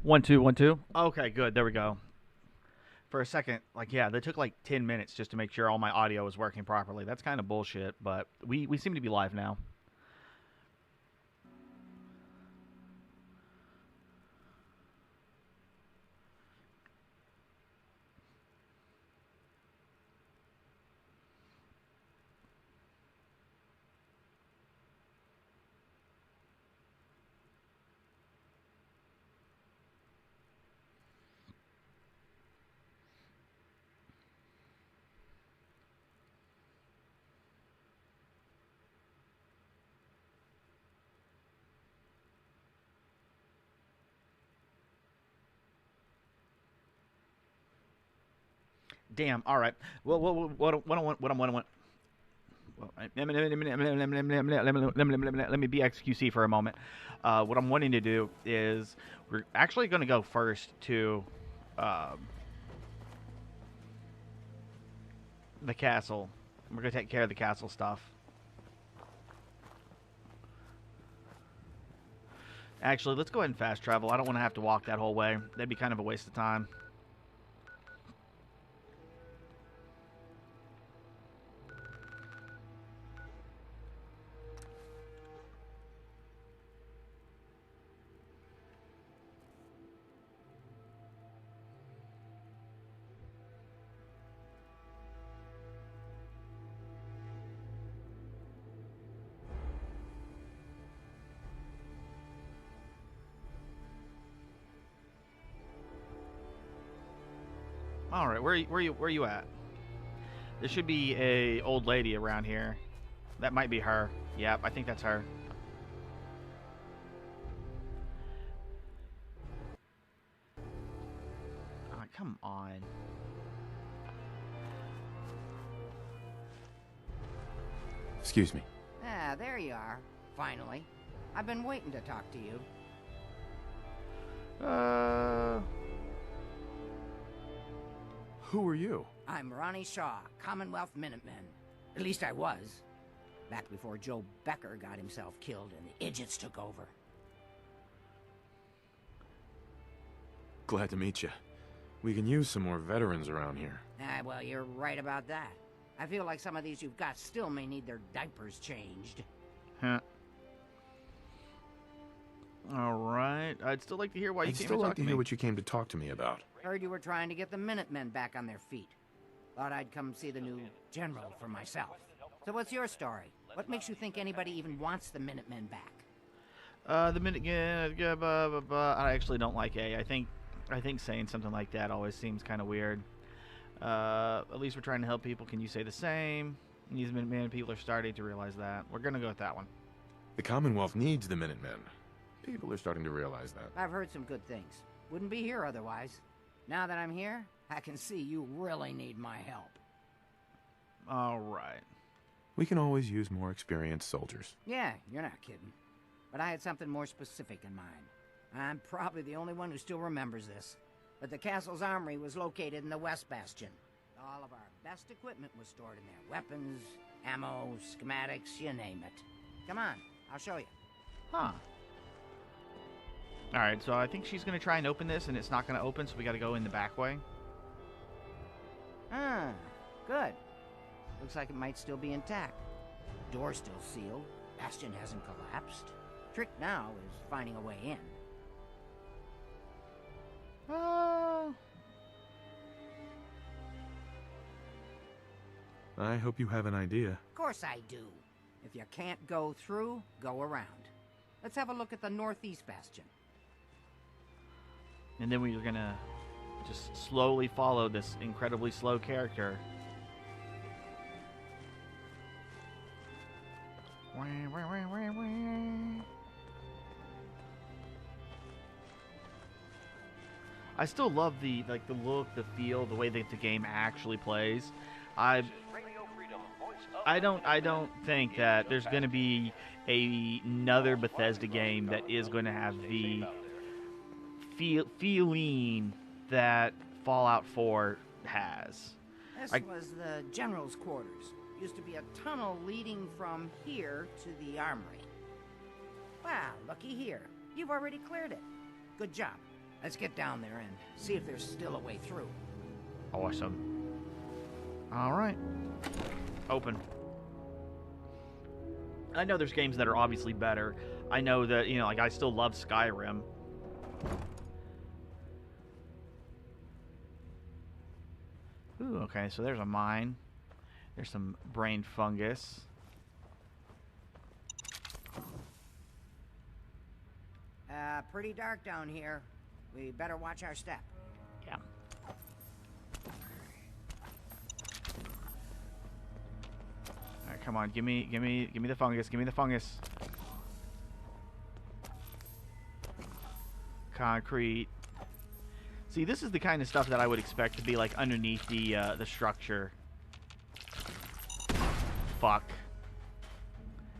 1 2 1 2. Okay, good. There we go. For a second, like yeah, they took like 10 minutes just to make sure all my audio was working properly. That's kind of bullshit, but we seem to be live now. Damn. All right. Well, what I want, what I want. Let me be XQC for a moment. What I'm wanting to do is we're actually going to go first to the castle. We're going to take care of the castle stuff. Actually, let's go ahead and fast travel. I don't want to have to walk that whole way. That'd be kind of a waste of time. All right, where you at? There should be a old lady around here. That might be her. Yep, I think that's her. Oh, come on. Excuse me. Ah, there you are. Finally. I've been waiting to talk to you. Who are you? I'm Ronnie Shaw, Commonwealth Minutemen. At least I was. Back before Joe Becker got himself killed and the idiots took over. Glad to meet you. We can use some more veterans around here. Ah, well, you're right about that. I feel like some of these you've got still may need their diapers changed. Huh. All right. I'd still like to hear why you I'd came still to talk like to to me. hear what you came to talk to me about. Heard you were trying to get the Minutemen back on their feet. Thought I'd come see the new general for myself. So what's your story? What makes you think anybody even wants the Minutemen back? The minute, I actually don't like A. I think saying something like that always seems kind of weird. At least we're trying to help people. Can you say the same? These Minutemen people are starting to realize that. We're gonna go with that one. The Commonwealth needs the Minutemen. People are starting to realize that. I've heard some good things. Wouldn't be here otherwise. Now that I'm here, I can see you really need my help. All right. We can always use more experienced soldiers. Yeah, you're not kidding. But I had something more specific in mind. I'm probably the only one who still remembers this. But the castle's armory was located in the West Bastion. All of our best equipment was stored in there. Weapons, ammo, schematics, you name it. Come on, I'll show you. Huh. All right, so I think she's going to try and open this, and it's not going to open, so we got to go in the back way. Ah, good. Looks like it might still be intact. Door's still sealed. Bastion hasn't collapsed. Trick now is finding a way in. I hope you have an idea. Of course I do. If you can't go through, go around. Let's have a look at the northeast bastion. And then we're going to just slowly follow this incredibly slow character. I still love the look, the feel, the way that the game actually plays. I don't think that there's going to be another Bethesda game that is going to have the feeling that Fallout 4 has. This was the general's quarters. Used to be a tunnel leading from here to the armory. Wow, looky here. You've already cleared it. Good job. Let's get down there and see if there's still a way through. Awesome. All right. Open. I know there's games that are obviously better. I know that, you know, like I still love Skyrim. Ooh, okay, so there's a mine. There's some brain fungus. Pretty dark down here. We better watch our step. Yeah. All right, come on, give me the fungus. Give me the fungus. Concrete. See, this is the kind of stuff that I would expect to be like underneath the structure. Fuck.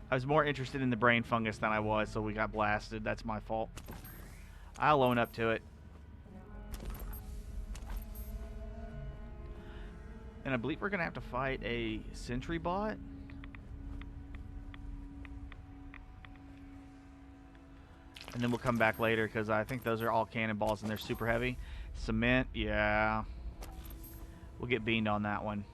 I was more interested in the brain fungus than I was, so we got blasted. That's my fault. I'll own up to it. And I believe we're going to have to fight a sentry bot. And then we'll come back later, because I think those are all cannonballs and they're super heavy. Cement, yeah. We'll get beamed on that one.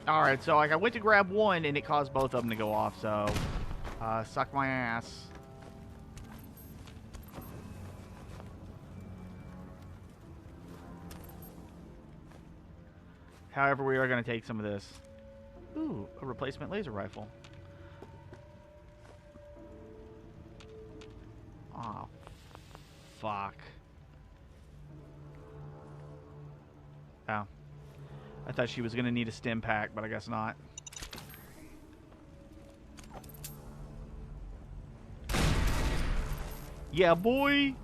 Alright, so like I went to grab one and it caused both of them to go off, so suck my ass. However, we are going to take some of this. Ooh, a replacement laser rifle. Oh, fuck. Oh. I thought she was going to need a stim pack, but I guess not. Yeah, boy!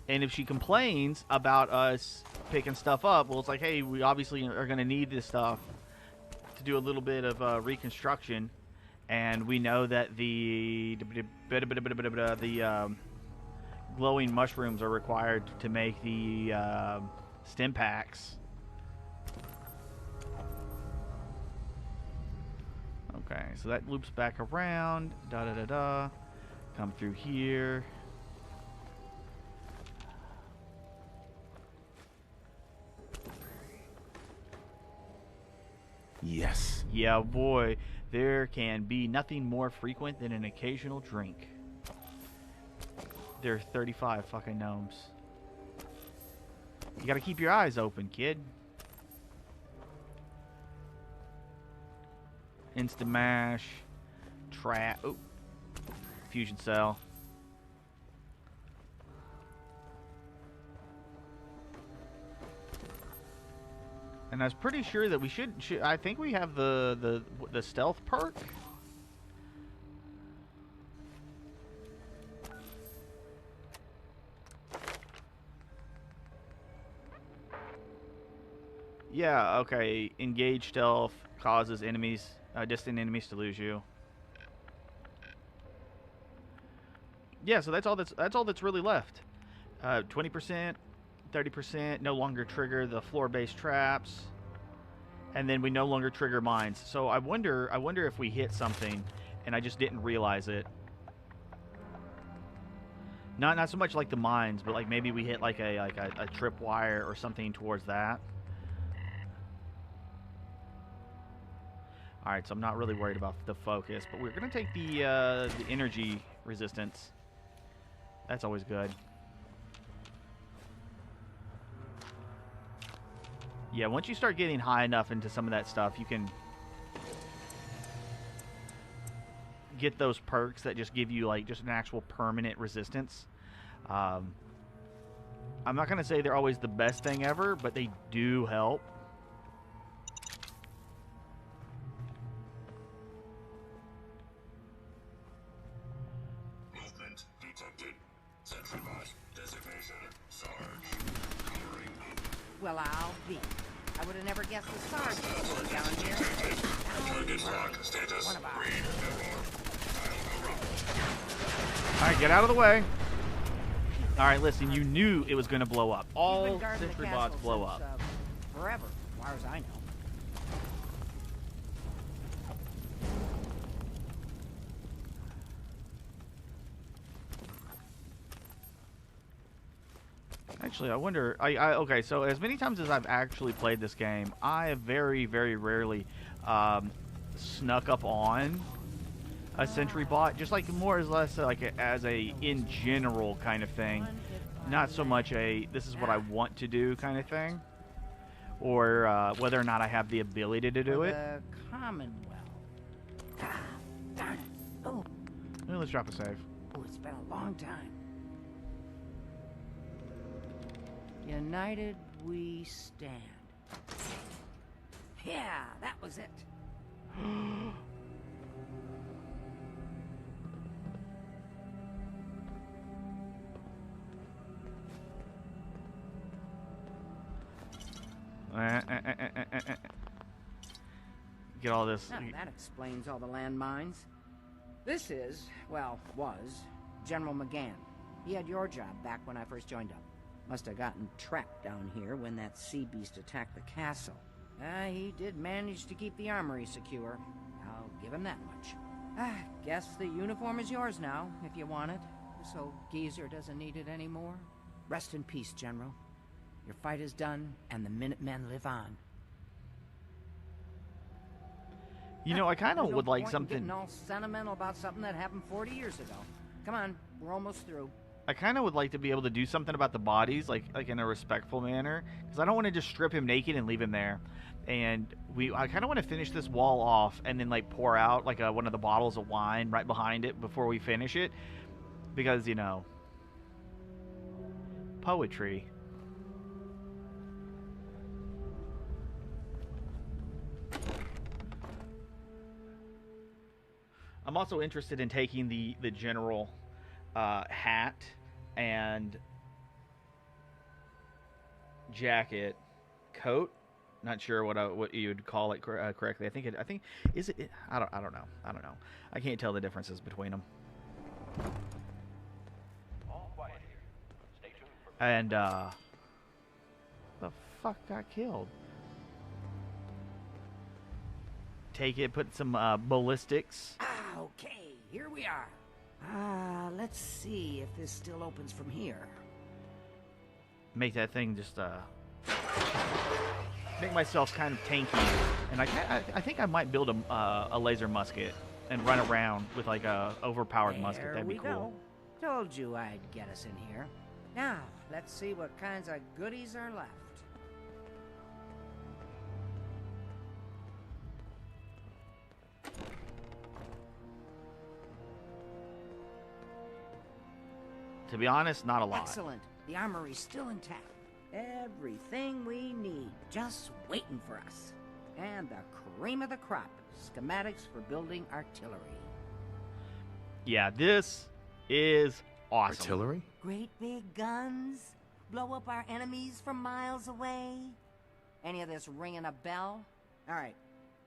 And if she complains about us picking stuff up, well, it's like, hey, we obviously are going to need this stuff to do a little bit of reconstruction. And we know that the glowing mushrooms are required to make the stim packs. Okay, so that loops back around. Da-da-da-da. Come through here. Yes. Yeah, boy. There can be nothing more frequent than an occasional drink. There are 35 fucking gnomes. You gotta keep your eyes open, kid. Instant mash. Trap. Oh. Fusion cell. And I was pretty sure that we should I think we have the stealth perk. Yeah, okay. Engage stealth causes enemies, distant enemies to lose you. Yeah, so that's all that's really left. 20%, 30%, no longer trigger the floor-based traps, and then we no longer trigger mines. So I wonder if we hit something, and I just didn't realize it. Not so much like the mines, but like maybe we hit like a tripwire or something towards that. All right, so I'm not really worried about the focus, but we're gonna take the energy resistance. That's always good. Yeah, once you start getting high enough into some of that stuff, you can get those perks that just give you like just an actual permanent resistance. I'm not gonna say they're always the best thing ever, but they do help. Movement detected. Sentry bot designation Sarge. Covering. Well, I'll be. I would have never guessed the stars were down here. Target lock status. One of ours. Read. Alright, get out of the way. Alright, listen, you knew it was going to blow up. All sentry bots blow up. Forever, as far as I know. Actually, I wonder... okay, so as many times as I've actually played this game, I have very, very rarely snuck up on a sentry bot. Just like more or less like as a in general kind of thing. Not so much a this is what I want to do kind of thing. Or whether or not I have the ability to do it. The Commonwealth. Ah, darn it. Oh. Let's drop a save. Oh, it's been a long time. United we stand. Yeah, that was it. Get all this. Now, that explains all the landmines. This is, well, was, General McGann. He had your job back when I first joined up. Must have gotten trapped down here when that sea beast attacked the castle. He did manage to keep the armory secure. I'll give him that much. Guess the uniform is yours now, if you want it. So Geezer doesn't need it anymore. Rest in peace, General. Your fight is done, and the Minutemen live on. You know, I kind of would like something... Getting all sentimental about something that happened 40 years ago. Come on, we're almost through. I kind of would like to be able to do something about the bodies, like in a respectful manner, because I don't want to just strip him naked and leave him there. And I kind of want to finish this wall off and then like pour out like one of the bottles of wine right behind it before we finish it, because you know, poetry. I'm also interested in taking the general hat and jacket, coat. Not sure what you would call it correctly. I think is it. I don't know. I can't tell the differences between them. And the fuck got killed? Take it. Put some ballistics. Okay, here we are. Let's see if this still opens from here. Make that thing just make myself kind of tanky, and I think I might build a laser musket and run around with like a overpowered musket. That'd be cool. Go. Told you I'd get us in here. Now let's see what kinds of goodies are left. To be honest, not a lot. Excellent. The armory's still intact. Everything we need, just waiting for us. And the cream of the crop, schematics for building artillery. Yeah, this is awesome. Artillery? Great big guns, blow up our enemies from miles away. Any of this ringing a bell? All right,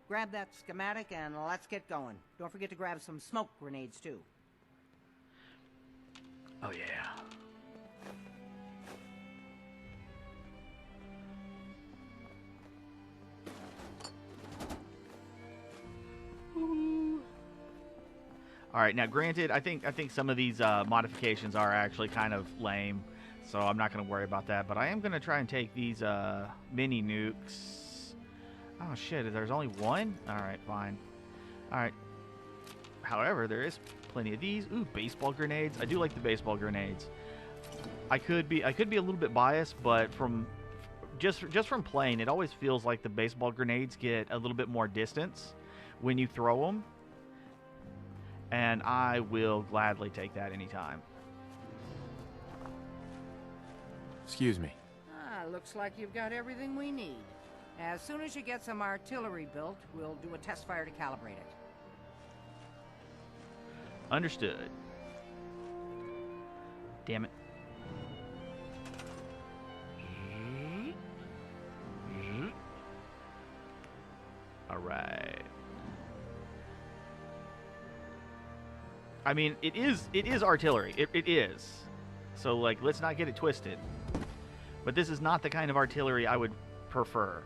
grab that schematic and let's get going. Don't forget to grab some smoke grenades too. Oh yeah. All right, now granted, I think some of these modifications are actually kind of lame, so I'm not going to worry about that. But I am going to try and take these mini nukes. Oh shit, there's only one? All right, fine. All right. However, there is plenty of these. Ooh, baseball grenades. I do like the baseball grenades. I could be a little bit biased, but from just from playing, it always feels like the baseball grenades get a little bit more distance when you throw them. And I will gladly take that anytime. Excuse me. Looks like you've got everything we need. As soon as you get some artillery built, we'll do a test fire to calibrate it. Understood. Damn it. All right. I mean, it is artillery. It is. So, like, let's not get it twisted. But this is not the kind of artillery I would prefer.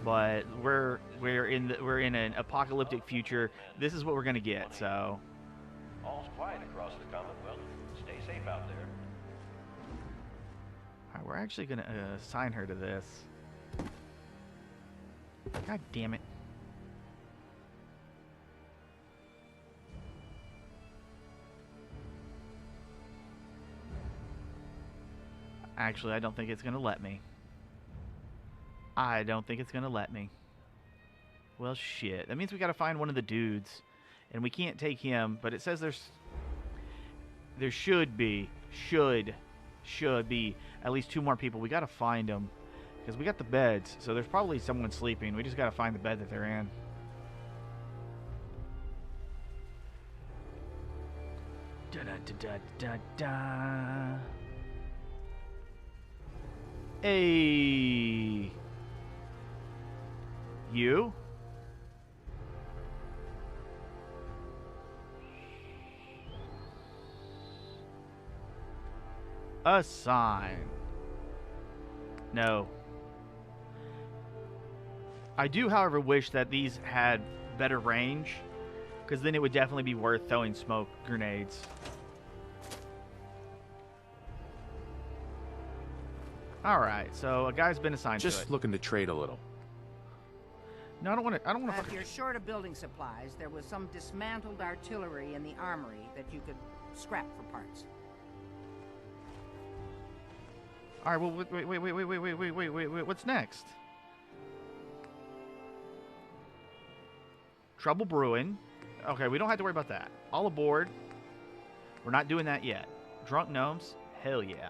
But we're in an apocalyptic future. This is what we're gonna get. So. All's quiet across the Commonwealth. Stay safe out there. All right, we're actually gonna assign her to this. God damn it. Actually, I don't think it's going to let me. I don't think it's going to let me. Well, shit. That means we got to find one of the dudes. And we can't take him, but it says there should be at least 2 more people. We got to find them because we got the beds. So there's probably someone sleeping. We just got to find the bed that they're in. Da da da da da. Hey. You? Assign. No. I do, however, wish that these had better range, because then it would definitely be worth throwing smoke grenades. Alright, so a guy's been assigned to it. Just looking to trade a little. No, I don't want to. If you're short of building supplies, there was some dismantled artillery in the armory that you could scrap for parts. All right. Well, wait. What's next? Trouble brewing. Okay, we don't have to worry about that. All aboard. We're not doing that yet. Drunk gnomes. Hell yeah.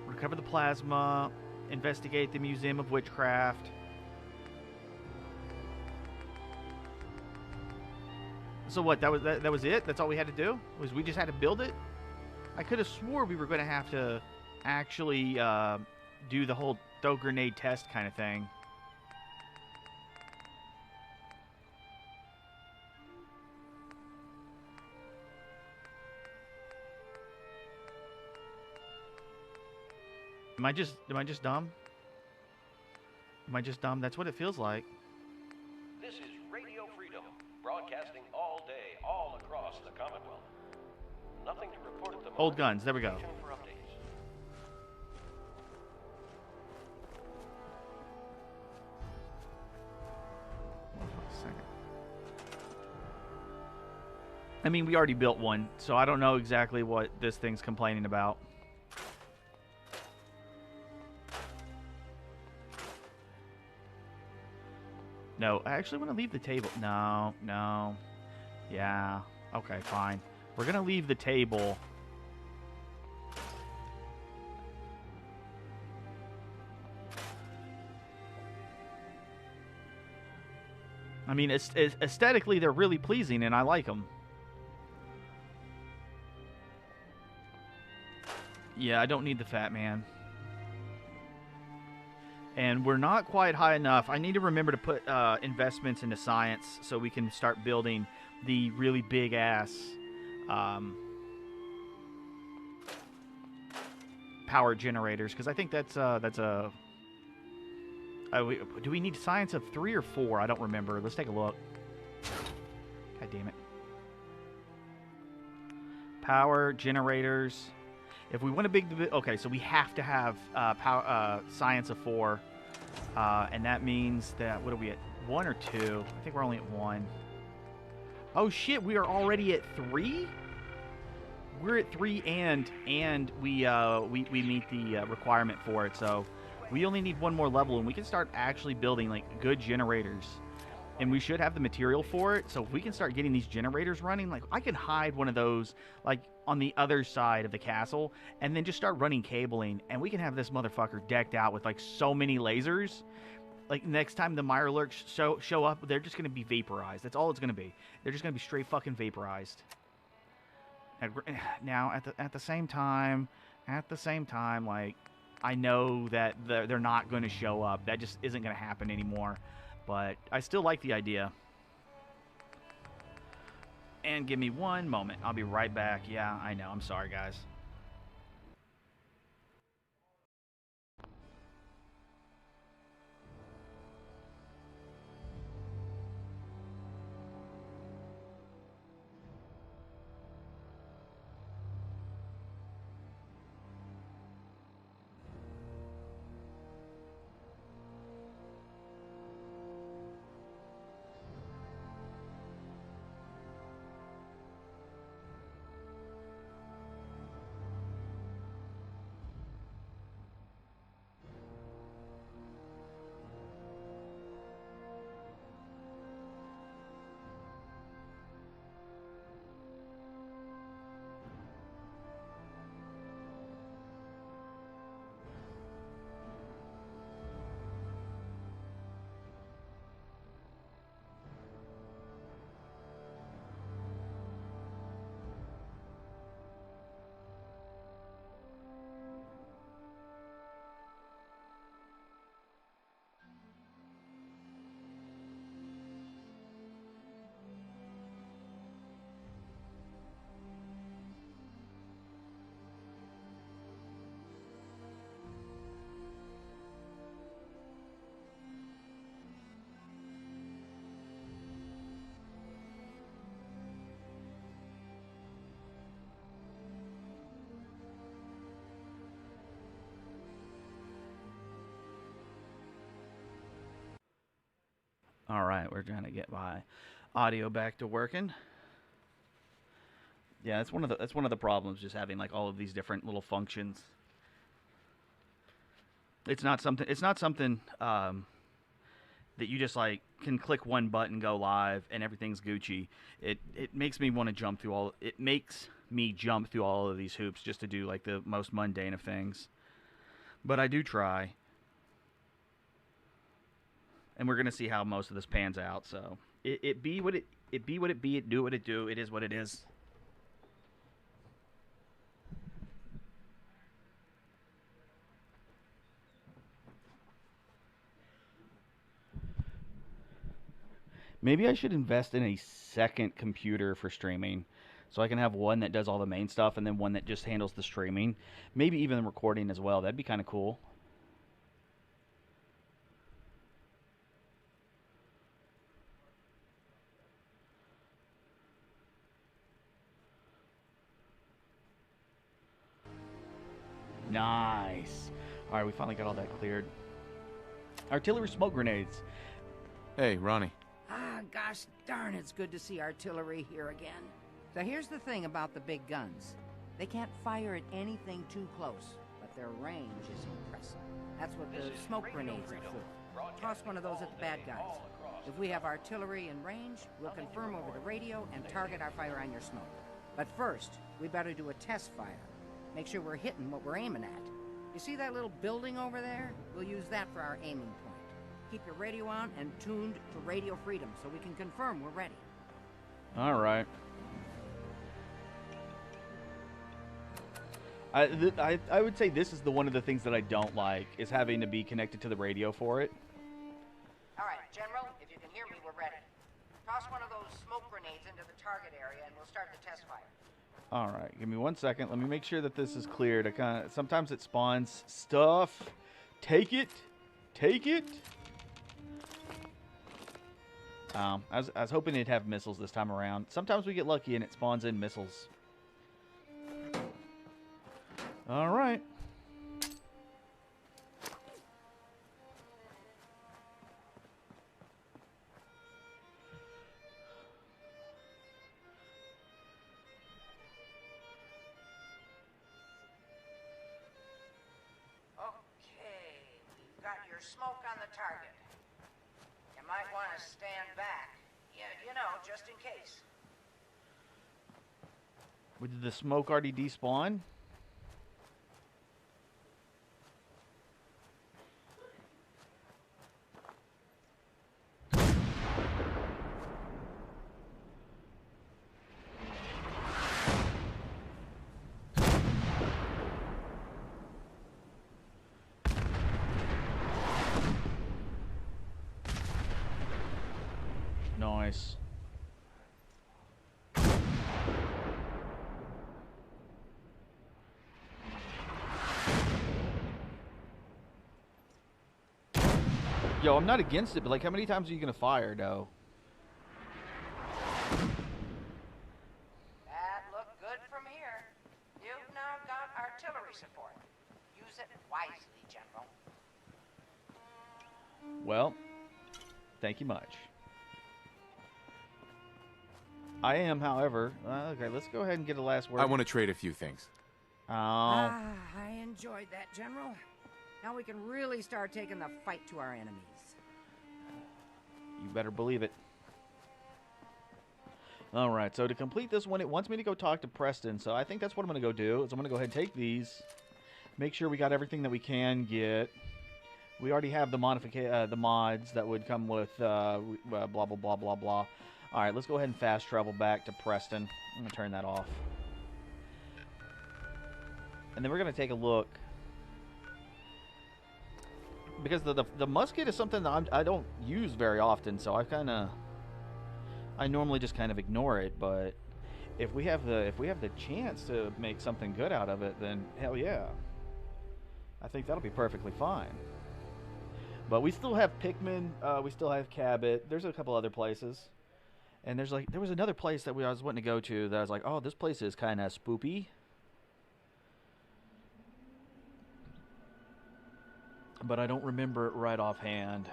Recover the plasma. Investigate the Museum of Witchcraft. So what? That was it? That's all we had to do? Was we just had to build it? I could have swore we were going to have to actually do the whole throw grenade test kind of thing. Am I just dumb? Am I just dumb? That's what it feels like. This is Radio Freedom, broadcasting all day, all across the Commonwealth. Nothing to report at the moment. Old guns, there we go. Stay tuned for updates. Hold on a second. I mean, we already built one, so I don't know exactly what this thing's complaining about. No, I actually want to leave the table. No. Yeah. Okay, fine. We're going to leave the table. I mean, aesthetically, they're really pleasing, and I like them. Yeah, I don't need the fat man. And we're not quite high enough. I need to remember to put investments into science so we can start building the really big-ass power generators. Because I think that's a... do we need science of 3 or 4? I don't remember. Let's take a look. God damn it. Power generators... If we want a big... Okay, so we have to have science of 4. And that means that... What are we at? 1 or 2? I think we're only at 1. Oh, shit. We are already at 3? We're at 3 and we meet the requirement for it. So we only need 1 more level, and we can start actually building, like, good generators. And we should have the material for it. So if we can start getting these generators running, like, I can hide one of those, like, on the other side of the castle, and then just start running cabling, and we can have this motherfucker decked out with, like, so many lasers. Like, next time the Mirelurks show up, they're just going to be vaporized. That's all it's going to be. They're just going to be straight fucking vaporized. Now, at the same time, like, I know that they're not going to show up. That just isn't going to happen anymore. But I still like the idea. And give me one moment. I'll be right back. Yeah, I know. I'm sorry, guys. All right, we're trying to get my audio back to working. Yeah, that's one of the problems, just having like all of these different little functions. It's not something that you just like can click one button, go live, and everything's Gucci. It makes me want to jump through all. It makes me jump through all of these hoops just to do like the most mundane of things. But I do try. And we're gonna see how most of this pans out. So it be what it be. It do what it do. It is what it is. Maybe I should invest in a second computer for streaming, so I can have one that does all the main stuff and then one that just handles the streaming. Maybe even the recording as well. That'd be kind of cool. Nice. All right, we finally got all that cleared. Artillery smoke grenades. Hey, Ronnie. Ah, gosh darn, it's good to see artillery here again. So here's the thing about the big guns. They can't fire at anything too close, but their range is impressive. That's what the smoke grenades are for. Toss one of those at the bad guys. If we have artillery in range, we'll confirm over the radio and target our fire on your smoke. But first, we better do a test fire. Make sure we're hitting what we're aiming at. You see that little building over there? We'll use that for our aiming point. Keep your radio on and tuned to Radio Freedom so we can confirm we're ready. All right. I would say this is one of the things that I don't like, is having to be connected to the radio for it. All right, General, if you can hear me, we're ready. Toss one of those smoke grenades into the target area and we'll start the test fire. All right, give me 1 second. Let me make sure that this is cleared. Sometimes it spawns stuff. Take it. Take it. I was hoping it'd have missiles this time around. Sometimes we get lucky and it spawns in missiles. All right. Smoke on the target. You might want to stand back. Yeah, you know, just in case. Did the smoke already despawn? Nice. Yo, I'm not against it, but like, how many times are you gonna fire, though? That looked good from here. You've now got artillery support. Use it wisely, General. Well, thank you much. I am, however... okay, let's go ahead and get a last word. I want to trade a few things. Oh. Ah, I enjoyed that, General. Now we can really start taking the fight to our enemies. You better believe it. Alright, so to complete this one, it wants me to go talk to Preston. So I think that's what I'm going to go do. Is I'm going to go ahead and take these. Make sure we got everything that we can get. We already have the the mods that would come with blah, blah, blah, blah, blah. Alright, let's go ahead and fast travel back to Preston. I'm going to turn that off. And then we're going to take a look. Because the musket is something that I don't use very often, so I normally just kind of ignore it. But if we have the chance to make something good out of it, then hell yeah, I think that'll be perfectly fine. But we still have Pikmin, we still have Cabot. There's a couple other places, and there was another place that I was wanting to go to that I was like, oh, this place is kind of spoopy. But I don't remember it right offhand.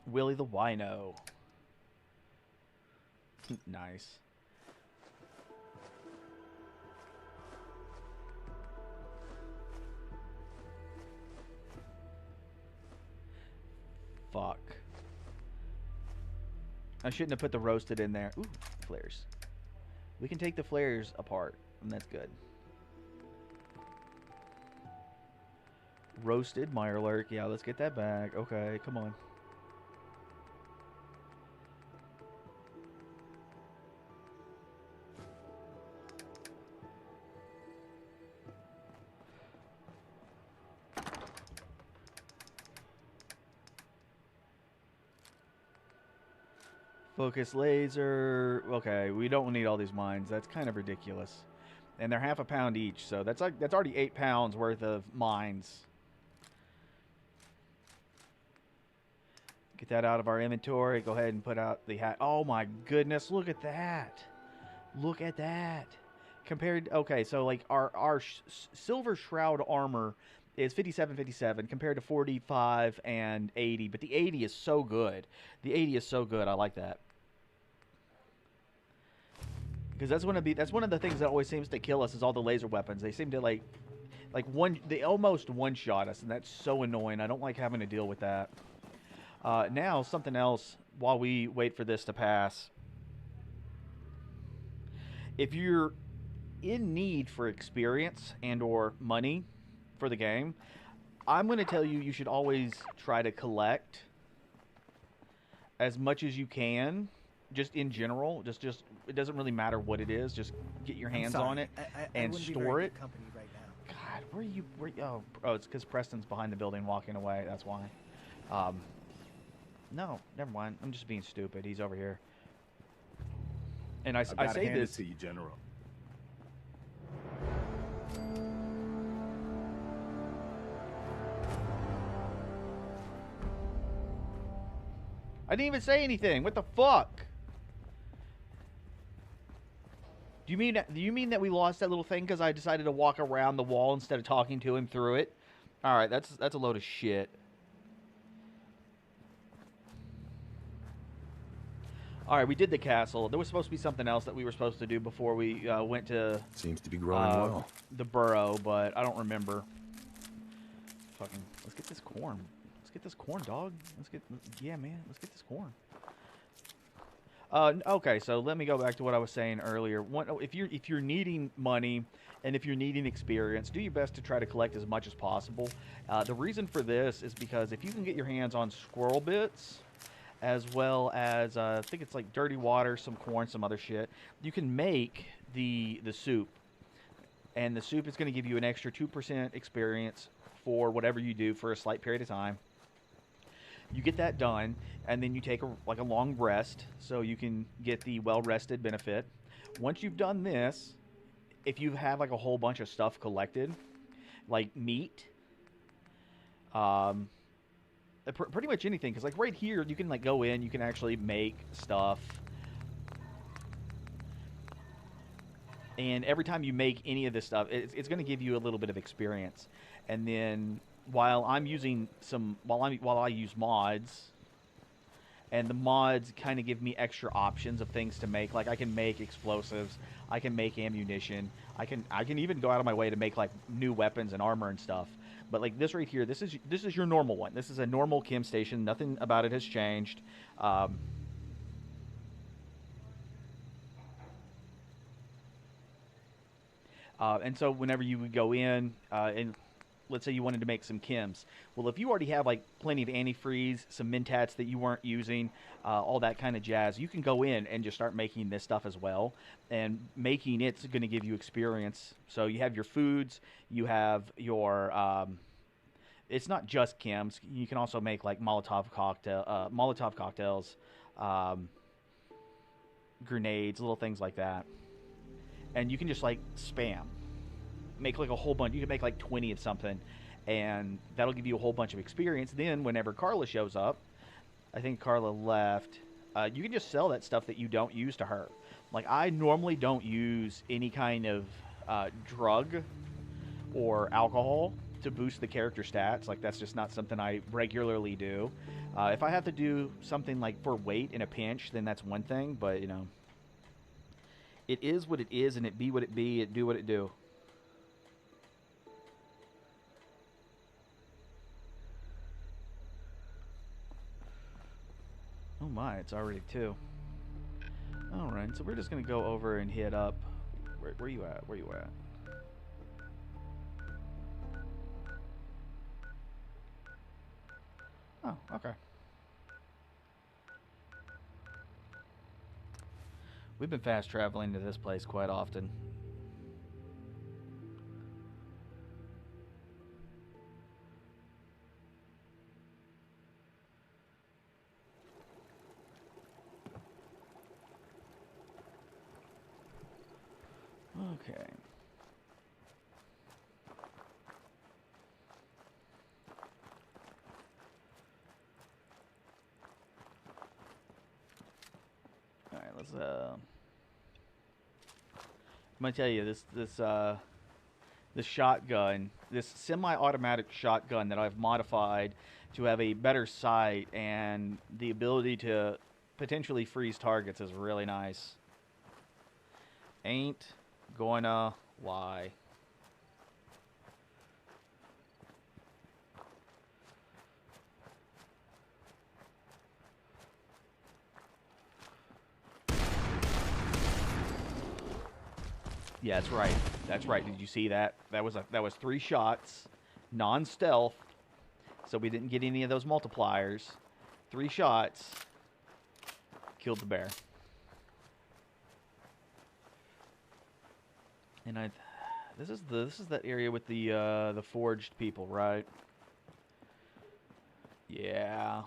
Willie the Wino. Nice. Fuck. I shouldn't have put the roasted in there. Ooh, flares. We can take the flares apart. And that's good. Roasted Mirelurk. Yeah, let's get that back. Okay, come on. Focus laser. Okay, we don't need all these mines. That's kind of ridiculous. And they're half a pound each, so that's already 8 pounds worth of mines. Get that out of our inventory. Go ahead and put out the hat. Oh my goodness, look at that. Look at that. Compared, okay, so like our silver shroud armor is 57 compared to 45 and 80, but the 80 is so good. The 80 is so good. I like that. Because that's one of the things that always seems to kill us is all the laser weapons. They seem to they almost one-shot us, and that's so annoying. I don't like having to deal with that. Now, something else while we wait for this to pass. If you're in need for experience and or money for the game, I'm going to tell you should always try to collect as much as you can. Just in general, just it doesn't really matter what it is. Just get your hands on it and store it. Company right now. God, where are you? Oh, it's because Preston's behind the building walking away. That's why. No, never mind. I'm just being stupid. He's over here. And I say this to you, General. I didn't even say anything. What the fuck? Do you mean that we lost that little thing because I decided to walk around the wall instead of talking to him through it? All right, that's a load of shit. All right, we did the castle. There was supposed to be something else that we were supposed to do before we went to Seems to be growing well. the burrow, but I don't remember. Fucking, let's get this corn. Let's get this corn, dog. Yeah, man, let's get this corn. Okay, so let me go back to what I was saying earlier. If you're needing money and if you're needing experience, do your best to try to collect as much as possible. The reason for this is because if you can get your hands on squirrel bits, as well as I think it's like dirty water, some corn, some other shit, you can make the soup, and the soup is going to give you an extra 2% experience for whatever you do for a slight period of time. You get that done, and then you take a long rest, so you can get the well-rested benefit. Once you've done this, if you have like a whole bunch of stuff collected, like meat. Pretty much anything, because like right here you can like go in, you can actually make stuff, and every time you make any of this stuff, it's going to give you a little bit of experience. And then while I use mods, and the mods kind of give me extra options of things to make. Like I can make explosives, I can make ammunition, I can even go out of my way to make like new weapons and armor and stuff. But like this right here, this is your normal one. This is a normal chem station. Nothing about it has changed. And so whenever you would go in and let's say you wanted to make some chems. Well, if you already have like plenty of antifreeze, some mentats that you weren't using, all that kind of jazz, you can go in and just start making this stuff as well. And making it's going to give you experience. So you have your foods, you have your it's not just chems. You can also make like Molotov cocktails, grenades, little things like that. And you can just like spam. Make like a whole bunch. You can make like 20 of something, and that'll give you a whole bunch of experience. Then whenever Carla shows up, I think Carla left, you can just sell that stuff that you don't use to her. Like I normally don't use any kind of drug or alcohol to boost the character stats. Like that's just not something I regularly do. If I have to do something like for weight in a pinch, then that's one thing. But you know, it is what it is, and it be what it be. It do what it do. Oh my, it's already 2. Alright, so we're just going to go over and hit up... Where you at? Where you at? Oh, okay. We've been fast traveling to this place quite often. Okay. All right, let's I'm gonna tell you this shotgun, this semi-automatic shotgun that I've modified to have a better sight and the ability to potentially freeze targets is really nice. Ain't gonna lie. Yeah, that's right. That's right. Did you see that? That was 3 shots, non-stealth. So we didn't get any of those multipliers. 3 shots killed the bear. And this is that area with the forged people, right? Yeah.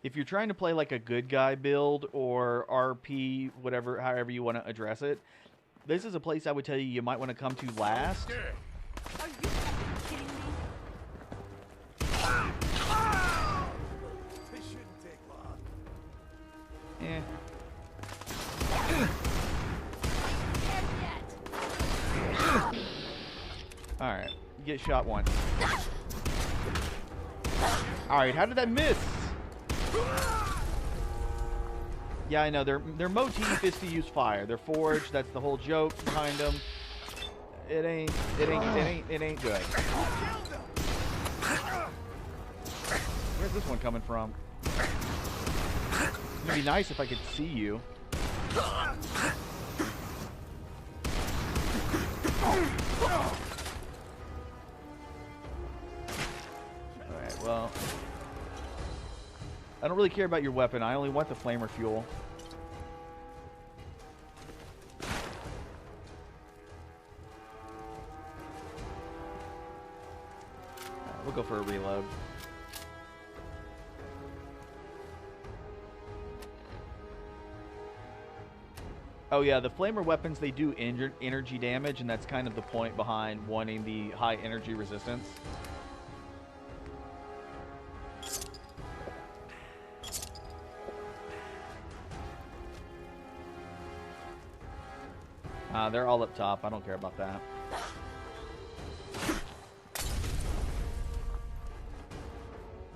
If you're trying to play like a good guy build or RP, whatever, however you want to address it, this is a place I would tell you might want to come to last. Are you kidding me? This shouldn't take long. Eh. Alright, you get shot once. Alright, how did that miss? Yeah, I know, their motif is to use fire. They're forged, that's the whole joke behind them. It ain't good. Where's this one coming from? It'd be nice if I could see you. Alright, well, I don't really care about your weapon. I only want the flamer fuel. Alright, we'll go for a reload. Oh yeah, the flamer weapons, they do energy damage, and that's kind of the point behind wanting the high energy resistance. They're all up top. I don't care about that.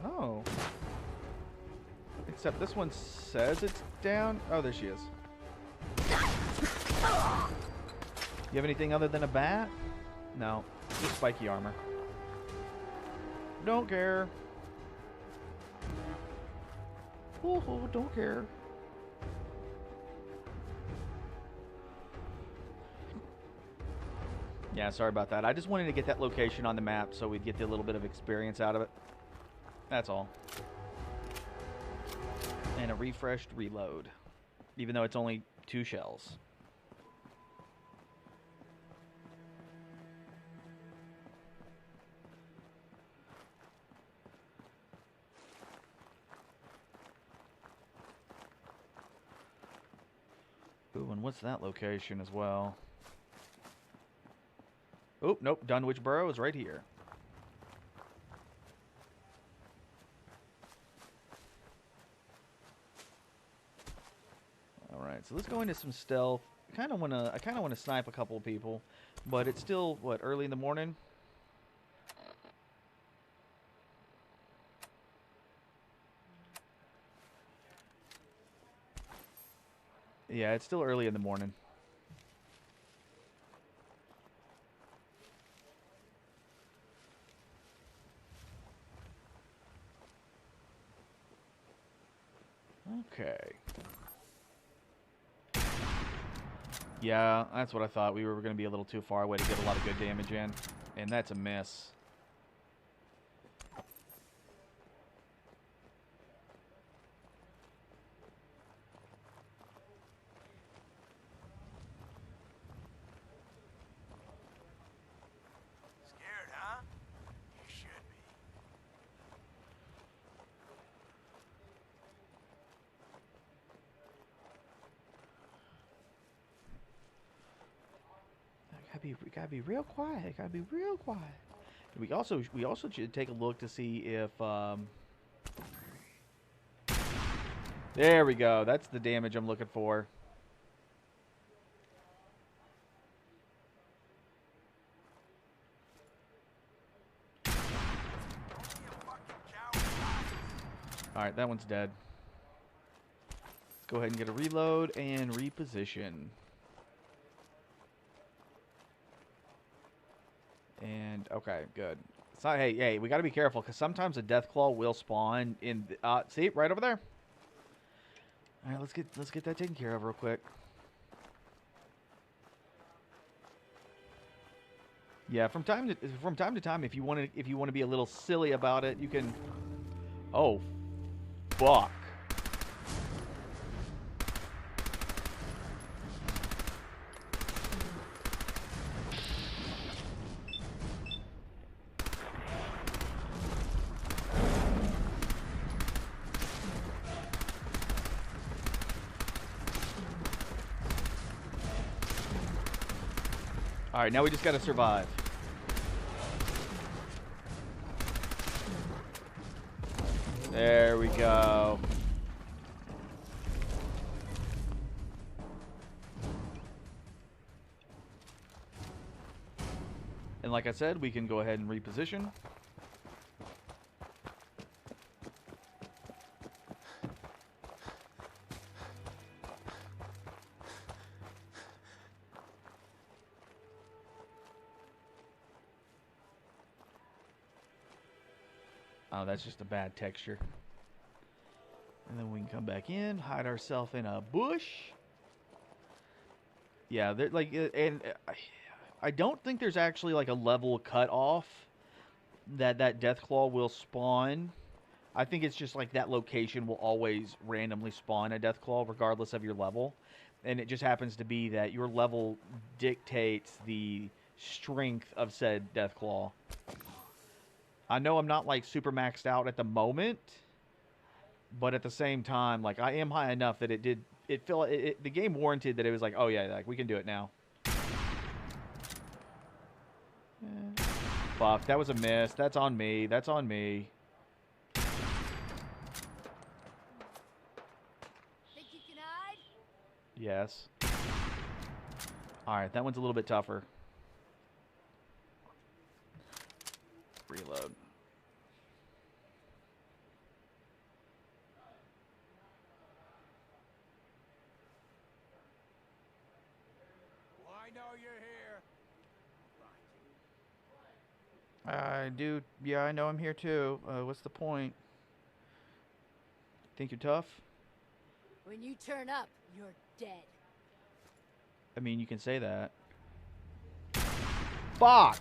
Oh. Except this one says it's down. Oh, there she is. You have anything other than a bat? No. Just spiky armor. Don't care. Oh, don't care. Yeah, sorry about that. I just wanted to get that location on the map so we'd get a little bit of experience out of it. That's all. And a refreshed reload. Even though it's only 2 shells. Ooh, and what's that location as well? Oh, nope. Dunwich Burrow is right here. All right, so let's go into some stealth. I kind of want to snipe a couple of people, but it's still what, early in the morning. Yeah, it's still early in the morning. Okay. Yeah, that's what I thought. We were going to be a little too far away to get a lot of good damage in. And that's a miss. Scared, huh? You should be. Gotta be real quiet. Gotta be real quiet. We also should take a look to see if there we go. That's the damage I'm looking for. All right, that one's dead. Let's go ahead and get a reload and reposition. And okay, good. So hey, we got to be careful because sometimes a Deathclaw will spawn in. See right over there. All right, let's get that taken care of real quick. Yeah, from time to time, if you want to be a little silly about it, you can. Oh, fuck. All right, now we just got to survive. There we go. And like I said, we can go ahead and reposition. Oh, that's just a bad texture. And then we can come back in, hide ourselves in a bush. Yeah, they're like, and I don't think there's actually like a level cutoff that Deathclaw will spawn. I think it's just like that location will always randomly spawn a Deathclaw regardless of your level. And it just happens to be that your level dictates the strength of said Deathclaw. I know I'm not like super maxed out at the moment, but at the same time, like, I am high enough that the game warranted that it was like, oh yeah, like, we can do it now. Fuck, that was a miss. That's on me. That's on me. Think you can hide? Yes. Alright, that one's a little bit tougher. Reload. Well, I know you're here. I do. Yeah, I know I'm here too. What's the point? Think you're tough? When you turn up, you're dead. I mean, you can say that. Fuck!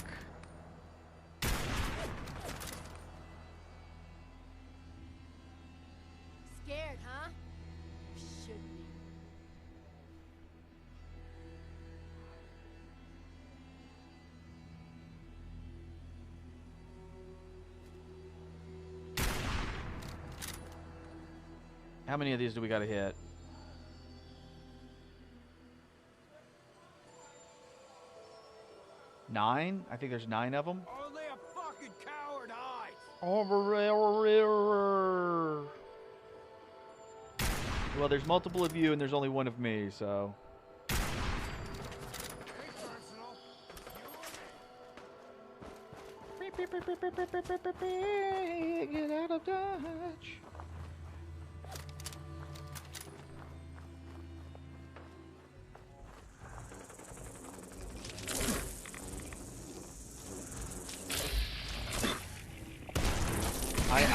Scared, huh? You should be. How many of these do we gotta hit? 9? I think there's 9 of them. Only a fucking coward hides. Well, there's multiple of you and there's only one of me, so. Ain't personal. Get out of Dodge.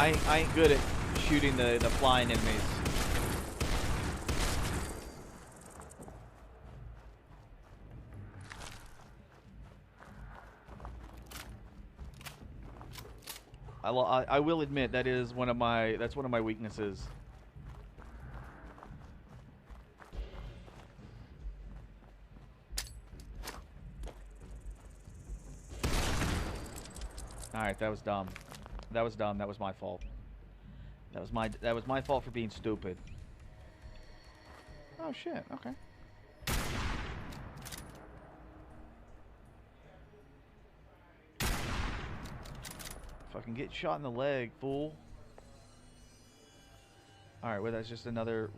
I ain't good at shooting the flying enemies. I will admit that's one of my weaknesses. All right, that was dumb. That was dumb. That was my fault. That was my fault for being stupid. Oh shit. Okay. Fucking get shot in the leg, fool. All right, well that's just another.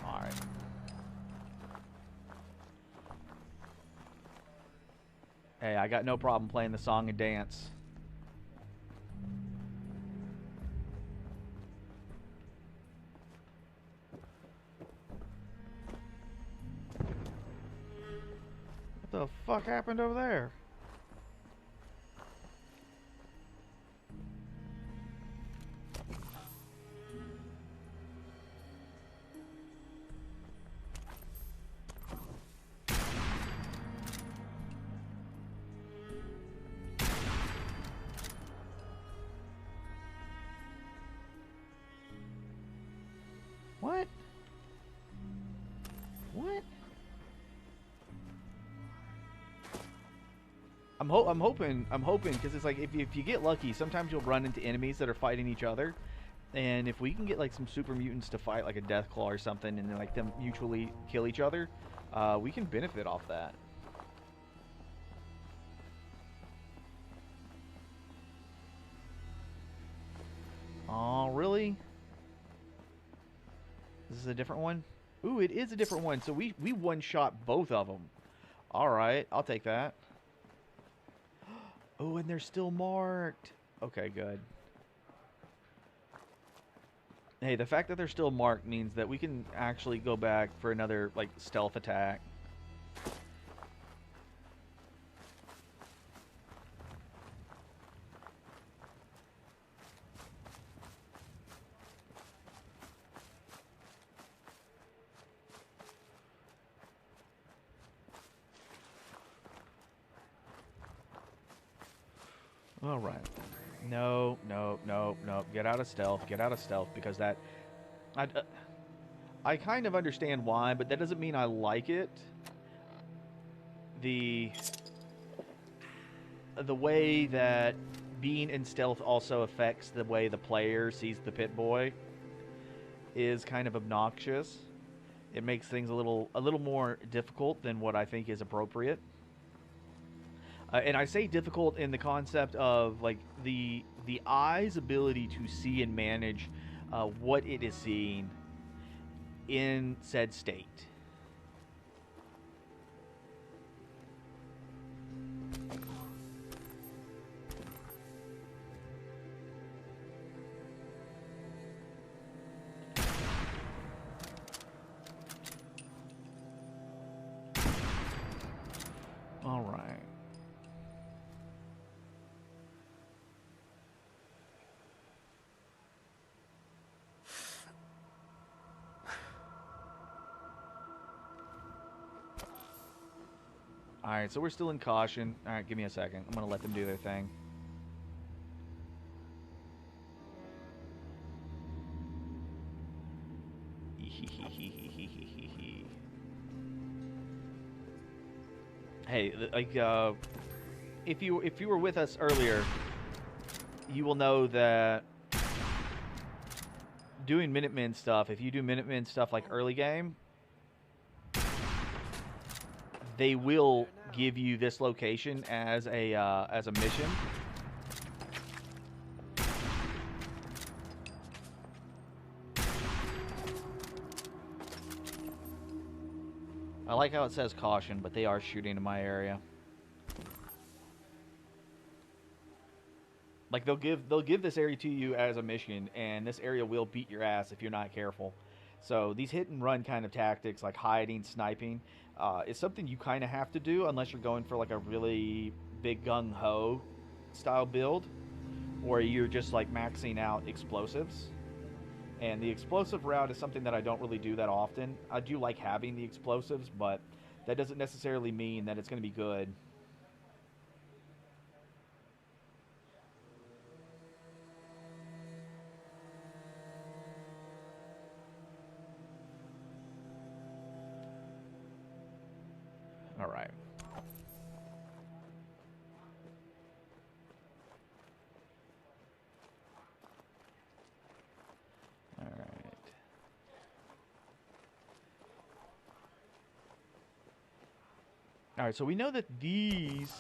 All right. Hey, I got no problem playing the song and dance. What the fuck happened over there? What? What? I'm hoping because it's like if you get lucky, sometimes you'll run into enemies that are fighting each other, and if we can get like some super mutants to fight like a death claw or something, and then like them mutually kill each other, we can benefit off that. Oh, really? This is a different one? Ooh, it is a different one. So we one-shot both of them. All right, I'll take that. Oh, and they're still marked. Okay, good. Hey, the fact that they're still marked means that we can actually go back for another, like, stealth attack. All right. No. Get out of stealth. Get out of stealth because that... I kind of understand why, but that doesn't mean I like it. The way that being in stealth also affects the way the player sees the pit boy is kind of obnoxious. It makes things a little more difficult than what I think is appropriate. And I say difficult in the concept of like the eye's ability to see and manage what it is seeing in said state. All right. All right, so we're still in caution. All right, give me a second. I'm going to let them do their thing. Hey, like, if you were with us earlier, you will know that doing Minutemen stuff, if you do Minutemen stuff like early game, they will give you this location as a mission. I like how it says caution, but they are shooting in my area. Like they'll give this area to you as a mission, and this area will beat your ass if you're not careful. So these hit and run kind of tactics, like hiding, sniping, is something you kind of have to do unless you're going for like a really big gung ho style build, or you're just like maxing out explosives. And the explosive route is something that I don't really do that often. I do like having the explosives, but that doesn't necessarily mean that it's going to be good. All right. All right, so we know that these...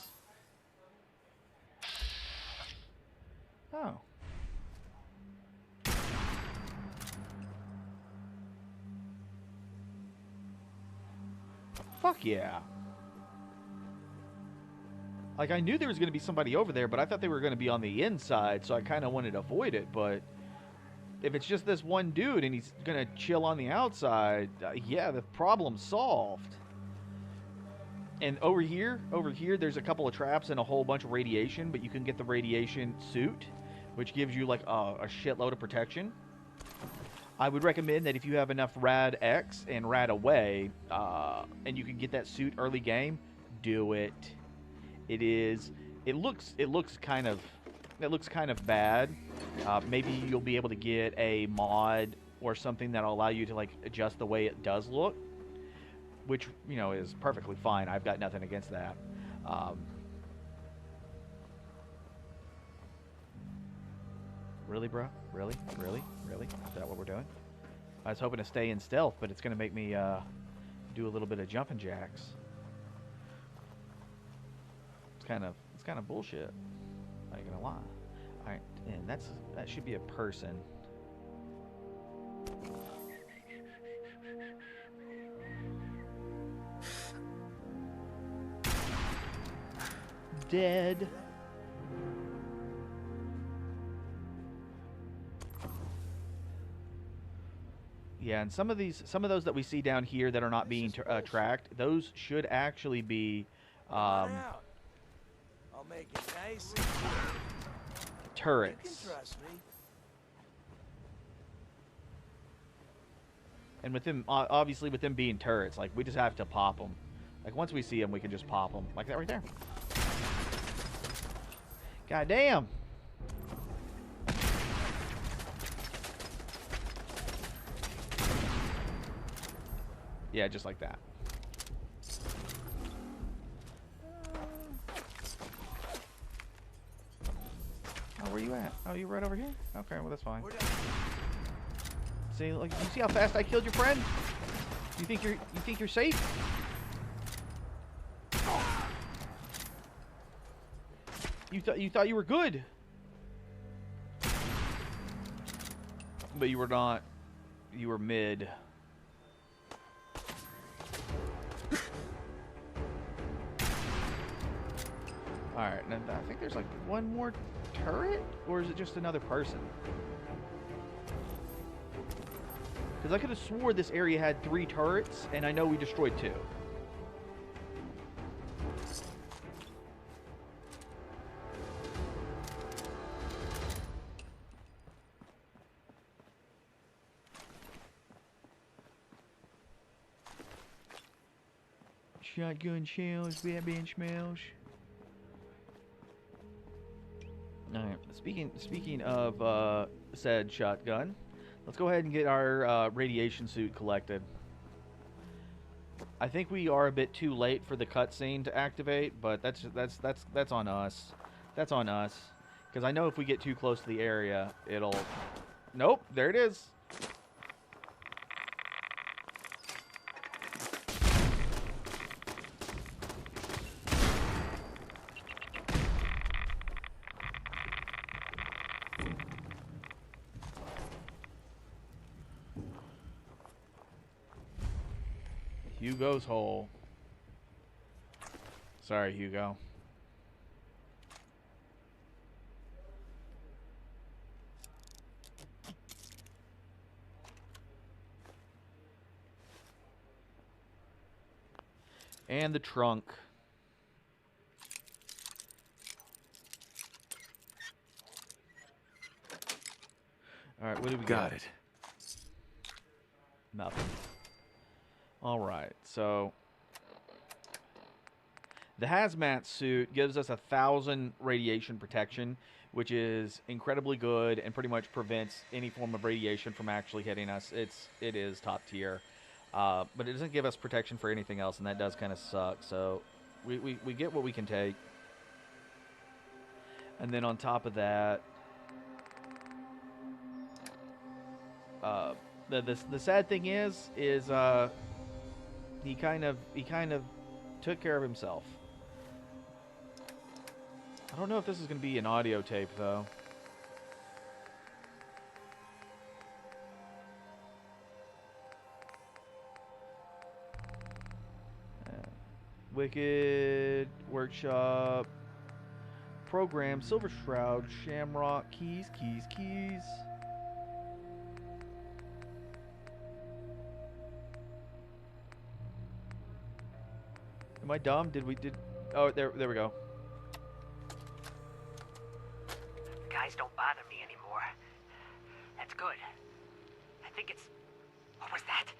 Oh. Fuck yeah. Like, I knew there was going to be somebody over there, but I thought they were going to be on the inside, so I kind of wanted to avoid it, but... If it's just this one dude and he's going to chill on the outside, yeah, the problem's solved. And over here, there's a couple of traps and a whole bunch of radiation, but you can get the radiation suit, which gives you like a shitload of protection. I would recommend that if you have enough Rad X and Rad Away, and you can get that suit early game, do it. It looks kind of bad. Maybe you'll be able to get a mod or something that'll allow you to like adjust the way it does look, which, you know, is perfectly fine. I've got nothing against that. Really, bro? Really? Really? Really? Is that what we're doing? I was hoping to stay in stealth, but it's going to make me do a little bit of jumping jacks. It's kind of bullshit. I ain't gonna lie. All right, and that should be a person. Dead. Yeah, and some of those that we see down here that are not being tracked, those should actually be I'll make it nice and clear. turrets. You can trust me. And with them, obviously with them being turrets, like we just have to pop them. Like once we see them, we can just pop them, like that right there. God damn. Yeah, just like that. Oh, where you at? Oh, you right over here? Okay, well that's fine. We're done. See, like, you see how fast I killed your friend? You think you're safe? You thought you were good, but you were not. You were mid. All right, now I think there's like one more turret, or is it just another person? Because I could have swore this area had 3 turrets, and I know we destroyed 2. Shotgun shells, Batman smells. Alright, speaking of said shotgun, let's go ahead and get our radiation suit collected. I think we are a bit too late for the cutscene to activate, but that's on us. That's on us. Because I know if we get too close to the area, it'll... Nope, there it is. Hugo's hole. Sorry, Hugo. And the trunk. Alright, what do we got? Got it. Nothing. Alright, so the hazmat suit gives us 1,000 radiation protection, which is incredibly good and pretty much prevents any form of radiation from actually hitting us. It is top tier. But it doesn't give us protection for anything else, and that does kind of suck. So we get what we can take. And then on top of that, the sad thing is he kind of took care of himself. I don't know if this is going to be an audio tape though. Wicked Workshop Program, Silver Shroud, Shamrock, keys. Am I dumb? Oh, there we go. The guys don't bother me anymore. That's good. I think it's... What was that?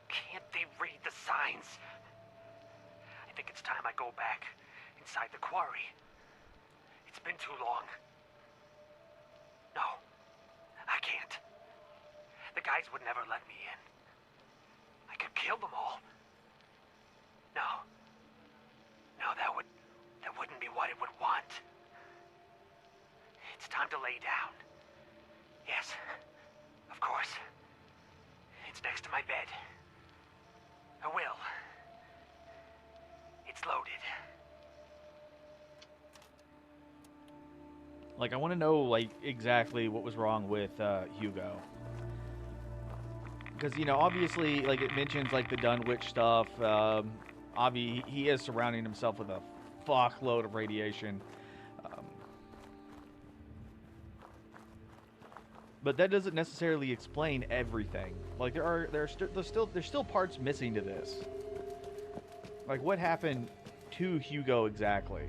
Can't they read the signs? I think it's time I go back inside the quarry. It's been too long. No, I can't. The guys would never let me in. I could kill them all. No, that wouldn't be what it would want. It's time to lay down. Yes, of course. It's next to my bed. I will. It's loaded. Like, I want to know, like, exactly what was wrong with Hugo. Because, you know, obviously, like, it mentions, like, the Dunwich stuff. He is surrounding himself with a fuckload of radiation. But that doesn't necessarily explain everything. Like, there's still parts missing to this. Like, what happened to Hugo exactly?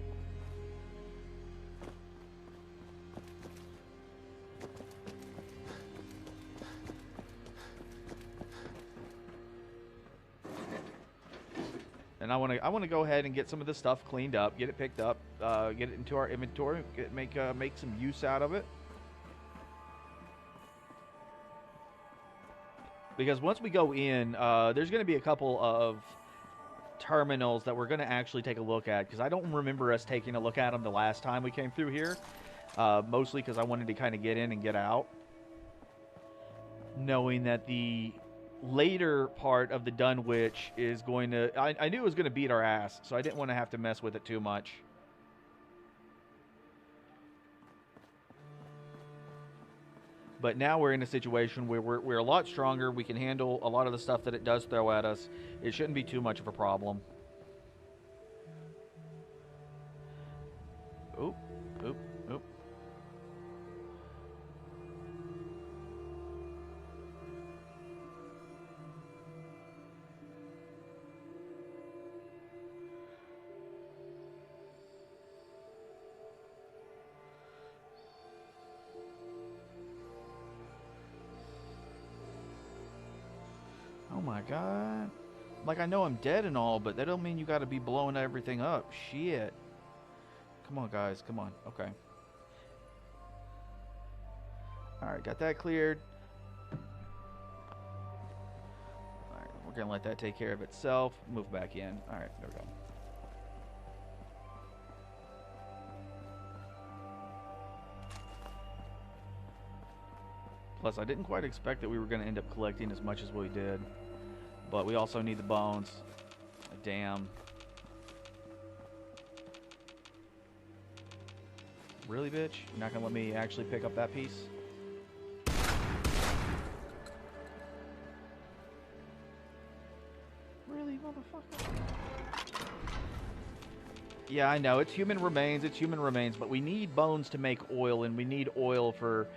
And I want to go ahead and get some of this stuff cleaned up, get it picked up, get it into our inventory, make some use out of it. Because once we go in, there's going to be a couple of terminals that we're going to actually take a look at. Because I don't remember us taking a look at them the last time we came through here. mostly because I wanted to kind of get in and get out, knowing that the later part of the Dunwich is going to... I knew it was going to beat our ass, so I didn't want to have to mess with it too much. But now we're in a situation where we're a lot stronger. We can handle a lot of the stuff that it does throw at us. It shouldn't be too much of a problem. Oop, oop, oop. Oh my god. Like, I know I'm dead and all, but that don't mean you gotta be blowing everything up. Shit. Come on, guys. Come on. Okay. Alright, got that cleared. Alright, we're gonna let that take care of itself. Move back in. Alright, there we go. Plus, I didn't quite expect that we were going to end up collecting as much as we did. But we also need the bones. Damn. Really, bitch? You're not going to let me actually pick up that piece? Really, motherfucker? Yeah, I know. It's human remains. It's human remains. But we need bones to make oil, and we need oil for...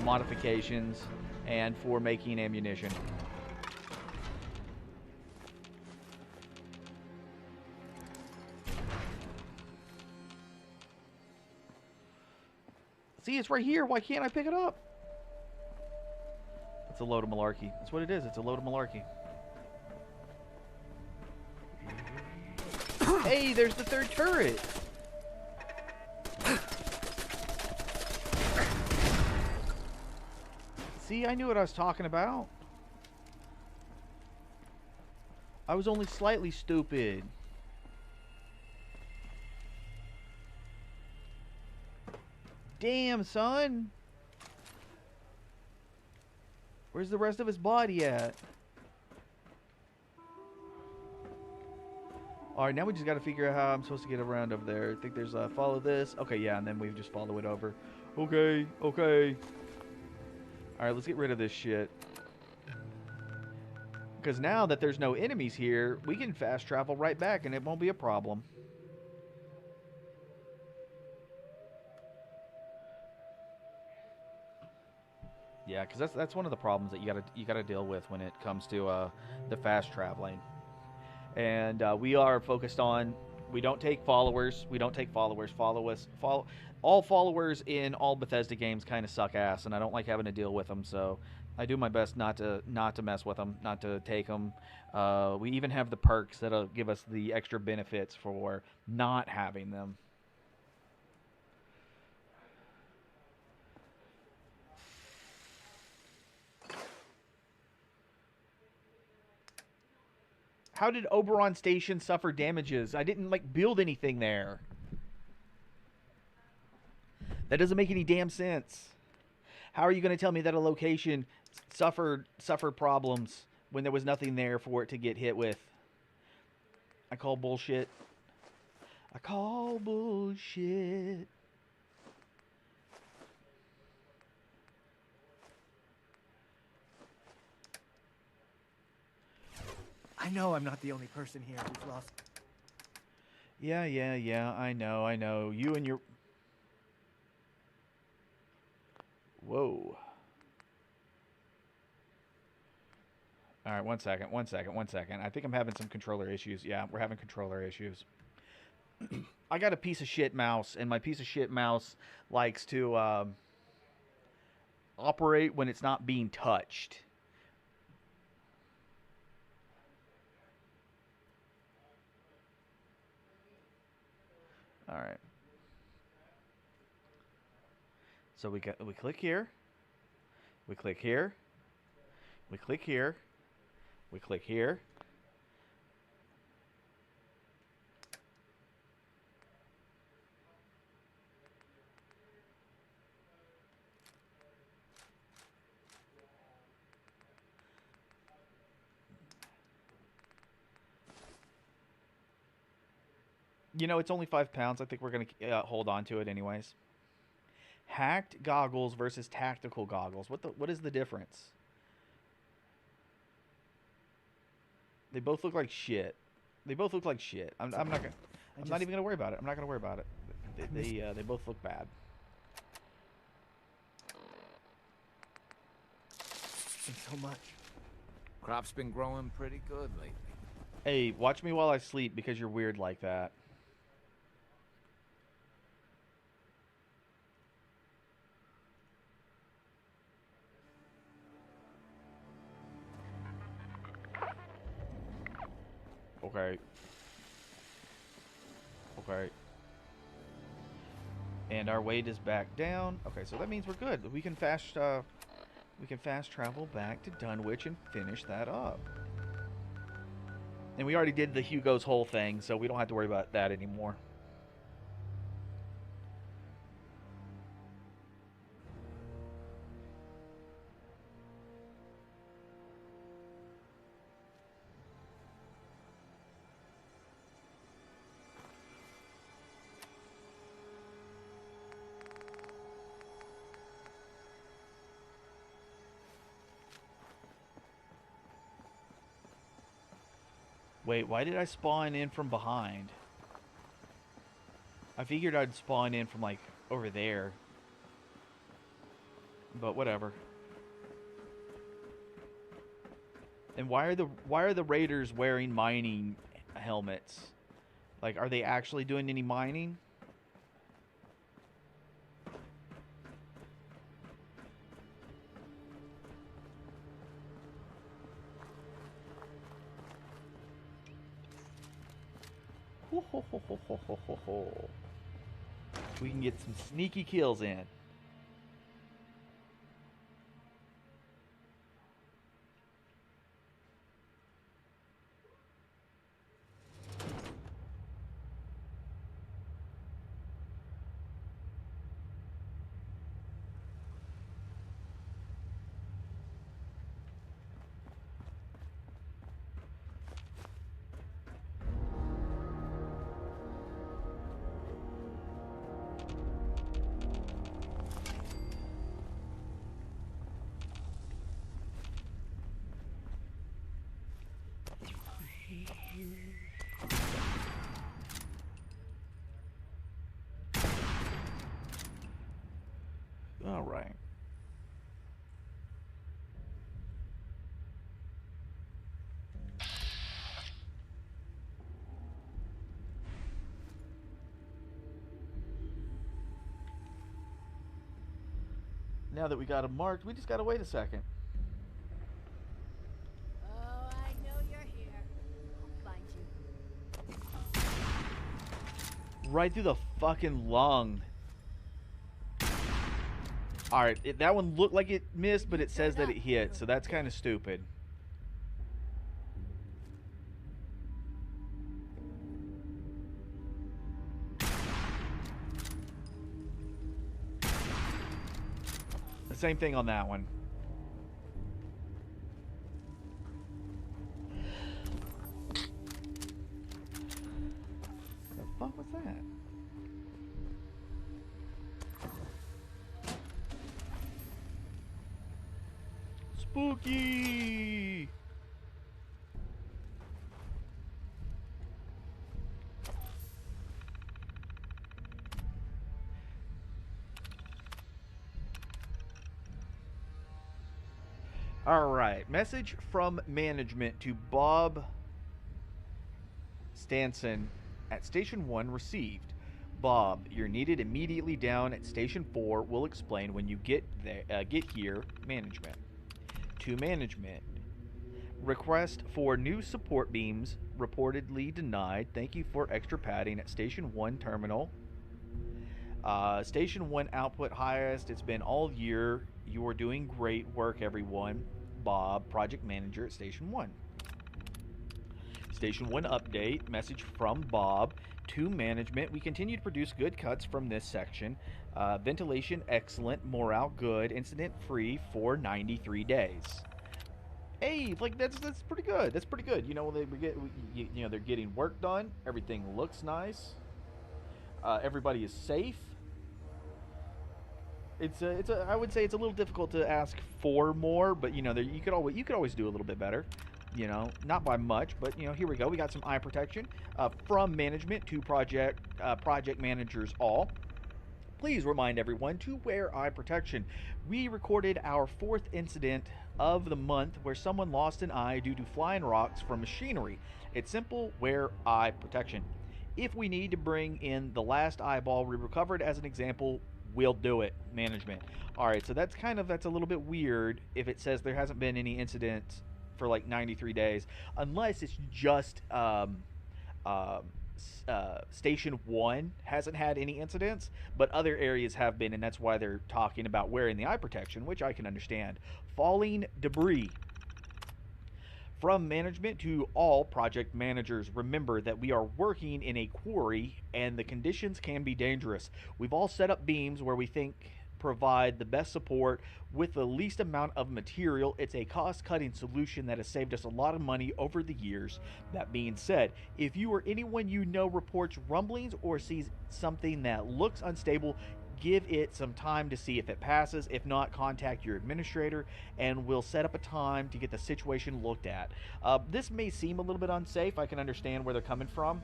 modifications and for making ammunition. See, it's right here. Why can't I pick it up? It's a load of malarkey. That's what it is. It's a load of malarkey. Hey, there's the third turret. See, I knew what I was talking about. I was only slightly stupid. Damn, son. Where's the rest of his body at? Alright, now we just gotta figure out how I'm supposed to get around over there. I think there's follow this. Okay, yeah, and then we just follow it over. Okay, okay. Alright, let's get rid of this shit. Because now that there's no enemies here, we can fast travel right back and it won't be a problem. Yeah, because that's one of the problems that you gotta deal with when it comes to the fast traveling. And we are focused on... We don't take followers. We don't take followers. All followers in all Bethesda games kind of suck ass, and I don't like having to deal with them. So I do my best not to mess with them, not to take them. We even have the perks that'll give us the extra benefits for not having them. How did Oberon Station suffer damages? I didn't, like, build anything there. That doesn't make any damn sense. How are you going to tell me that a location suffered problems when there was nothing there for it to get hit with? I call bullshit. I call bullshit. I know I'm not the only person here who's lost. Yeah, I know. You and your... Whoa. Alright, one second. I think I'm having some controller issues. Yeah, we're having controller issues. I got a piece of shit mouse, and my piece of shit mouse likes to operate when it's not being touched. Alright. So we click here. We click here. We click here. We click here. You know, it's only 5 pounds. I think we're going to hold on to it anyways. Hacked goggles versus tactical goggles. What is the difference? They both look like shit. They both look like shit. I'm not gonna. I'm not even gonna worry about it. I'm not gonna worry about it. They both look bad. Thanks so much. Crop's been growing pretty good lately. Hey, watch me while I sleep because you're weird like that. Okay. Okay. And our weight is back down. Okay, so that means we're good. We can fast travel back to Dunwich and finish that up. And we already did the Hugo's whole thing, so we don't have to worry about that anymore. Wait, why did I spawn in from behind? I figured I'd spawn in from, like, over there. But whatever. And why are the raiders wearing mining helmets? Like, are they actually doing any mining? Ho, ho, ho, ho, ho, ho, ho, ho. We can get some sneaky kills in. All right. Now that we got them marked, we just gotta wait a second. Oh, I know you're here. I'll find you. Right through the fucking lung. Alright, that one looked like it missed, but it says that it hit, so that's kind of stupid. The same thing on that one. The fuck was that? Spooky! Alright, message from management to Bob Stanson at Station 1 received. Bob, you're needed immediately down at Station 4. We'll explain when you get there. Get here, management. To management. Request for new support beams reportedly denied. Thank you for extra padding at Station 1 terminal. Station 1 output highest. It's been all year. You are doing great work, everyone. Bob, project manager at Station 1. Station 1 update. Message from Bob to management. We continue to produce good cuts from this section. Ventilation excellent. Morale good. Incident free for 93 days. Hey, like that's pretty good. That's pretty good. You know, they're getting work done. Everything looks nice. everybody is safe. I would say it's a little difficult to ask for more, but you know, you could always do a little bit better. You know, not by much, but you know, here we go. We got some eye protection from management to project managers all. Please remind everyone to wear eye protection. We recorded our 4th incident of the month where someone lost an eye due to flying rocks from machinery. It's simple, wear eye protection. If we need to bring in the last eyeball we recovered as an example, we'll do it. Management. Alright, so that's a little bit weird if it says there hasn't been any incidents for like 93 days, unless it's just Station 1 hasn't had any incidents, but other areas have been, and that's why they're talking about wearing the eye protection, which I can understand. Falling debris. From management to all project managers, remember that we are working in a quarry and the conditions can be dangerous. We've all set up beams where we think provide the best support with the least amount of material. It's a cost-cutting solution that has saved us a lot of money over the years. That being said, if you or anyone you know reports rumblings or sees something that looks unstable, give it some time to see if it passes. If not, contact your administrator and we'll set up a time to get the situation looked at. This may seem a little bit unsafe. I can understand where they're coming from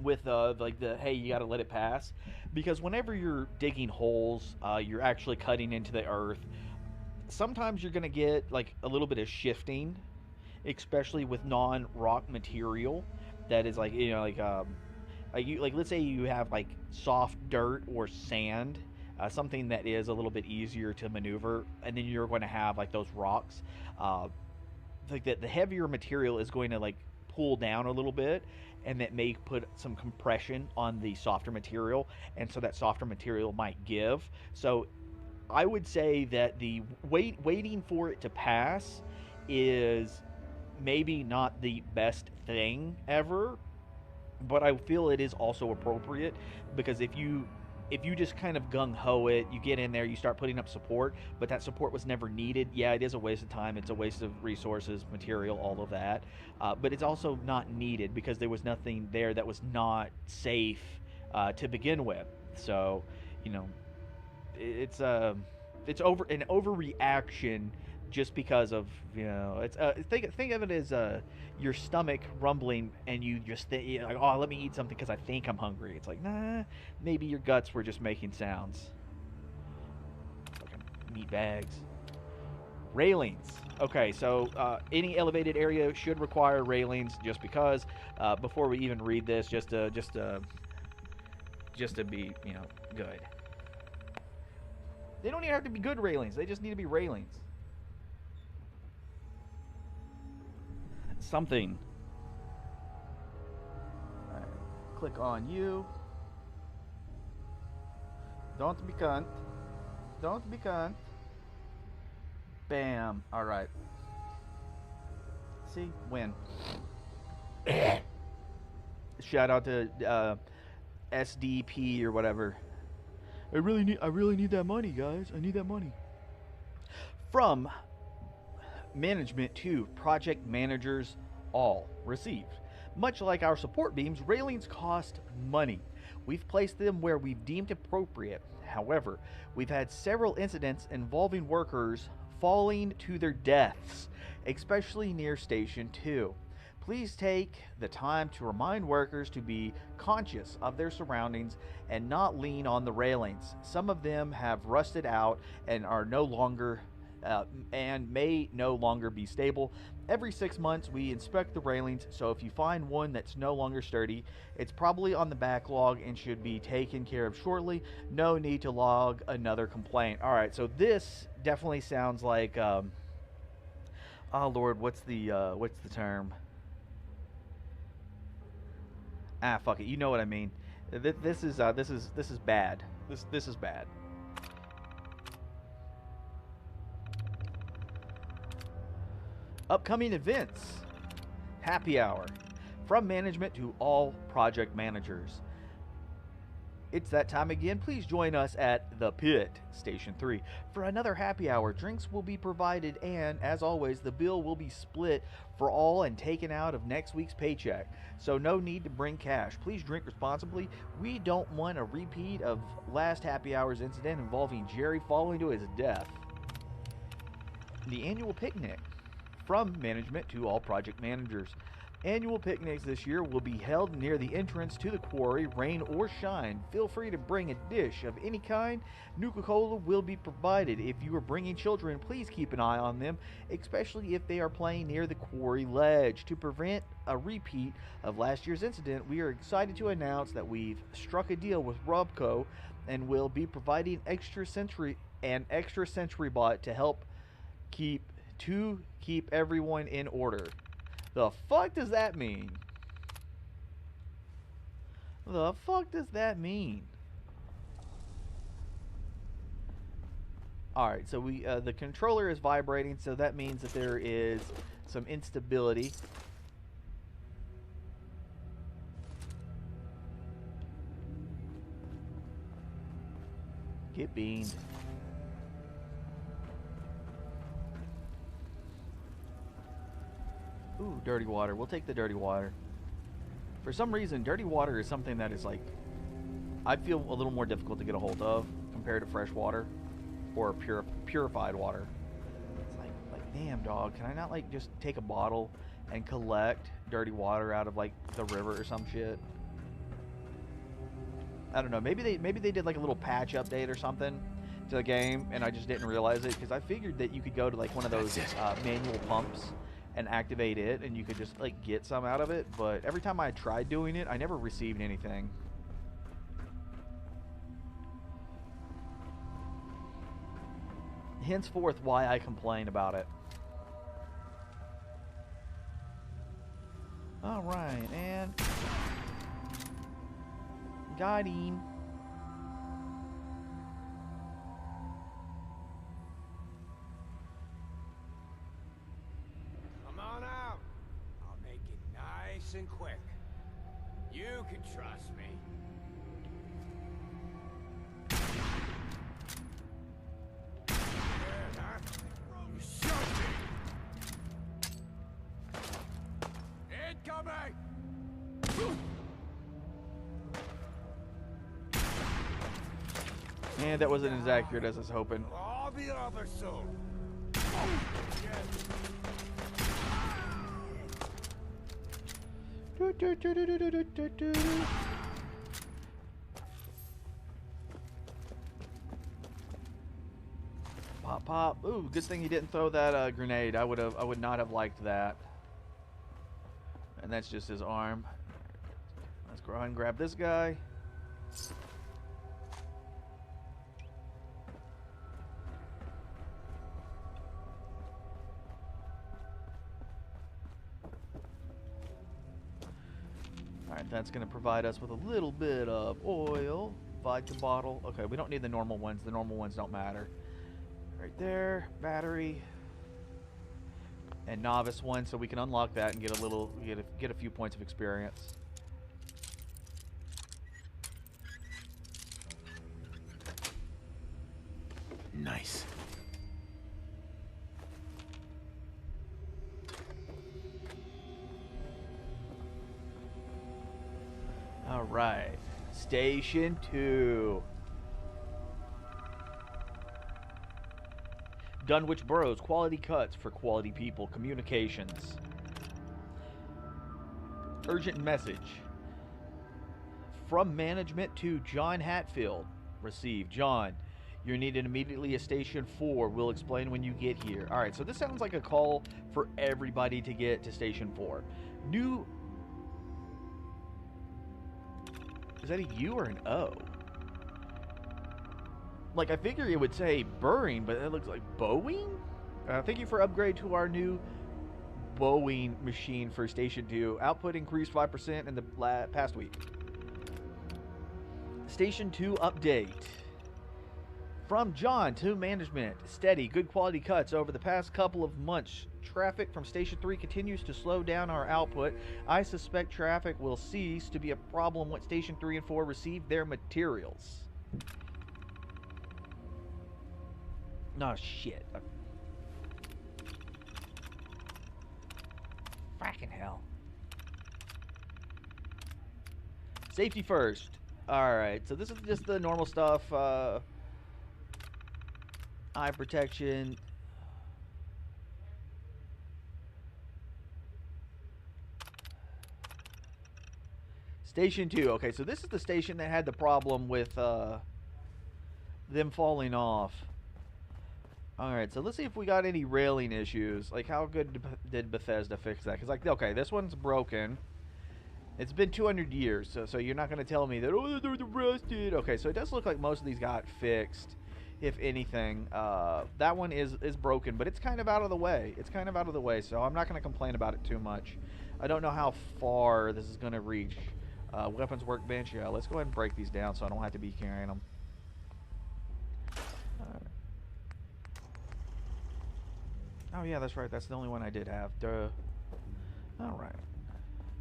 with hey, you got to let it pass, because whenever you're digging holes, you're actually cutting into the earth. Sometimes you're going to get like a little bit of shifting, especially with non-rock material that is like, you know, like let's say you have like soft dirt or sand, something that is a little bit easier to maneuver, and then you're going to have like those rocks. Like the heavier material is going to like pull down a little bit, and that may put some compression on the softer material, and so that softer material might give. So I would say that the waiting for it to pass is maybe not the best thing ever, but I feel it is also appropriate, because if you just kind of gung-ho it, you get in there, you start putting up support, but that support was never needed. Yeah, it is a waste of time. It's a waste of resources, material, all of that. But it's also not needed because there was nothing there that was not safe to begin with. So, you know, it's an overreaction just because of, you know, it's think of it as your stomach rumbling and you just think like, oh, let me eat something because I think I'm hungry. It's like, nah, maybe your guts were just making sounds. Fucking meat bags. Railings. Okay, so any elevated area should require railings, just because. Before we even read this, just to be, you know, good. They don't even have to be good railings. They just need to be railings. Something. All right. Click on you. Don't be cunt. Don't be cunt. Bam. All right. See? Win. Shout out to SDP or whatever. I really need that money, guys. I need that money. From management to project managers, all received. Much like our support beams, railings cost money. We've placed them where we've deemed appropriate. However, we've had several incidents involving workers falling to their deaths, especially near Station 2. Please take the time to remind workers to be conscious of their surroundings and not lean on the railings. Some of them have rusted out and are no longer and may no longer be stable. Every 6 months we inspect the railings, so if you find one that's no longer sturdy, it's probably on the backlog and should be taken care of shortly. No need to log another complaint. Alright, so this definitely sounds like oh Lord, what's the term? Ah, fuck it. You know what I mean. This is bad. This is bad. Upcoming events. Happy hour. From management to all project managers. It's that time again. Please join us at The Pit, Station 3, for another happy hour. Drinks will be provided, and, as always, the bill will be split for all and taken out of next week's paycheck. So no need to bring cash. Please drink responsibly. We don't want a repeat of last happy hour's incident involving Jerry falling to his death. The annual picnic. From management to all project managers. Annual picnics this year will be held near the entrance to the quarry, rain or shine. Feel free to bring a dish of any kind. Nuka-Cola will be provided. If you are bringing children, please keep an eye on them, especially if they are playing near the quarry ledge. To prevent a repeat of last year's incident, we are excited to announce that we've struck a deal with Robco and will be providing extra sensory bot to help keep everyone in order. The fuck does that mean? The fuck does that mean? Alright, so the controller is vibrating, so that means that there is some instability. Get beamed. Ooh, dirty water. We'll take the dirty water. For some reason, dirty water is something that is like, I feel a little more difficult to get a hold of compared to fresh water or purified water. It's like, damn, dog, can I not like just take a bottle and collect dirty water out of like the river or some shit? I don't know. Maybe they did like a little patch update or something to the game, and I just didn't realize it because I figured that you could go to like one of those manual pumps and activate it, and you could just like get some out of it, but every time I tried doing it, I never received anything. Henceforth, why I complain about it. Alright, and got him. And quick. You can trust me. You shot me. Incoming. And that wasn't as accurate as I was hoping. I'll be over soon. Pop, pop. Ooh, good thing he didn't throw that grenade. I would not have liked that. And that's just his arm. Let's go ahead and grab this guy. Alright, that's going to provide us with a little bit of oil. Vodka bottle. Okay, we don't need the normal ones. The normal ones don't matter. Right there. Battery. And novice one, so we can unlock that and get get a few points of experience. Nice. All right, Station 2. Dunwich Burroughs, quality cuts for quality people, communications. Urgent message. From management to John Hatfield. Received. John, you're needed immediately at Station 4. We'll explain when you get here. All right, so this sounds like a call for everybody to get to Station 4. New... Is that a U or an O? Like, I figure it would say Burring, but it looks like Boeing? Thank you for upgrade to our new Boeing machine for Station 2. Output increased 5% in the past week. Station 2 update. From John to management. Steady, good quality cuts over the past couple of months traffic from Station 3 continues to slow down our output. I suspect traffic will cease to be a problem once Station 3 and 4 receive their materials. No shit. Fucking hell. Safety first. Alright, so this is just the normal stuff. Eye protection. Station 2. Okay, so this is the station that had the problem with them falling off. Alright, so let's see if we got any railing issues. Like, how good did Bethesda fix that? Because, like, okay, this one's broken. It's been 200 years, so you're not going to tell me that, oh, they're rusted. Okay, so it does look like most of these got fixed, if anything. That one is broken, but it's kind of out of the way. It's kind of out of the way, so I'm not going to complain about it too much. I don't know how far this is going to reach. Weapons workbench, yeah, let's go ahead and break these down so I don't have to be carrying them. Oh, yeah, that's right. That's the only one I did have. Duh. Alright.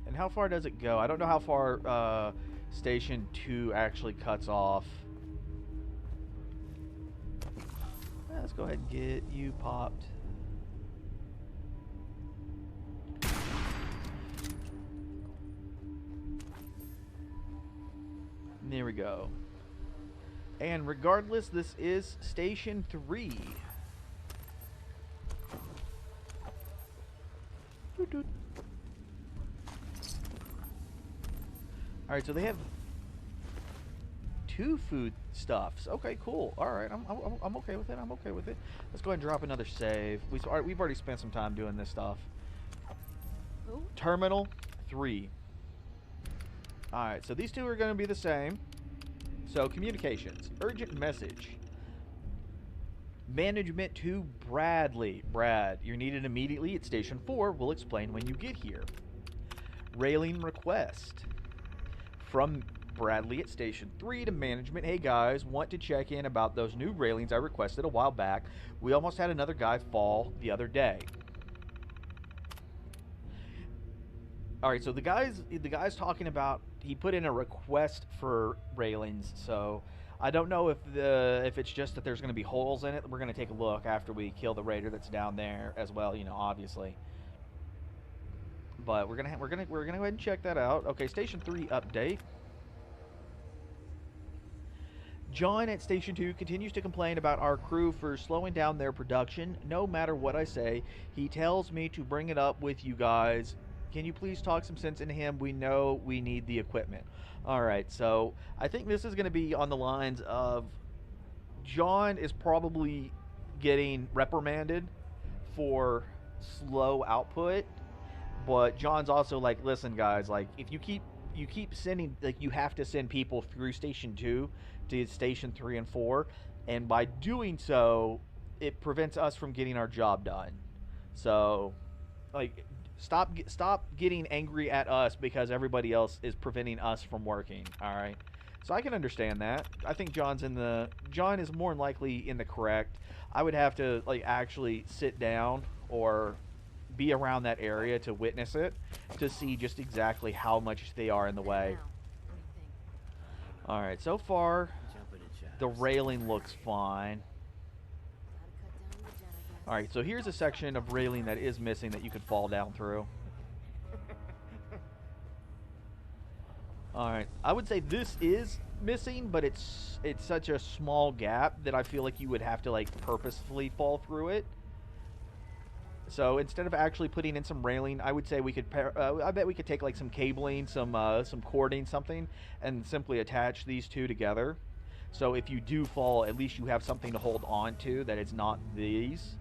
And how far does it go? I don't know how far Station 2 actually cuts off. Let's go ahead and get you popped. There we go. And regardless, this is Station 3. Alright, so they have 2 food stuffs. Okay, cool. Alright, I'm okay with it. I'm okay with it. Let's go ahead and drop another save. We've already spent some time doing this stuff. Ooh. Terminal 3. Alright, so these two are going to be the same. So, communications. Urgent message. Management to Bradley. Brad, you're needed immediately at Station 4. We'll explain when you get here. Railing request. From Bradley at Station 3 to management. Hey guys, want to check in about those new railings I requested a while back. We almost had another guy fall the other day. Alright, so the guy's talking about, he put in a request for railings, so I don't know if it's just that there's going to be holes in it. We're going to take a look after we kill the raider that's down there as well, you know, obviously. But we're gonna go ahead and check that out. Okay, Station 3 update. John at Station 2 continues to complain about our crew for slowing down their production. No matter what I say, he tells me to bring it up with you guys. Can you please talk some sense into him? We know we need the equipment. Alright, so I think this is going to be on the lines of John is probably getting reprimanded for slow output, but John's also like, listen guys, like if you keep sending, like you have to send people through Station 2 to Station 3 and 4, and by doing so, it prevents us from getting our job done. So, like, stop getting angry at us because everybody else is preventing us from working, alright? So I can understand that. I think John is more than likely in the correct. I would have to, like, actually sit down or be around that area to witness it, to see just exactly how much they are in the way. Alright, so far, the railing looks fine. Alright, so here's a section of railing that is missing that you could fall down through. Alright, I would say this is missing, but it's such a small gap that I feel like you would have to, like, purposefully fall through it. So instead of actually putting in some railing, I would say we could I bet we could take like some cabling, some cording, something, and simply attach these two together. So if you do fall, at least you have something to hold on to that it's not these.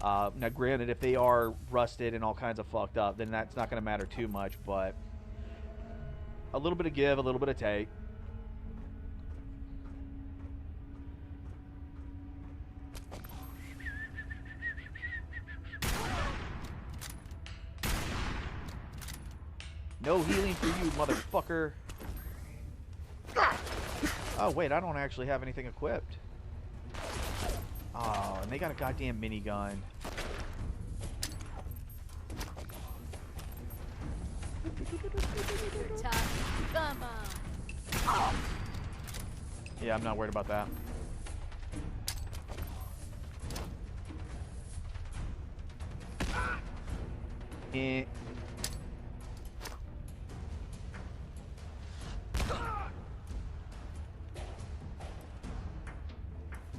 Now granted, if they are rusted and all kinds of fucked up, then that's not going to matter too much, but a little bit of give, a little bit of take. No healing for you, motherfucker. Oh, wait, I don't actually have anything equipped. Oh, and they got a goddamn minigun. Come on. Yeah, I'm not worried about that. Eh.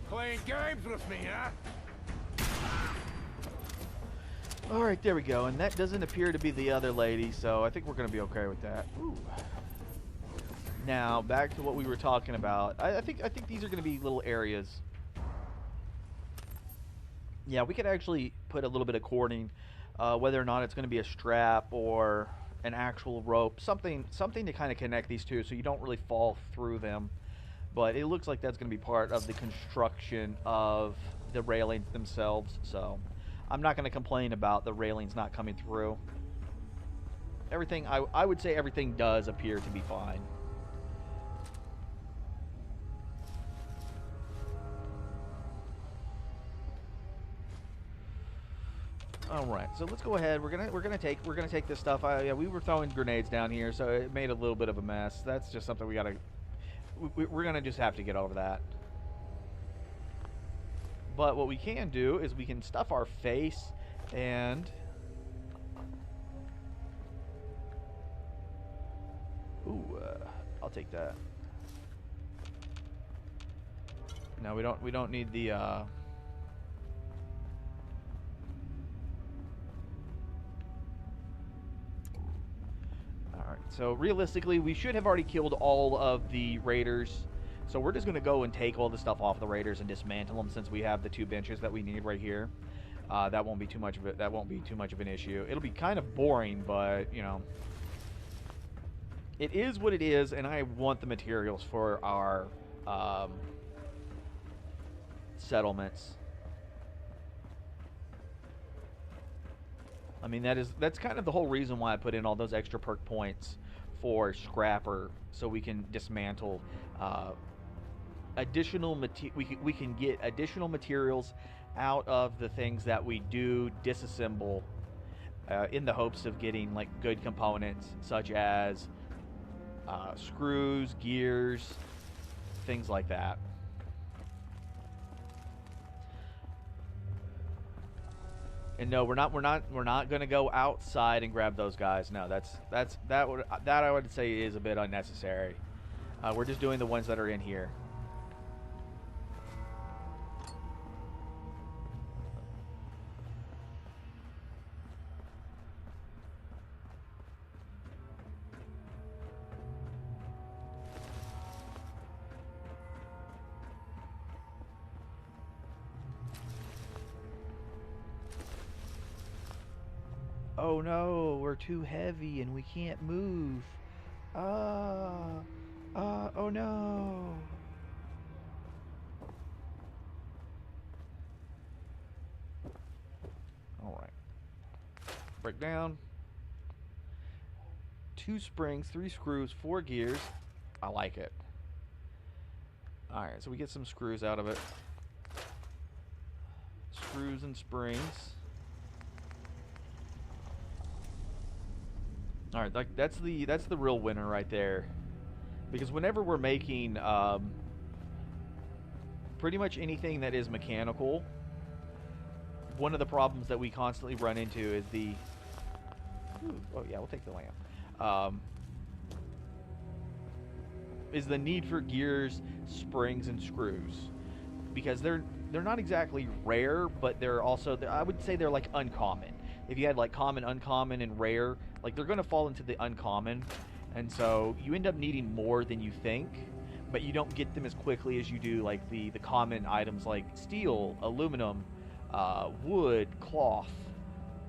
Playing games with me, huh? All right, there we go. And that doesn't appear to be the other lady, so I think we're going to be okay with that. Ooh. Now, back to what we were talking about. I think these are going to be little areas. Yeah, we could actually put a little bit of cording, whether or not it's going to be a strap or an actual rope, something to kind of connect these two so you don't really fall through them. But it looks like that's going to be part of the construction of the railings themselves, so I'm not going to complain about the railings not coming through. Everything, I would say everything does appear to be fine. All right, so let's go ahead. We're gonna take this stuff. Yeah, we were throwing grenades down here, so it made a little bit of a mess. That's just something we're gonna just have to get over that. But what we can do is we can stuff our face and I'll take that. No, we don't need the Alright, so realistically, we should have already killed all of the raiders. So we're just going to go and take all the stuff off the raiders and dismantle them since we have the 2 benches that we need right here. That won't be too much of it. That won't be too much of an issue. It'll be kind of boring, but you know, it is what it is, and I want the materials for our settlements. I mean, that's kind of the whole reason why I put in all those extra perk points for Scrapper, so we can dismantle we can get additional materials out of the things that we do disassemble in the hopes of getting like good components such as screws, gears, things like that. And no, we're not going to go outside and grab those guys. No, that I would say is a bit unnecessary. We're just doing the ones that are in here. Oh no, we're too heavy and we can't move. Oh no. Alright. Break down. 2 springs, 3 screws, 4 gears. I like it. Alright, so we get some screws out of it. Screws and springs. All right, that's the real winner right there, because whenever we're making pretty much anything that is mechanical, one of the problems that we constantly run into is the oh yeah, we'll take the lamp. Is the need for gears, springs, and screws, because they're not exactly rare, but they're also, I would say they're like uncommon. If you had like common, uncommon, and rare, like they're going to fall into the uncommon, and so you end up needing more than you think, but you don't get them as quickly as you do like the common items like steel, aluminum, wood, cloth,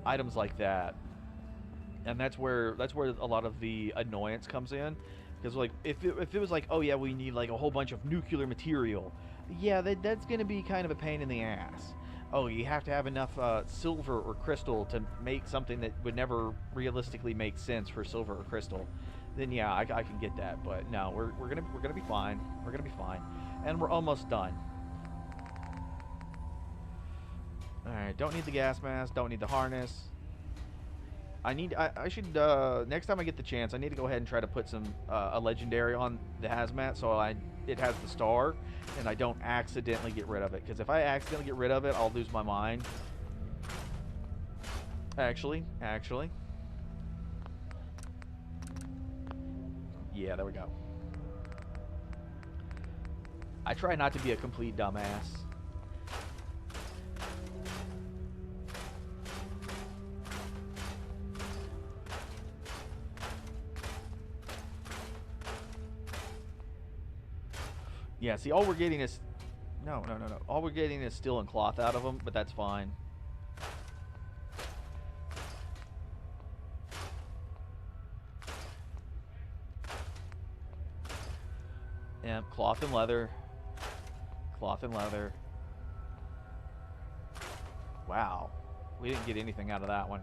items like that. And that's where a lot of the annoyance comes in, because like if it was like, oh yeah, we need like a whole bunch of nuclear material, yeah, that's going to be kind of a pain in the ass. Oh, you have to have enough silver or crystal to make something that would never realistically make sense for silver or crystal. Then yeah, I can get that, but no, we're gonna be fine. We're gonna be fine, and we're almost done. All right, don't need the gas mask, don't need the harness. I should, next time I get the chance, I need to go ahead and try to put some, a legendary on the hazmat so it has the star, and I don't accidentally get rid of it. Because if I accidentally get rid of it, I'll lose my mind. Actually. Yeah, there we go. I try not to be a complete dumbass. Yeah, see, all we're getting is... No. All we're getting is steel and cloth out of them, but that's fine. Yeah, cloth and leather. Cloth and leather. Wow. We didn't get anything out of that one.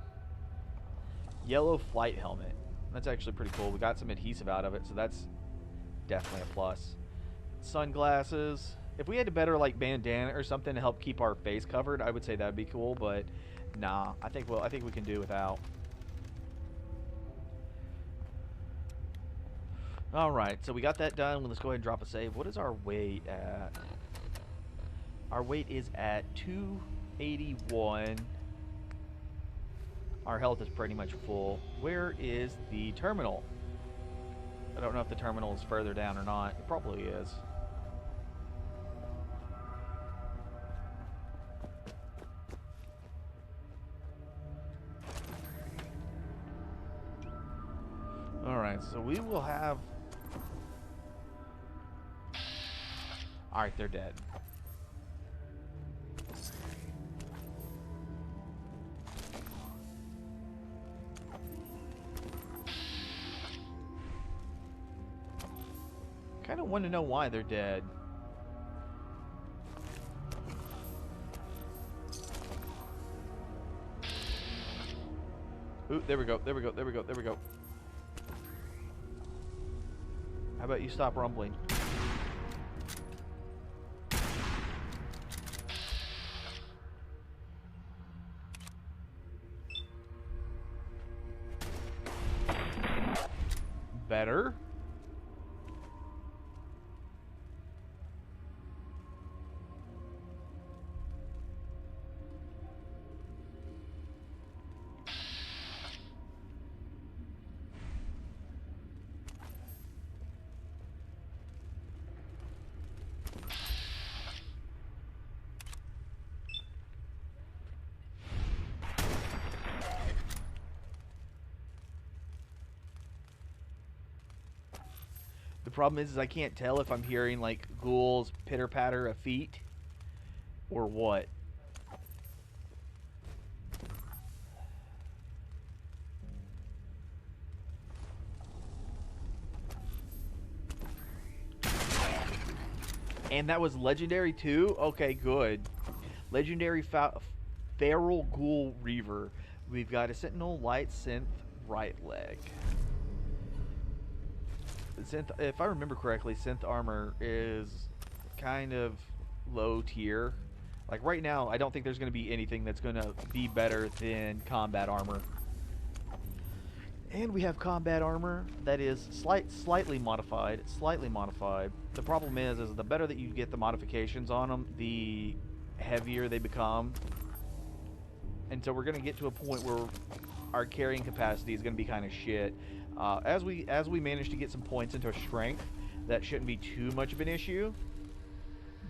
Yellow flight helmet. That's actually pretty cool. We got some adhesive out of it, so that's definitely a plus. Sunglasses. If we had a better like bandana or something to help keep our face covered, I would say that'd be cool, but nah, I think we can do without. Alright, so we got that done. Let's go ahead and drop a save. What is our weight at? Our weight is at 281. Our health is pretty much full. Where is the terminal? I don't know if the terminal is further down or not. It probably is. Alright, so we will have... Alright, they're dead. Kind of want to know why they're dead. Ooh, there we go. How about you stop rumbling? Better. The problem is I can't tell if I'm hearing like ghouls pitter patter of feet or what. And that was legendary too? Okay, good. Legendary Feral Ghoul Reaver. We've got a Sentinel Light Synth right leg. Synth, if I remember correctly, synth armor is kind of low tier. Like right now, I don't think there's going to be anything that's going to be better than combat armor. And we have combat armor that is slightly modified. The problem is the better that you get the modifications on them, the heavier they become. And so we're going to get to a point where our carrying capacity is going to be kind of shit. As we manage to get some points into our strength, that shouldn't be too much of an issue.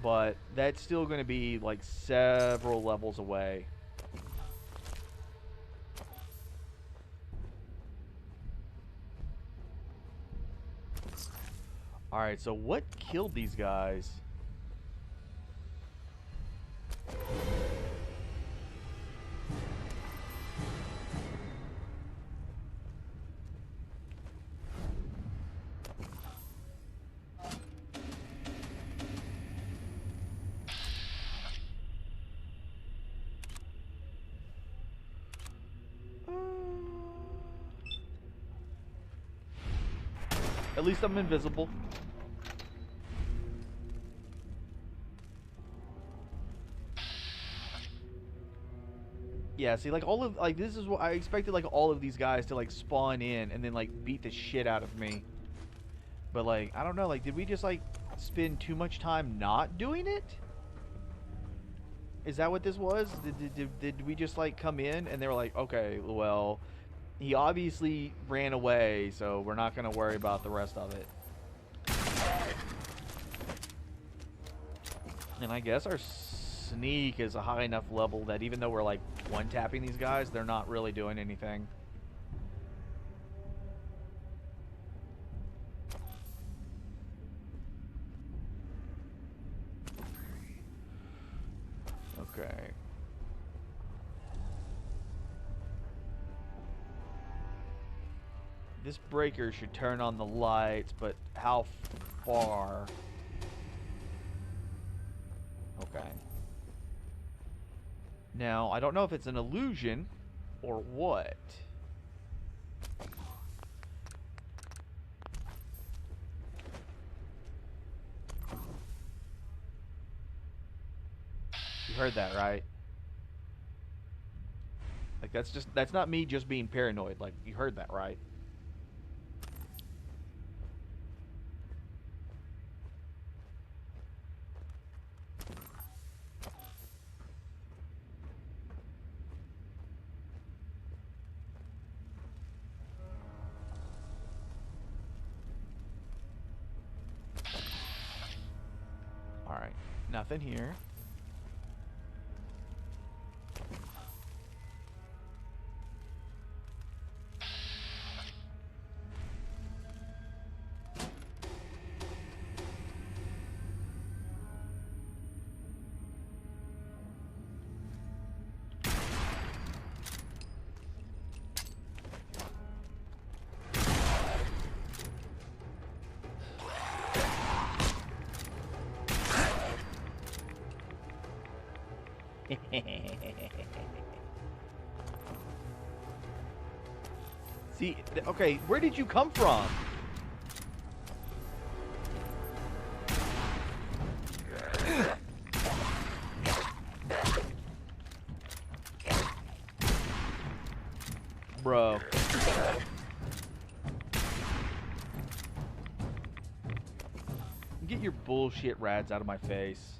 But that's still going to be like several levels away. Alright, so what killed these guys? At least I'm invisible. Yeah, see, like, all of, like, this is what I expected, like, all of these guys to, like, spawn in and then, like, beat the shit out of me. But, like, I don't know, like, did we just, like, spend too much time not doing it? Is that what this was? Did we just, like, come in and they were like, okay, well, he obviously ran away, so we're not going to worry about the rest of it. And I guess our sneak is a high enough level that even though we're, like, one-tapping these guys, they're not really doing anything. Okay. This breaker should turn on the lights, but how far? Okay. Now, I don't know if it's an illusion or what. You heard that, right? Like, that's not me just being paranoid. Like, you heard that, right? Alright, nothing here. See, okay, where did you come from? Bro. Get your bullshit rads out of my face.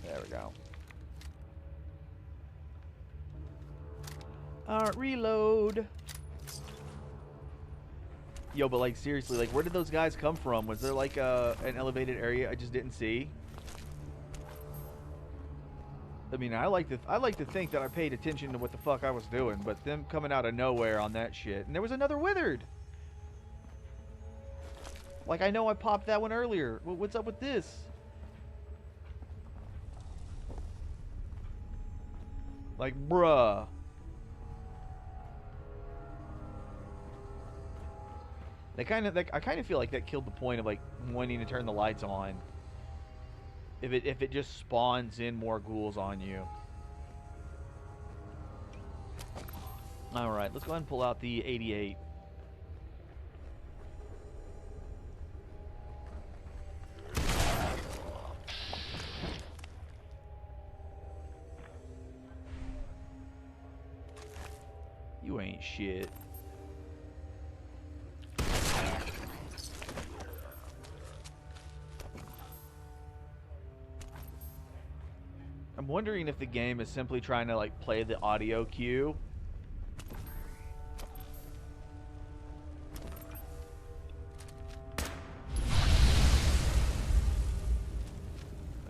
There we go. Alright, reload. Yo, but like seriously, like where did those guys come from? Was there like an elevated area I just didn't see? I mean, I like to think that I paid attention to what the fuck I was doing, but them coming out of nowhere on that shit. And there was another withered. Like I know I popped that one earlier. What's up with this? Like, bruh. I kind of feel like that killed the point of like wanting to turn the lights on. If it just spawns in more ghouls on you. All right, let's go ahead and pull out the 88. You ain't shit. I'm wondering if the game is simply trying to like play the audio cue.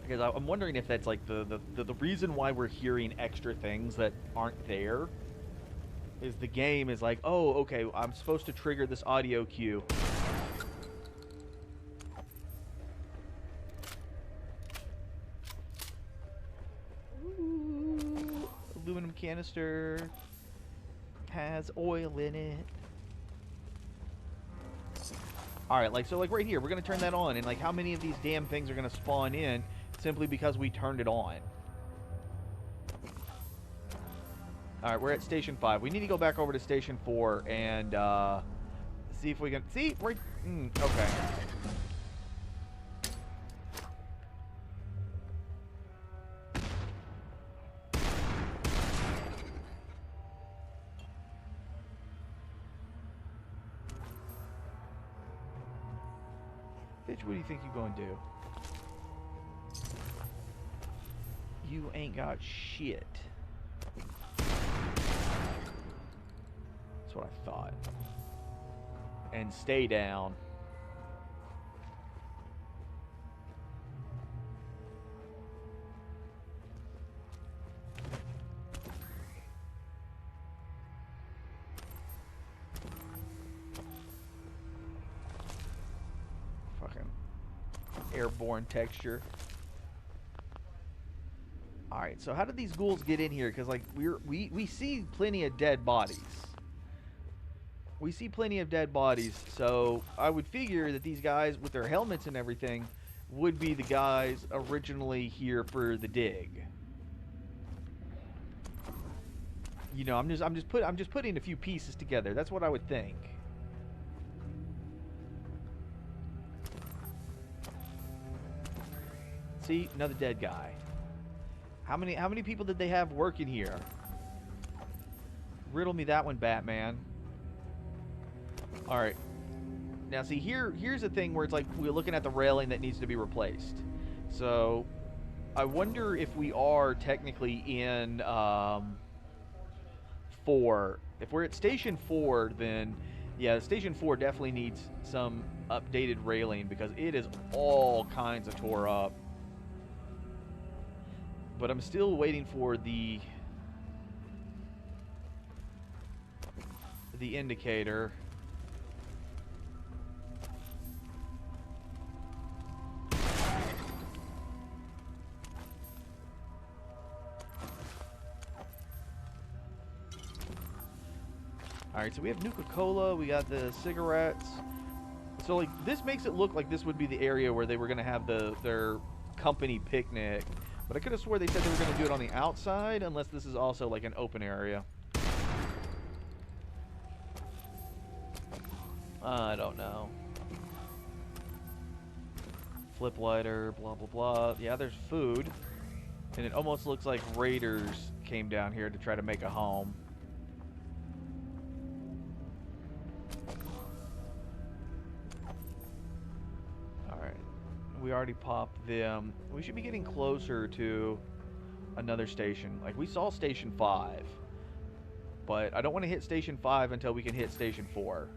Because I'm wondering if that's like the reason why we're hearing extra things that aren't there. Is the game is like, oh, okay, I'm supposed to trigger this audio cue. Ooh, aluminum canister has oil in it. Alright, like, so like right here, we're gonna turn that on, and like how many of these damn things are gonna spawn in simply because we turned it on? Alright, we're at Station 5. We need to go back over to Station 4 and see if we can... See? We're... okay. Bitch, what do you think you're going to do? You ain't got shit. That's what I thought. And stay down. Fucking airborne texture. Alright, so how did these ghouls get in here? Because, like, we see plenty of dead bodies. We see plenty of dead bodies, so I would figure that these guys with their helmets and everything would be the guys originally here for the dig. You know, I'm just putting a few pieces together. That's what I would think. See, another dead guy. How many people did they have working here? Riddle me that one, Batman. Alright. Now see, here's the thing where it's like we're looking at the railing that needs to be replaced. So I wonder if we are technically in 4. If we're at Station 4, then yeah, Station 4 definitely needs some updated railing because it is all kinds of tore up. But I'm still waiting for the indicator. Alright, so we have Nuka-Cola, we got the cigarettes. So, like, this makes it look like this would be the area where they were going to have their company picnic. But I could have swore they said they were going to do it on the outside, unless this is also, like, an open area. I don't know. Flip lighter, blah, blah, blah. Yeah, there's food. And it almost looks like raiders came down here to try to make a home. We already popped them. We should be getting closer to another station. Like, we saw Station 5. But I don't want to hit Station 5 until we can hit Station 4.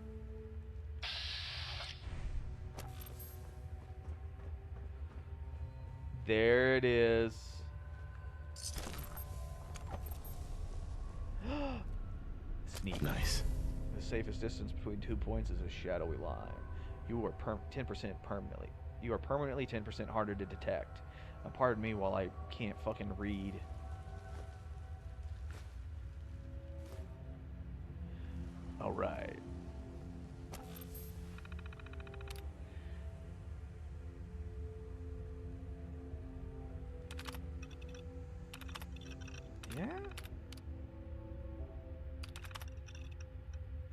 There it is. Sneak. Nice. The safest distance between 2 points is a shadowy line. You are 10% permanently. You are permanently 10% harder to detect. Now, pardon me while I can't fucking read. Alright. Yeah?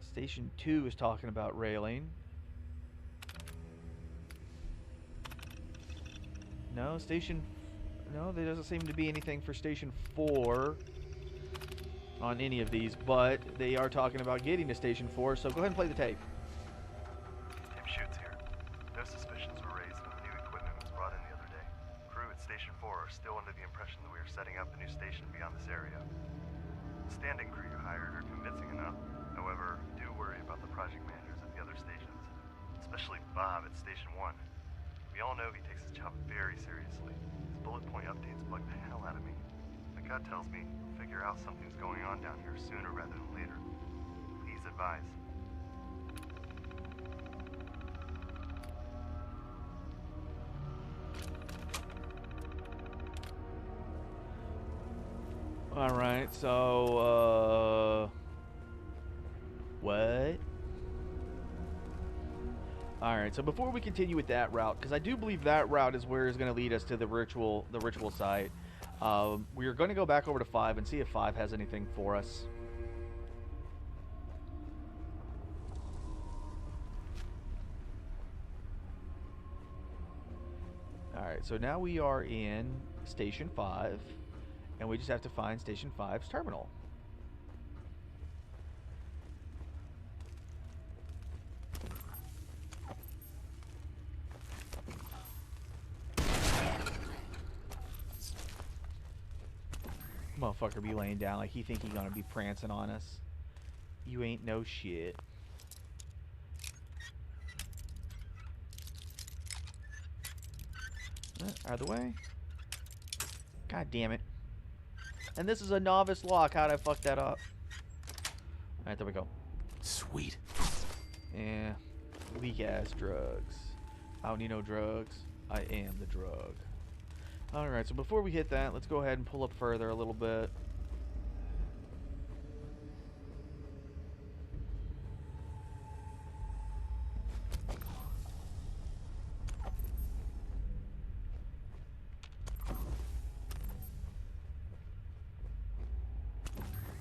Station 2 is talking about railing. No, no, there doesn't seem to be anything for Station 4 on any of these, but they are talking about getting to Station 4, so go ahead and play the tape. Tim Shoots here. No suspicions were raised when the new equipment was brought in the other day. Crew at Station 4 are still under the impression that we are setting up a new station beyond this area. The standing crew you hired are convincing enough. However, do worry about the project managers at the other stations, especially Bob at Station 1. We all know he takes his job very seriously. His bullet point updates bug the hell out of me. My gut tells me he'll figure out something's going on down here sooner rather than later. Please advise. Alright, so, what? Alright, so before we continue with that route, because I do believe that route is where is going to lead us to the ritual site, We are going to go back over to 5 and see if 5 has anything for us. Alright, so now we are in Station 5, and we just have to find Station 5's terminal. Motherfucker be laying down like he think he gonna be prancing on us. You ain't no shit. Out of the way. God damn it. And this is a novice lock. How'd I fuck that up? Alright, there we go. Sweet. Yeah. Weak ass drugs. I don't need no drugs. I am the drug. Alright, so before we hit that, let's go ahead and pull up further a little bit.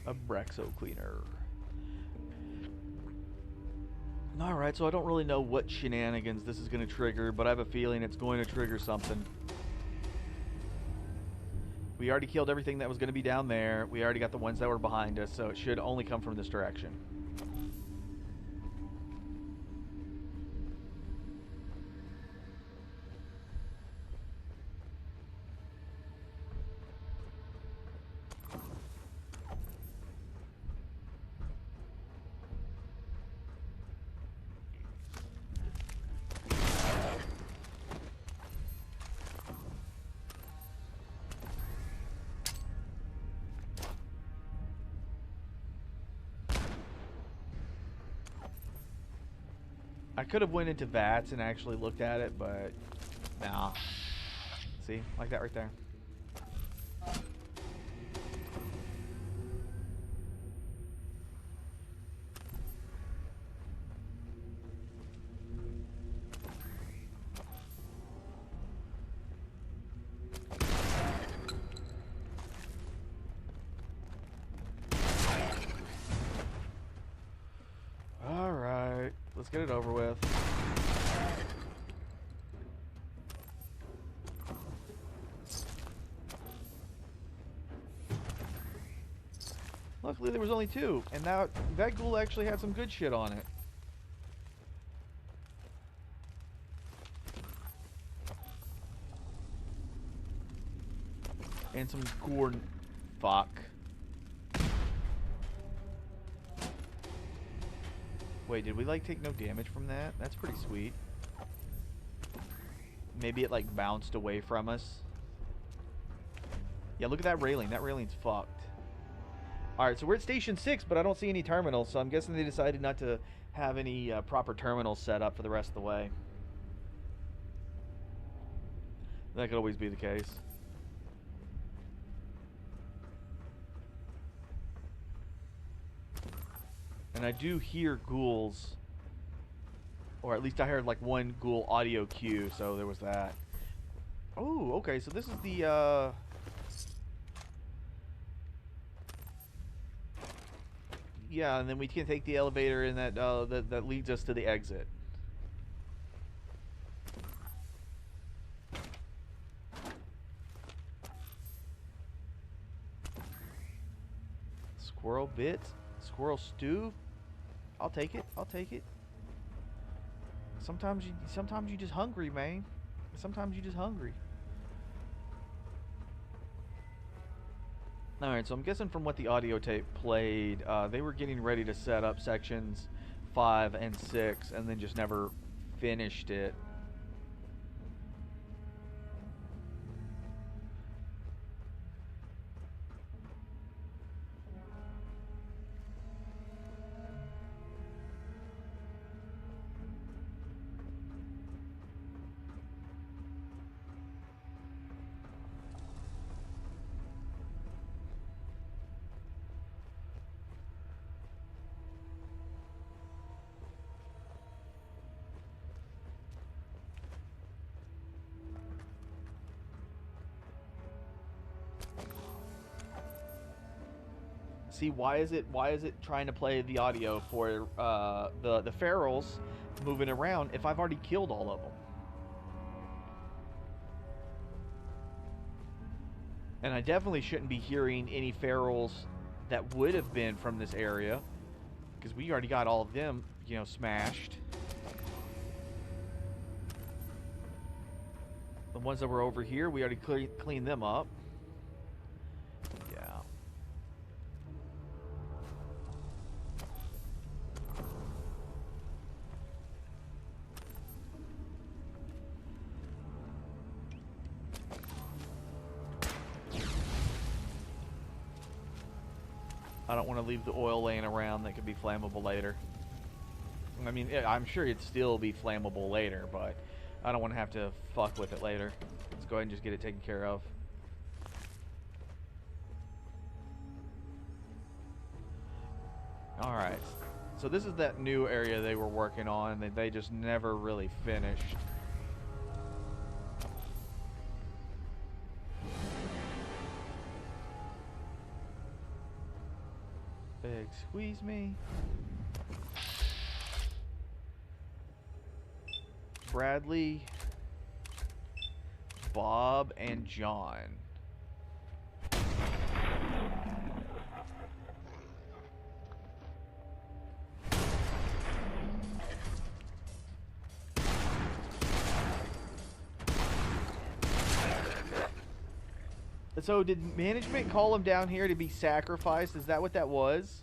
A Brexo cleaner. Alright, so I don't really know what shenanigans this is going to trigger, but I have a feeling it's going to trigger something. We already killed everything that was going to be down there. We already got the ones that were behind us, so it should only come from this direction. I could have went into VATS and actually looked at it, but nah. See? Like that right there. Alright. Let's get it over with. Luckily there was only 2, and that ghoul actually had some good shit on it. And some corn. Fuck. Wait, did we like take no damage from that? That's pretty sweet. Maybe it like bounced away from us. Yeah, look at that railing. That railing's fucked. Alright, so we're at Station 6, but I don't see any terminals, so I'm guessing they decided not to have any proper terminals set up for the rest of the way. That could always be the case. And I do hear ghouls. Or at least I heard like one ghoul audio cue, so there was that. Oh, okay, so this is the, yeah, and then we can take the elevator in that, that leads us to the exit. Squirrel bits? Squirrel stew? I'll take it. I'll take it. Sometimes you just hungry, man. Sometimes you just hungry. Alright, so I'm guessing from what the audio tape played, they were getting ready to set up sections 5 and 6 and then just never finished it. see, why is it trying to play the audio for the ferals moving around if I've already killed all of them? And I definitely shouldn't be hearing any ferals that would have been from this area, because we already got all of them, you know, smashed. The ones that were over here, we already cleaned them up. Yeah. I don't want to leave the oil laying around that could be flammable later. I mean, I'm sure it'd still be flammable later, but I don't want to have to fuck with it later. Let's go ahead and just get it taken care of. Alright. So this is that new area they were working on that they just never really finished. Big squeeze me. Bradley, Bob, and John. So did management call him down here to be sacrificed? Is that what that was?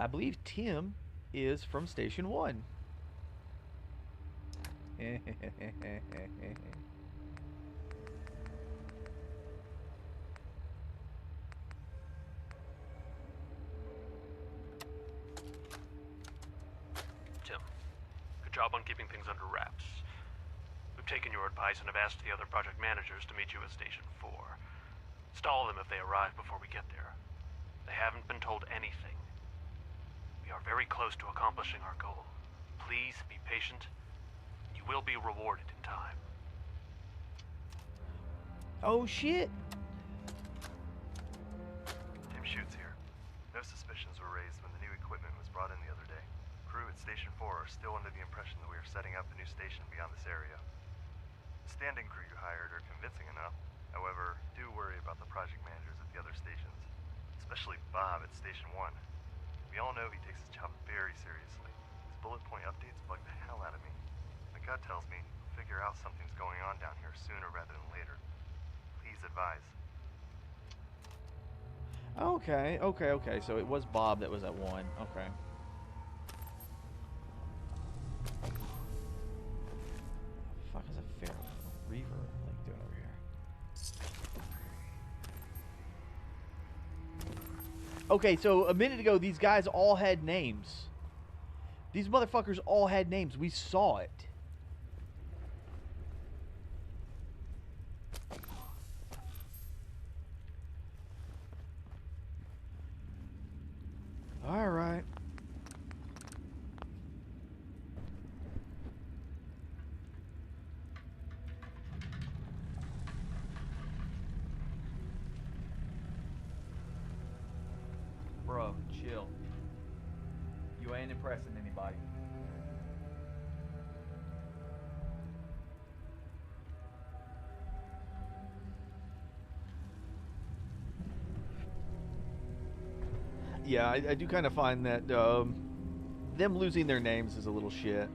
I believe Tim is from Station 1. Tim, good job on keeping things under wraps. We've taken your advice and have asked the other project managers to meet you at Station 4. Stall them if they arrive before we get there. They haven't been told anything. We are very close to accomplishing our goal. Please be patient. You will be rewarded in time. Oh shit. Tim Shoots here. No suspicions were raised when the new equipment was brought in the other day. Crew at Station 4 are still under the impression that we are setting up a new station beyond this area. The standing crew you hired are convincing enough. However, do worry about the project managers at the other stations, especially Bob at Station 1. We all know he takes his job very seriously. His bullet point updates bug the hell out of me. My gut tells me he'll figure out something's going on down here sooner rather than later. Please advise. Okay. So it was Bob that was at 1. Okay. Fuck is a fair reaver like doing over here? Okay, so a minute ago these guys all had names. These motherfuckers all had names. We saw it. All right. Bro, chill. You ain't impressing anybody. Yeah, I do kind of find that them losing their names is a little shit.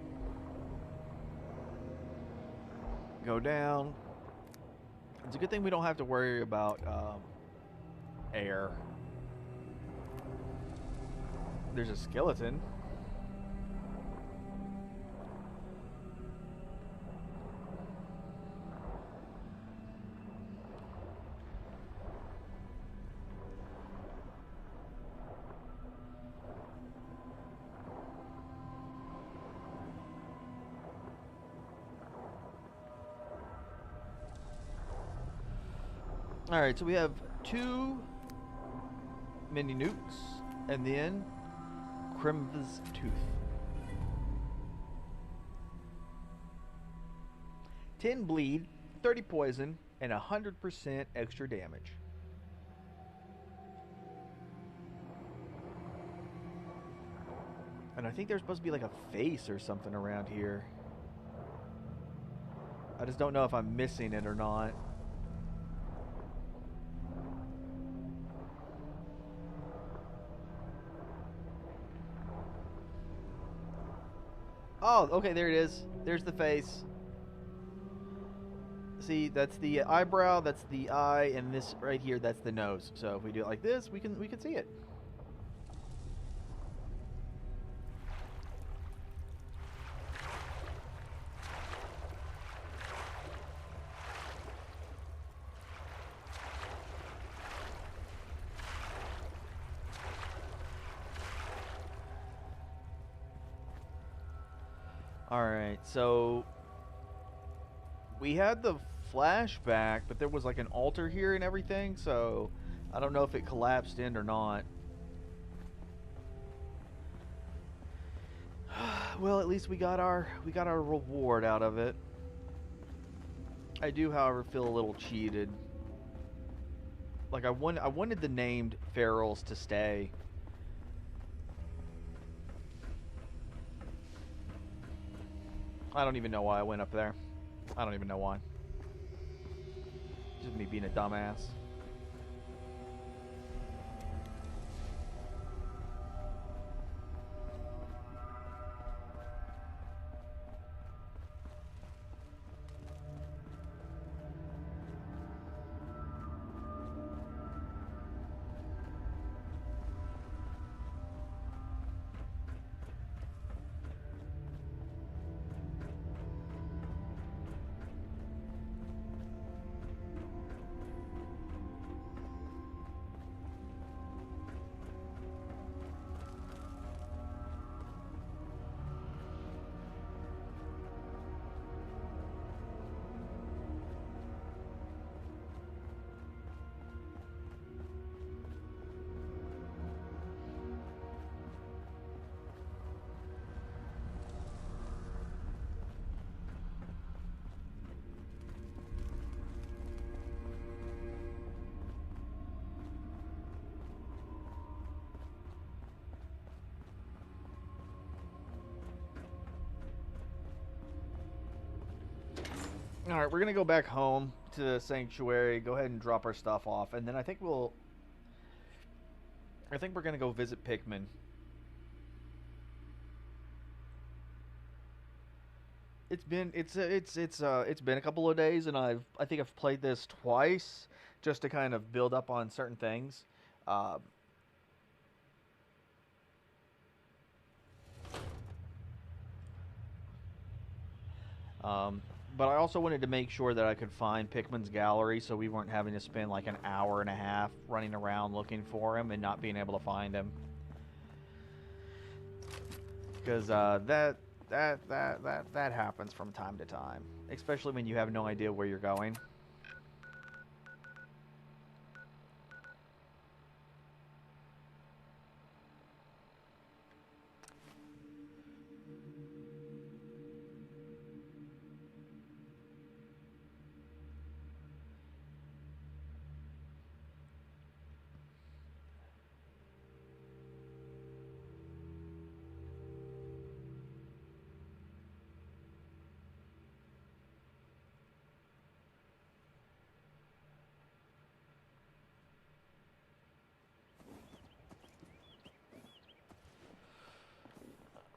Go down. It's a good thing we don't have to worry about air. There's a skeleton. Alright, so we have 2 mini nukes and then Krimva's Tooth. 10 bleed, 30 poison and 100% extra damage. And I think there's supposed to be like a face or something around here. I just don't know if I'm missing it or not. Oh, okay, there it is. There's the face. See, that's the eyebrow, that's the eye, and this right here, that's the nose. So if we do it like this, we can see it. Alright, so we had the flashback, but there was like an altar here and everything, so I don't know if it collapsed in or not. Well, at least we got our reward out of it. I do, however, feel a little cheated. Like I wanted the named ferals to stay. I don't even know why I went up there. I don't even know why. Just me being a dumbass. Alright, we're going to go back home to the sanctuary, go ahead and drop our stuff off, and then I think we're going to go visit Pikmin. It's been a couple of days, and I think I've played this twice just to kind of build up on certain things. But I also wanted to make sure that I could find Pikmin's gallery so we weren't having to spend like an hour and a half running around looking for him and not being able to find him. Because that happens from time to time, especially when you have no idea where you're going.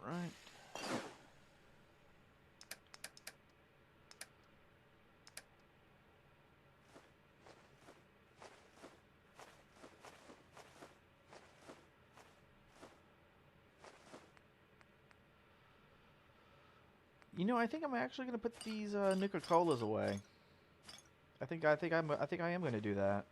Right. You know, I think I'm actually gonna put these Nuka-Colas away. I think I am gonna do that.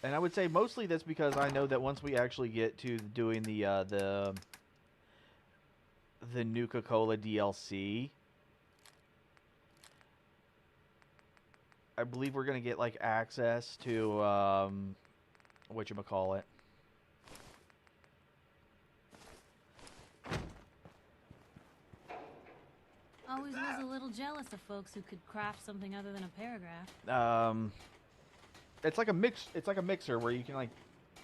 And I would say mostly that's because I know that once we actually get to doing the Nuka-Cola DLC, I believe we're gonna get like access to whatchamacallit. always was a little jealous of folks who could craft something other than a paragraph. It's like a mix. It's like a mixer where you can like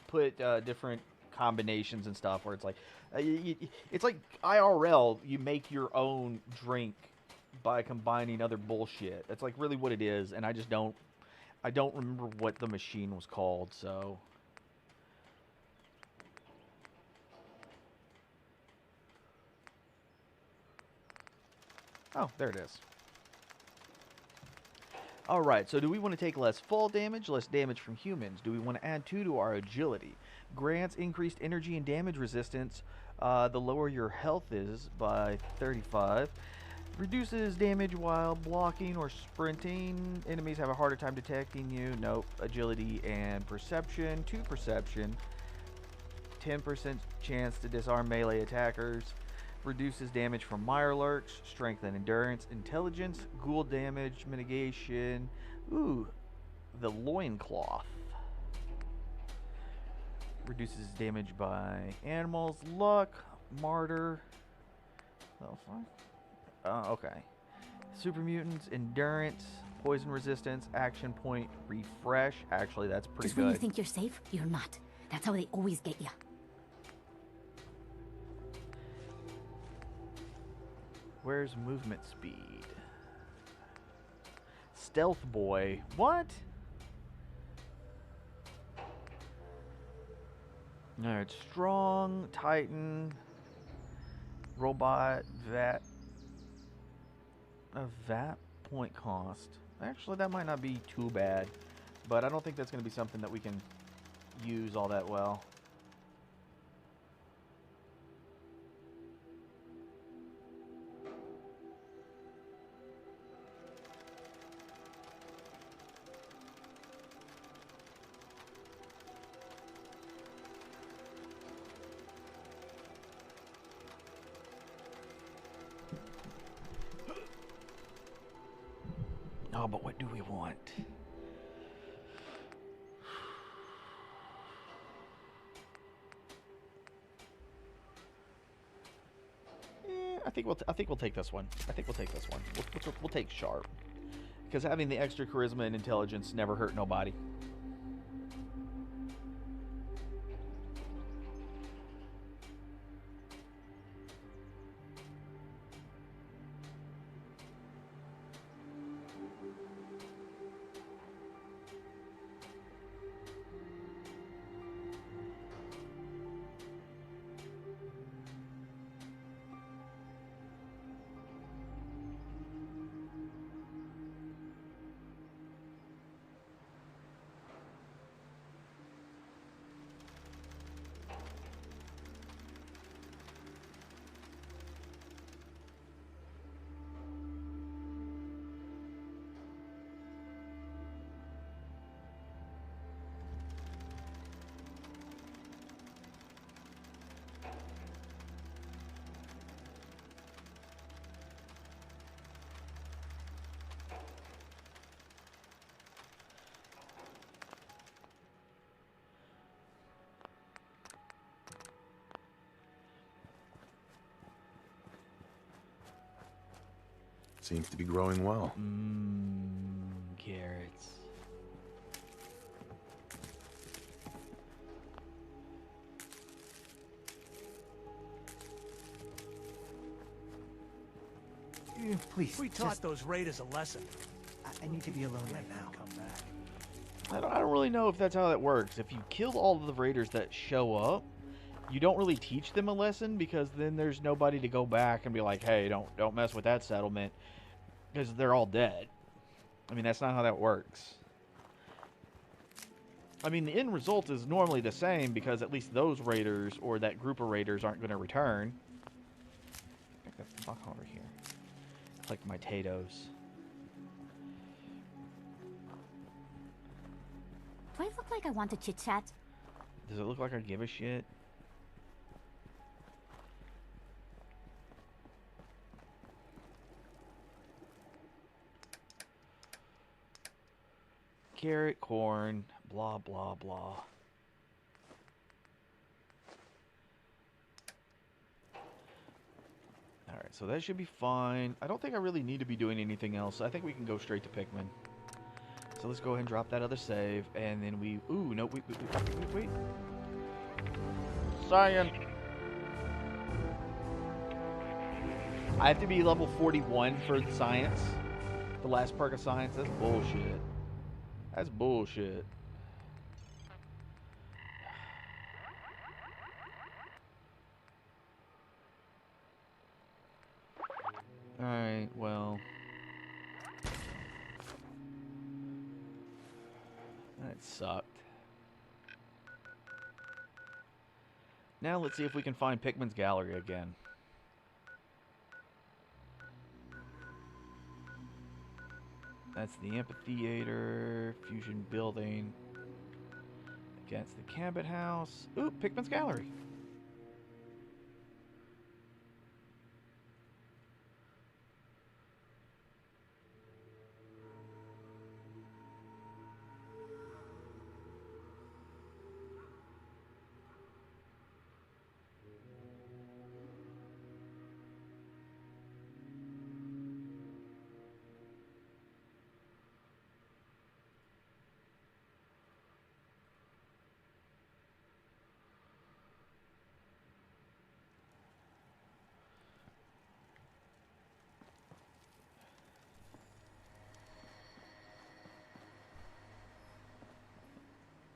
put different combinations and stuff. Where it's like, it's like IRL. You make your own drink by combining other bullshit. That's like really what it is. And I don't remember what the machine was called. So. Oh, there it is. Alright, so do we want to take less fall damage, less damage from humans? Do we want to add 2 to our agility? Grants increased energy and damage resistance. The lower your health is by 35. Reduces damage while blocking or sprinting. Enemies have a harder time detecting you. Nope. Agility and perception. 2 perception. 10% chance to disarm melee attackers. Reduces damage from mirelurks, strength and endurance, intelligence, ghoul damage, mitigation. Ooh, the loincloth. Reduces damage by animals, luck, martyr. Oh, fuck. Okay. Super mutants, endurance, poison resistance, action point, refresh. Actually, that's pretty Just good. when you think you're safe, you're not. That's how they always get you. Where's movement speed? Stealth boy. What? Alright, strong, titan, robot, vat. A vat point cost. Actually, that might not be too bad. But I don't think that's going to be something that we can use all that well. Oh, but what do we want? I think we'll take this one. I think we'll take this one. We'll take sharp, because having the extra charisma and intelligence never hurt nobody. Seems to be growing well. Carrots. Please. We taught those raiders a lesson. I need to be alone right now. Come back. I don't really know if that's how that works. If you kill all of the raiders that show up, you don't really teach them a lesson, because then there's nobody to go back and be like, hey, don't mess with that settlement, because they're all dead. I mean, that's not how that works. I mean, the end result is normally the same, because at least those raiders or that group of raiders aren't going to return. Get the fuck over here. Like my potatoes. Do I look like I want to chit-chat? Does it look like I give a shit? Carrot, corn, blah, blah, blah. Alright. Alright, so that should be fine. I don't think I really need to be doing anything else. I think we can go straight to Pikmin. So let's go ahead and drop that other save, and then we... Ooh, no, wait. Science! I have to be level 41 for science. The last perk of science. That's bullshit. That's bullshit. Alright, well... That sucked. Now let's see if we can find Pikmin's Gallery again. That's the amphitheater, fusion building, against the Cabot House. Ooh, Pikmin's Gallery.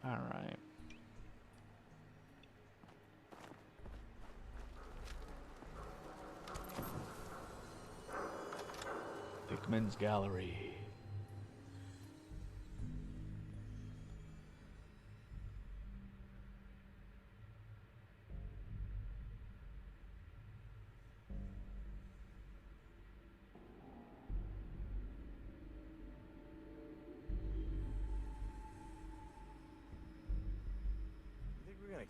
All right. Pikmin's Gallery.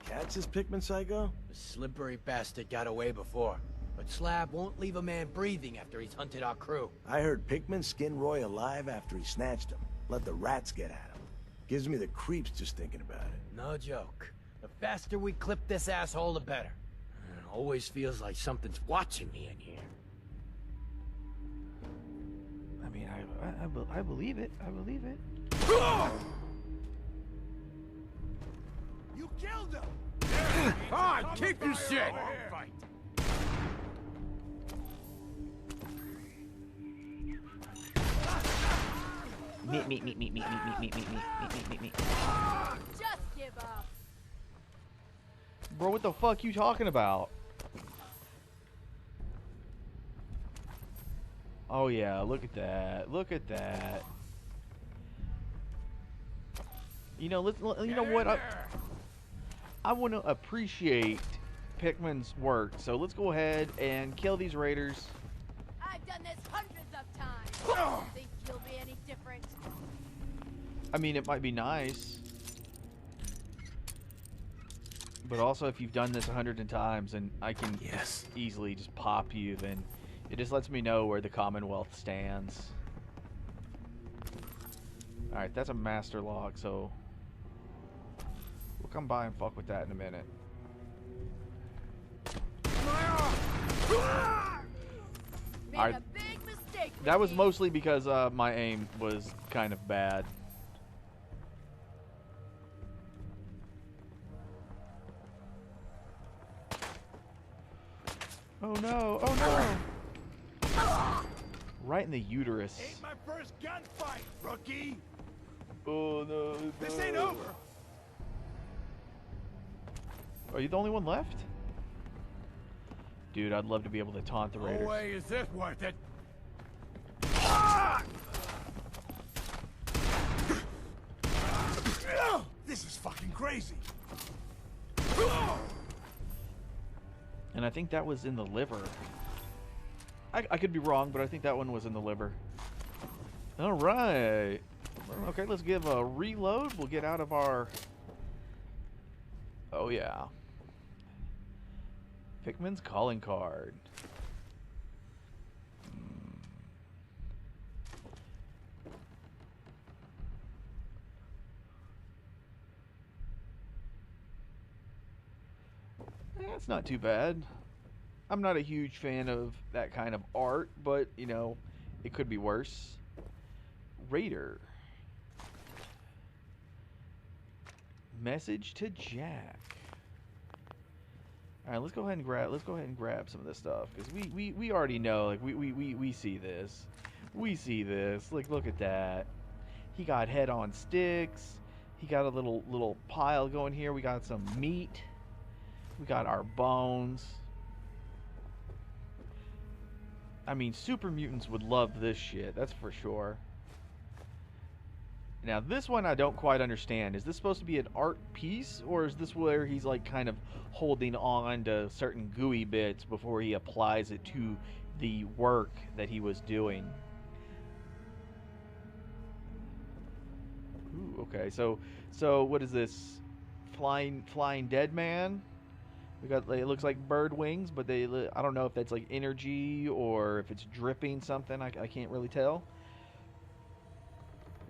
Catch this Pikmin psycho? The slippery bastard got away before, but Slab won't leave a man breathing after he's hunted our crew. I heard Pikmin skinned Roy alive after he snatched him. Let the rats get at him. Gives me the creeps just thinking about it. No joke. The faster we clip this asshole, the better. It always feels like something's watching me in here. I mean, I believe it. I believe it. You killed him! Ah, keep your shit! Me. Just give up. Bro, what the fuck you talking about? Oh yeah, look at that. Look at that. You know, you know what? I want to appreciate Pikmin's work, so let's go ahead and kill these raiders. I've done this hundreds of times. I don't think you'll be any different. I mean, it might be nice, but also if you've done this 100 times and I can easily just pop you, then it just lets me know where the Commonwealth stands. Alright, that's a master log, so we'll come by and fuck with that in a minute. Alright, that was mostly because my aim was kind of bad. Oh no, oh no! Right in the uterus. Ain't my first gunfight, rookie! Oh no. This ain't over! Are you the only one left? Dude, I'd love to be able to taunt the raiders. No way is this worth it! This is fucking crazy! And I think that was in the liver. I could be wrong, but I think that one was in the liver. Alright. Okay, let's give a reload. We'll get out of our... Oh, yeah. Pikmin's calling card. That's not too bad. I'm not a huge fan of that kind of art, but, you know, it could be worse. Raider. Message to Jack. All right, let's go ahead and grab some of this stuff, because we already know, like, we see this. We see this. Like, look at that. He got head on sticks. He got a little pile going here. We got some meat. We got our bones. I mean, super mutants would love this shit. That's for sure. Now, this one I don't quite understand. Is this supposed to be an art piece, or is this where he's, like, kind of holding on to certain gooey bits before he applies it to the work that he was doing? Ooh, okay. So what is this? Flying dead man? We got, it looks like bird wings, but I don't know if that's like energy or if it's dripping something. I can't really tell.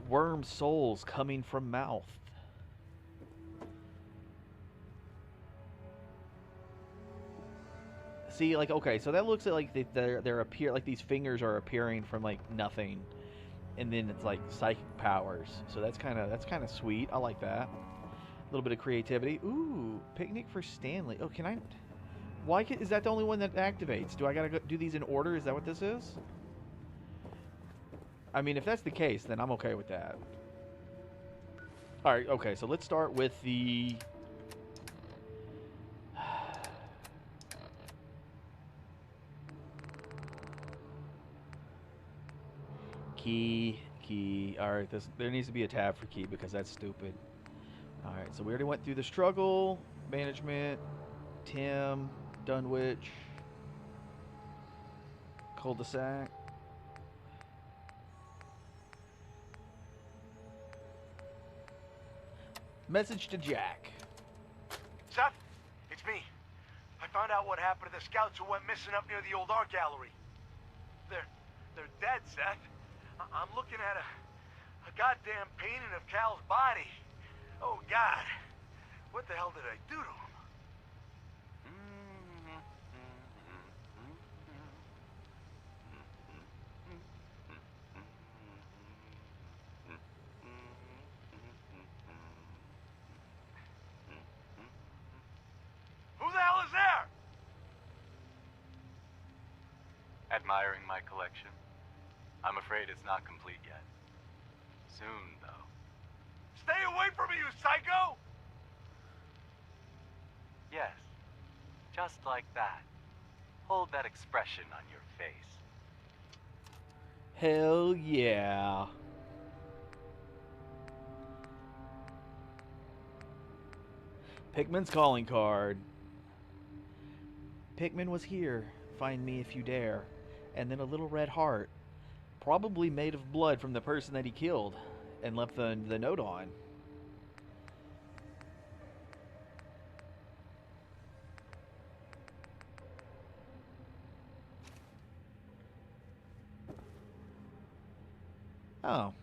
Worm souls coming from mouth. See, like, okay, so that looks like they're appear like these fingers are appearing from like nothing, and then it's like psychic powers. So that's kind of sweet. I like that. A little bit of creativity. Ooh, picnic for Stanley. Oh, can I? Is that the only one that activates? Do I gotta do these in order? Is that what this is? I mean, if that's the case, then I'm okay with that. All right, okay, so let's start with the... Key. All right, there needs to be a tab for key because that's stupid. All right, so we already went through the struggle, management, Tim, Dunwich, cul-de-sac. Message to Jack. Seth, it's me. I found out what happened to the scouts who went missing up near the old art gallery. They're dead, Seth. I'm looking at a goddamn painting of Cal's body. Oh, God. What the hell did I do to him? Who the hell is there? Admiring my collection. I'm afraid it's not complete yet. Soon, though. Stay away from me, you psycho! Yes. Just like that. Hold that expression on your face. Hell yeah. Pikmin's calling card. Pikmin was here. Find me if you dare. And then a little red heart. Probably made of blood from the person that he killed and left the note on. Oh.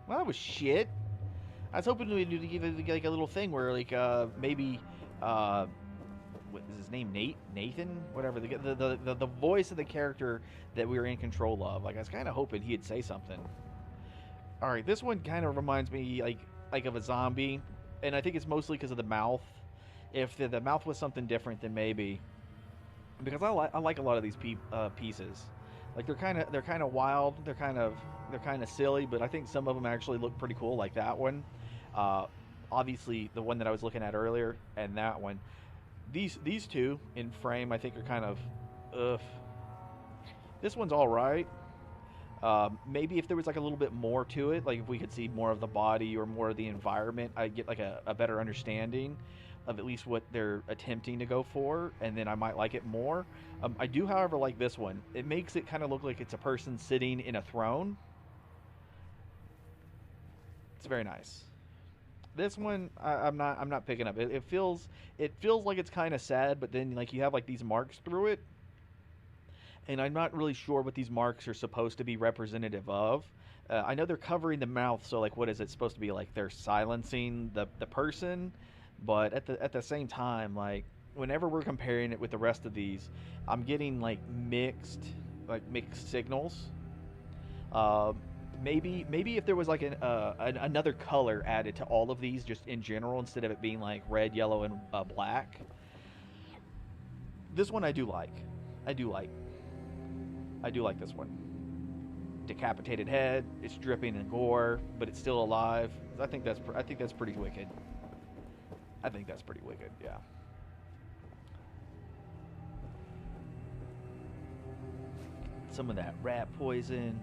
Well, that was shit. I was hoping we'd give it like a little thing where, like, maybe, what is his name? Nathan? Whatever. The voice of the character that we were in control of. Like, I was kind of hoping he'd say something. All right, this one kind of reminds me like of a zombie, and I think it's mostly because of the mouth. If the mouth was something different, then maybe. Because I like a lot of these pieces. Like, they're kind of wild. They're kind of silly, but I think some of them actually look pretty cool. Like that one. Obviously, the one that I was looking at earlier, and that one. These two in frame, I think, are kind of, ugh. This one's all right. Maybe if there was like a little bit more to it, like if we could see more of the body or more of the environment, I'd get like a better understanding of at least what they're attempting to go for, and then I might like it more. I do, however, like this one. It makes it kind of look like it's a person sitting in a throne. It's very nice. This one, I'm not picking up. It feels like it's kind of sad, but then like you have like these marks through it, and I'm not really sure what these marks are supposed to be representative of. I know they're covering the mouth, so like what is it supposed to be? Like they're silencing the person, But at the same time, like whenever we're comparing it with the rest of these, I'm getting like mixed signals. Maybe if there was like another color added to all of these, just in general, instead of it being like red, yellow, and black. This one I do like. I do like this one. Decapitated head. It's dripping in gore, but it's still alive. I think that's pretty wicked. I think that's pretty wicked. Yeah. Some of that rat poison.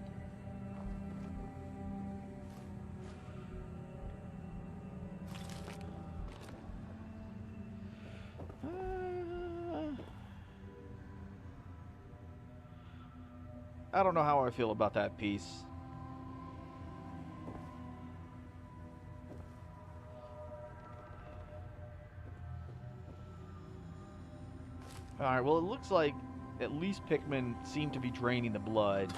I don't know how I feel about that piece. Alright, well it looks like at least Pikmin seem to be draining the blood.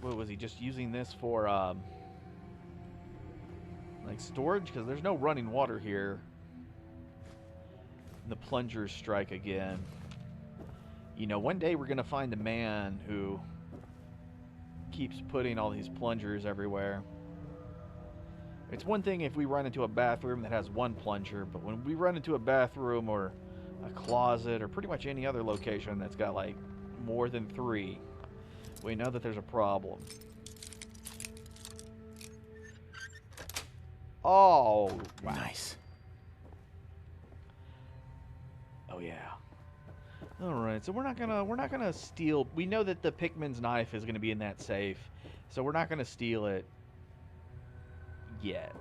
What was he just using this for, like storage? Because there's no running water here. And the plungers strike again. You know, one day we're going to find the man who keeps putting all these plungers everywhere. It's one thing if we run into a bathroom that has one plunger, but when we run into a bathroom or a closet or pretty much any other location that's got like more than 3, we know that there's a problem. Oh, wow. Nice. Oh yeah. All right, so we're not gonna steal. We know that the Pikmin's knife is gonna be in that safe, so we're not gonna steal it yet.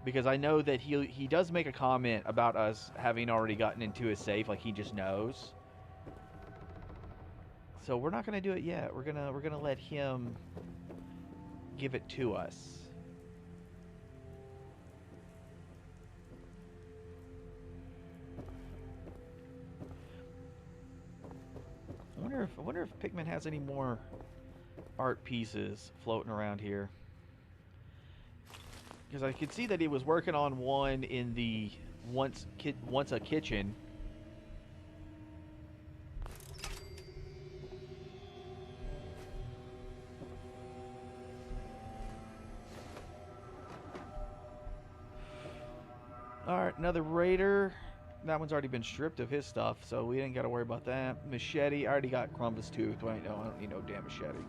Because I know that he does make a comment about us having already gotten into his safe, like he just knows. So we're not gonna do it yet. We're gonna let him give it to us. I wonder if Pikmin has any more art pieces floating around here. Because I could see that he was working on one in the once a kitchen. Alright, another raider. That one's already been stripped of his stuff, so we didn't got to worry about that. Machete, I already got Crumbus tooth. I don't need no damn machete.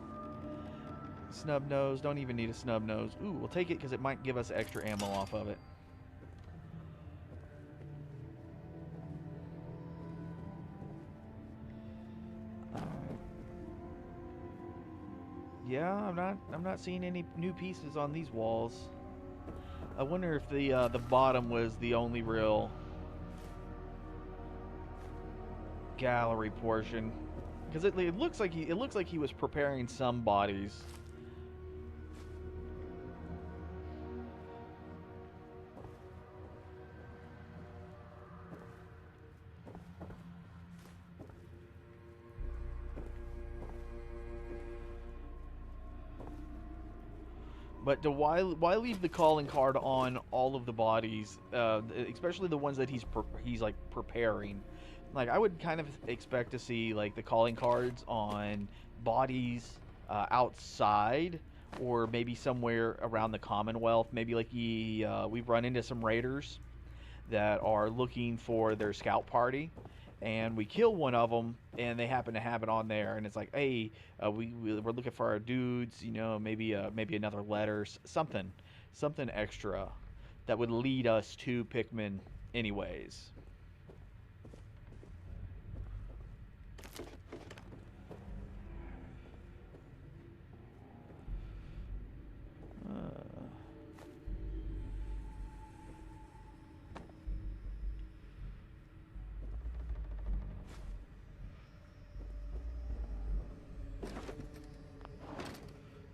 Snub nose, don't even need a snub nose. Ooh, we'll take it because it might give us extra ammo off of it. Yeah, I'm not seeing any new pieces on these walls. I wonder if the bottom was the only real gallery portion, because it looks like he was preparing some bodies. But why leave the calling card on all of the bodies, especially the ones that he's like preparing? Like, I would kind of expect to see like the calling cards on bodies outside, or maybe somewhere around the Commonwealth. Maybe like we've run into some raiders that are looking for their scout party, and we kill one of them, and they happen to have it on there, and it's like, hey, we're looking for our dudes, you know, maybe another letter, something extra that would lead us to Pikmin anyways.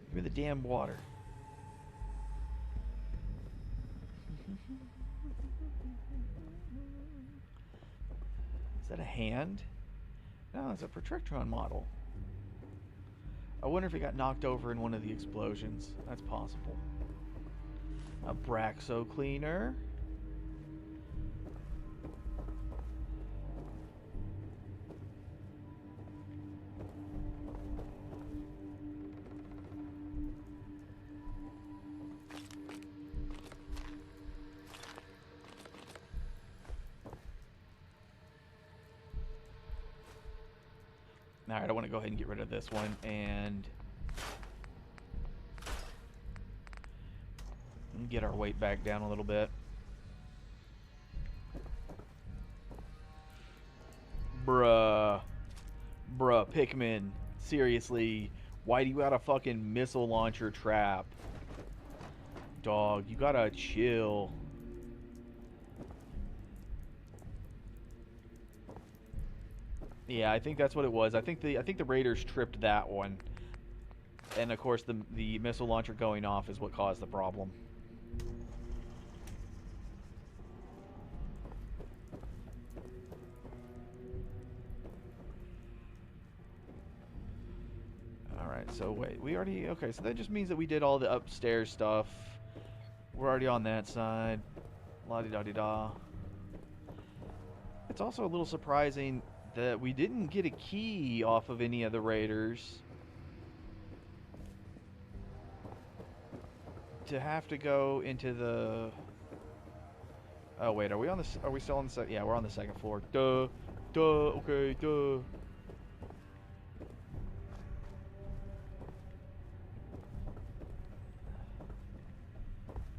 Give me the damn water. Is that a hand? No, it's a Protectron model. I wonder if it got knocked over in one of the explosions. That's possible. A Braxo cleaner. Alright, I want to go ahead and get rid of this one and get our weight back down a little bit. Bruh, Pikmin. Seriously, why do you got a fucking missile launcher trap? Dog, you gotta chill. Yeah, I think that's what it was. I think the Raiders tripped that one. And of course the missile launcher going off is what caused the problem. Alright, so wait, we already... Okay, so that just means that we did all the upstairs stuff. We're already on that side. La-di-da-di-da. It's also a little surprising that we didn't get a key off of any of the Raiders to have to go into the... Oh wait, are we on the... Are we still on the second? Yeah, we're on the second floor. Duh. Okay, duh.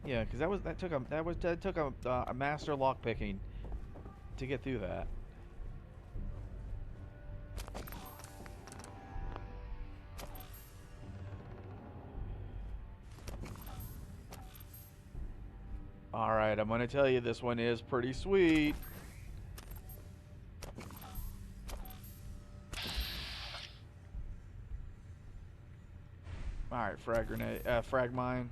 Yeah, because that took a master lock picking to get through that. Alright, I'm gonna tell you this one is pretty sweet. Alright, frag grenade, frag mine.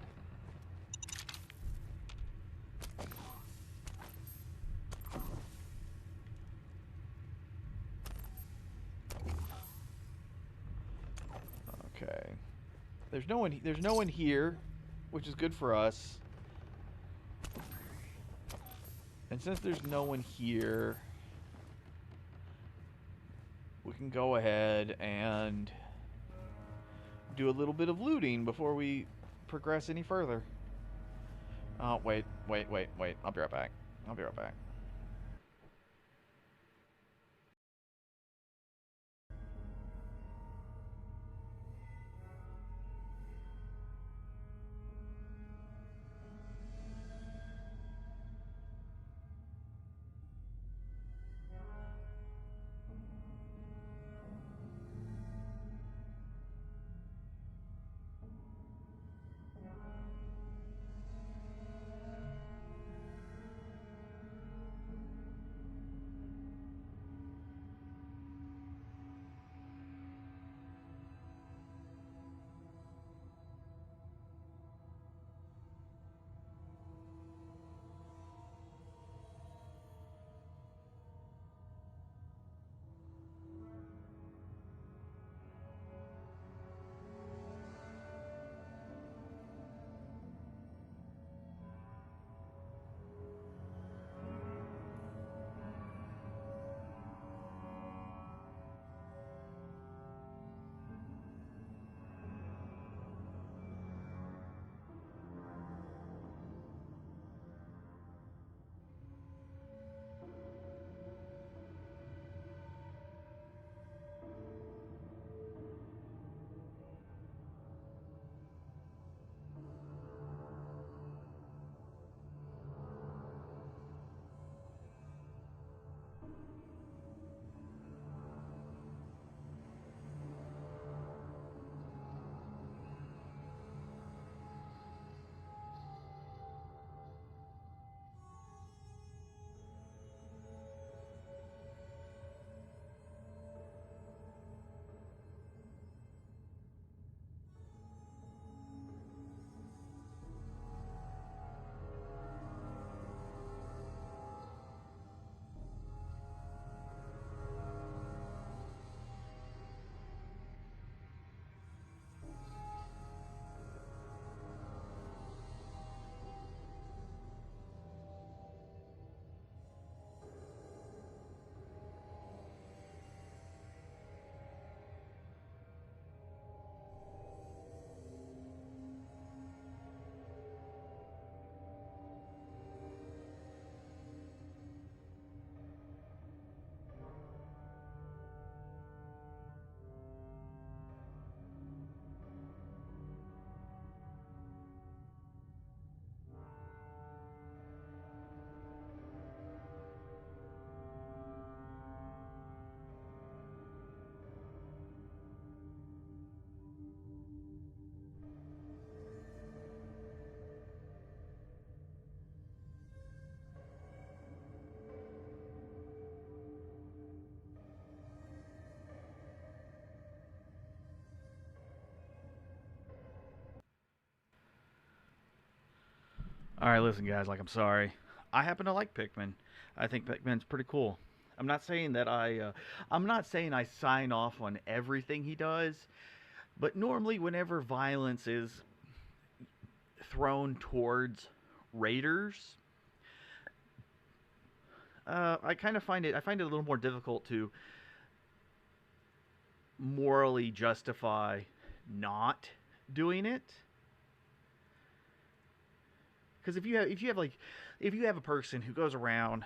Okay. There's no one here, which is good for us. And since there's no one here, we can go ahead and do a little bit of looting before we progress any further. Oh, wait. I'll be right back. Alright, listen guys, like I'm sorry. I happen to like Pikmin. I think Pikmin's pretty cool. I'm not saying that I'm not saying I sign off on everything he does, but normally whenever violence is thrown towards raiders, I kind of find it a little more difficult to morally justify not doing it. Because if you have a person who goes around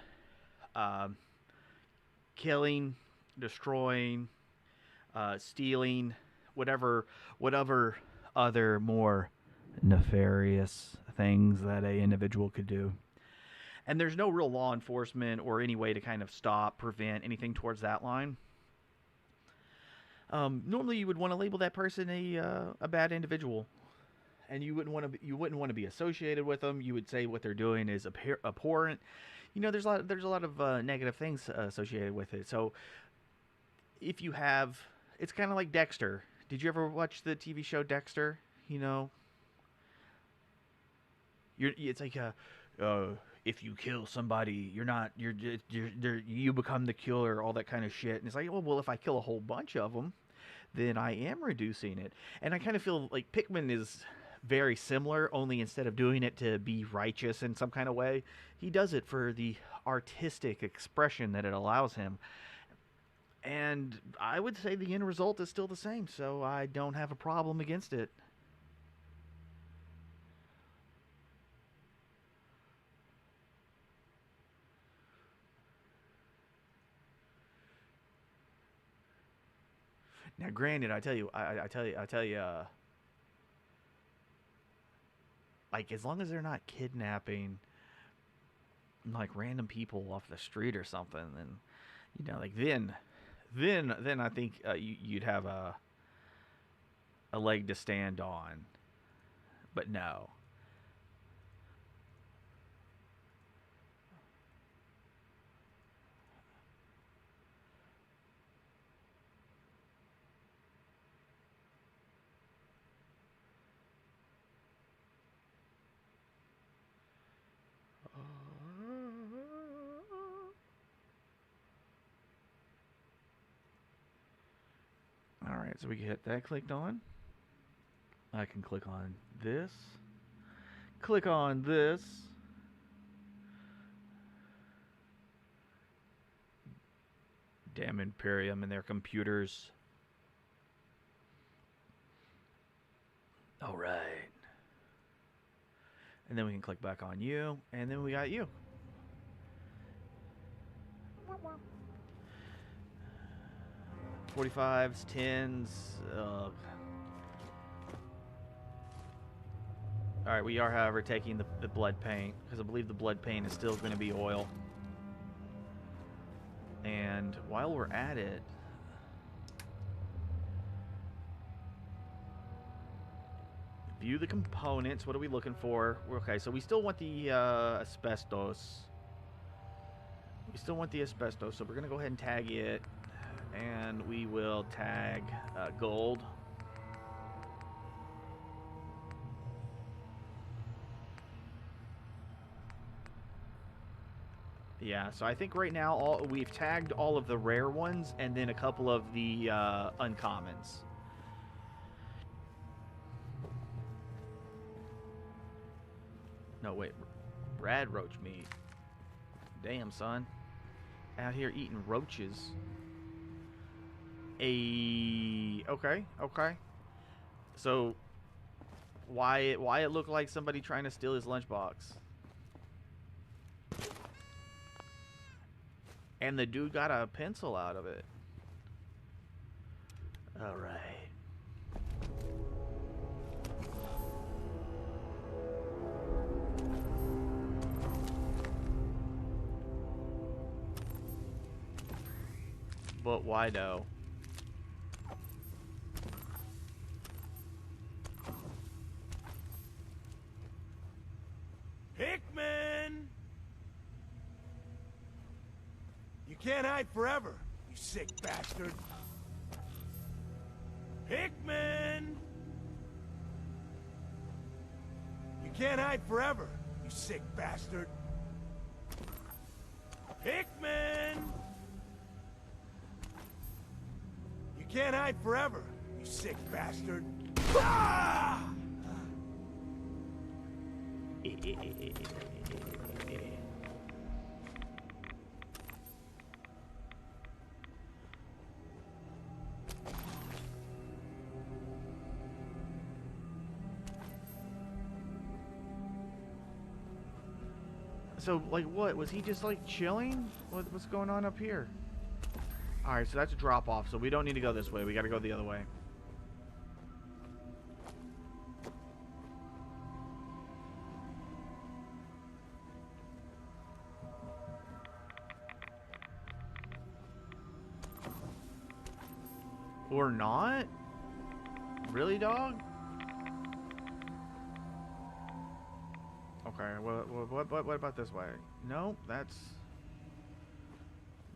killing, destroying, stealing, whatever other more nefarious things that a individual could do, and there's no real law enforcement or any way to kind of stop, prevent anything towards that line, normally you would want to label that person a bad individual. And you wouldn't want to be associated with them. You would say what they're doing is abhorrent. You know, there's a lot of negative things associated with it. So if you have, it's kind of like Dexter. Did you ever watch the TV show Dexter? You know, it's like if you kill somebody, you become the killer, all that kind of shit. And it's like, well, if I kill a whole bunch of them, then I am reducing it. And I kind of feel like Pikmin is very similar, only instead of doing it to be righteous in some kind of way, he does it for the artistic expression that it allows him. And I would say the end result is still the same, so I don't have a problem against it. Now, granted, I tell you, like, as long as they're not kidnapping, like, random people off the street or something, then, you know, like, then I think you'd have a leg to stand on. But no. Alright, so we get that clicked on. I can click on this. Click on this. Damn Imperium and their computers. Alright. And then we can click back on you, and then we got you. 45s, 10s. Alright, we are, however, taking the blood paint, because I believe the blood paint is still going to be oil. And while we're at it, view the components. What are we looking for? Okay, so we still want the asbestos. We still want the asbestos, so we're going to go ahead and tag it. And we will tag gold. Yeah, so I think right now we've tagged all of the rare ones and then a couple of the uncommons. No, wait. Rad roach meat. Damn, son. Out here eating roaches. Okay. So why it looked like somebody trying to steal his lunchbox? And the dude got a pencil out of it. All right. But why though? Hickman! You can't hide forever, you sick bastard. Hickman! You can't hide forever, you sick bastard. Hickman! You can't hide forever, you sick bastard. Ah! So, like, what? Was he just, like, chilling? What's going on up here? Alright, so that's a drop-off, so we don't need to go this way. We gotta go the other way. Or not? Really, dog? Okay, what about this way? Nope, that's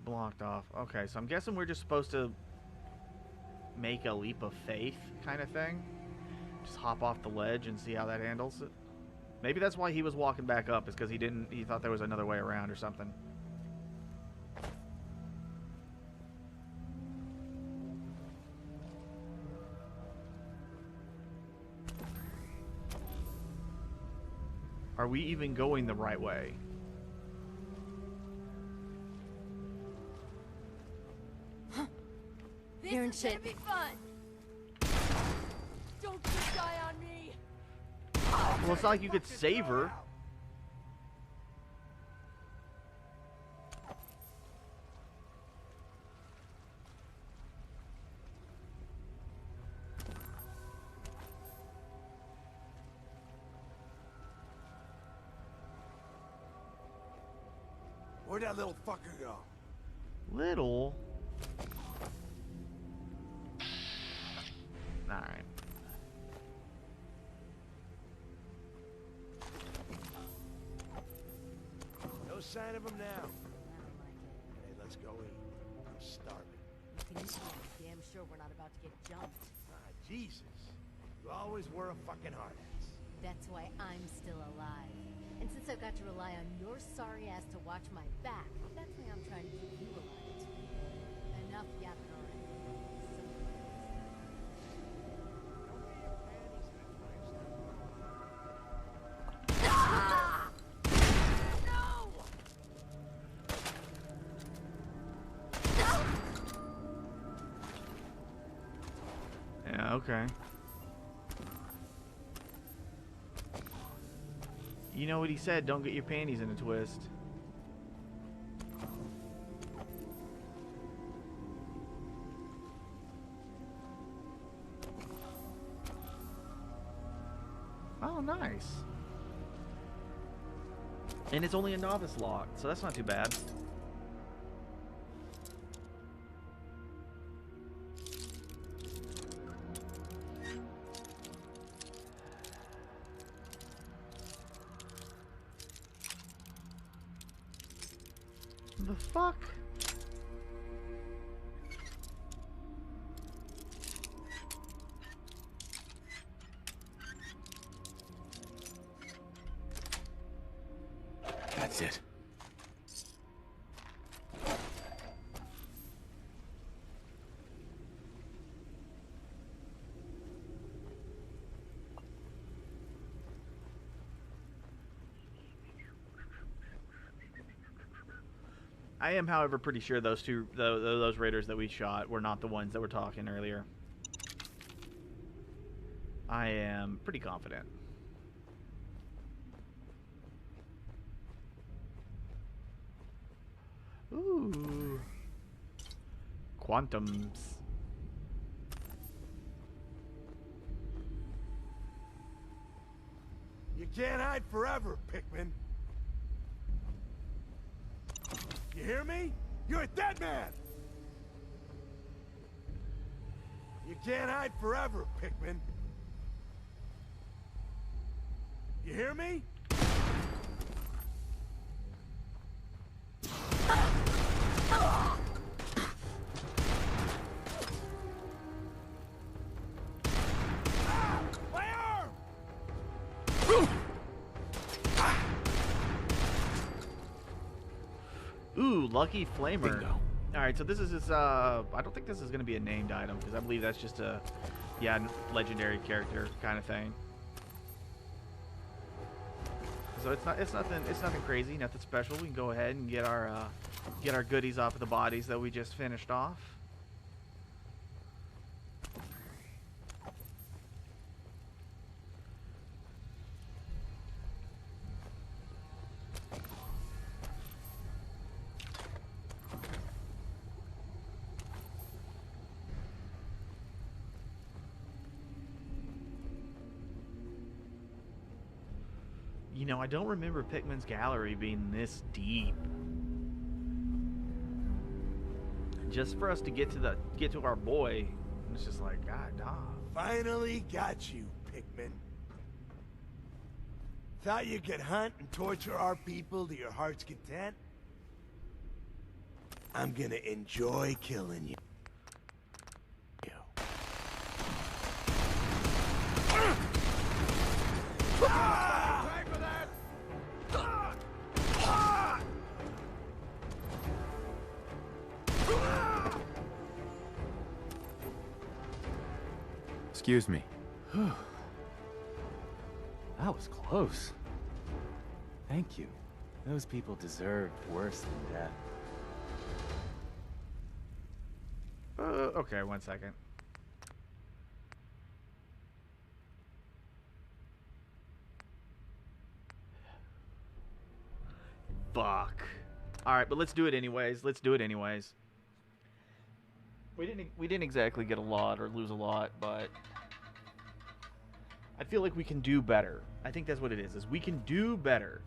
blocked off. Okay, so I'm guessing we're just supposed to make a leap of faith kind of thing. Just hop off the ledge and see how that handles it. Maybe that's why he was walking back up, is because he thought there was another way around or something. Are we even going the right way? This is gonna be fun. Don't you die on me. Well, it's not like you could save her. Where'd that little fucker go? Little? Alright. No sign of him now. Hey, let's go in. I'm starving. You can be damn sure we're not about to get jumped. Ah, Jesus. You always were a fucking hard ass. That's why I'm still alive. And since I've got to rely on your sorry ass to watch my back, that's why I'm trying to keep you alive too. Enough yapping already. Yeah, okay. You know what he said, don't get your panties in a twist. Oh, nice. And it's only a novice lock, so that's not too bad. The fuck? That's it. I am, however, pretty sure those those raiders that we shot were not the ones that were talking earlier. I am pretty confident. Ooh. Quantums. You can't hide forever, Pickman. You hear me? You're a dead man! You can't hide forever, Pickman. You hear me? My arm! Lucky Flamer. Bingo. Alright, so this is his, I don't think this is going to be a named item, because I believe that's just a, yeah, legendary character kind of thing. So it's nothing crazy, nothing special. We can go ahead and get our goodies off of the bodies that we just finished off. You know, I don't remember Pikmin's gallery being this deep. Just for us to get to our boy, it's just like, God, dog. Finally got you, Pikmin. Thought you could hunt and torture our people to your heart's content? I'm gonna enjoy killing you. Excuse me. That was close. Thank you. Those people deserved worse than death. Okay, 1 second. Fuck. Alright, but let's do it anyways. Let's do it anyways. We didn't exactly get a lot or lose a lot, but I feel like we can do better. I think that's what it is we can do better.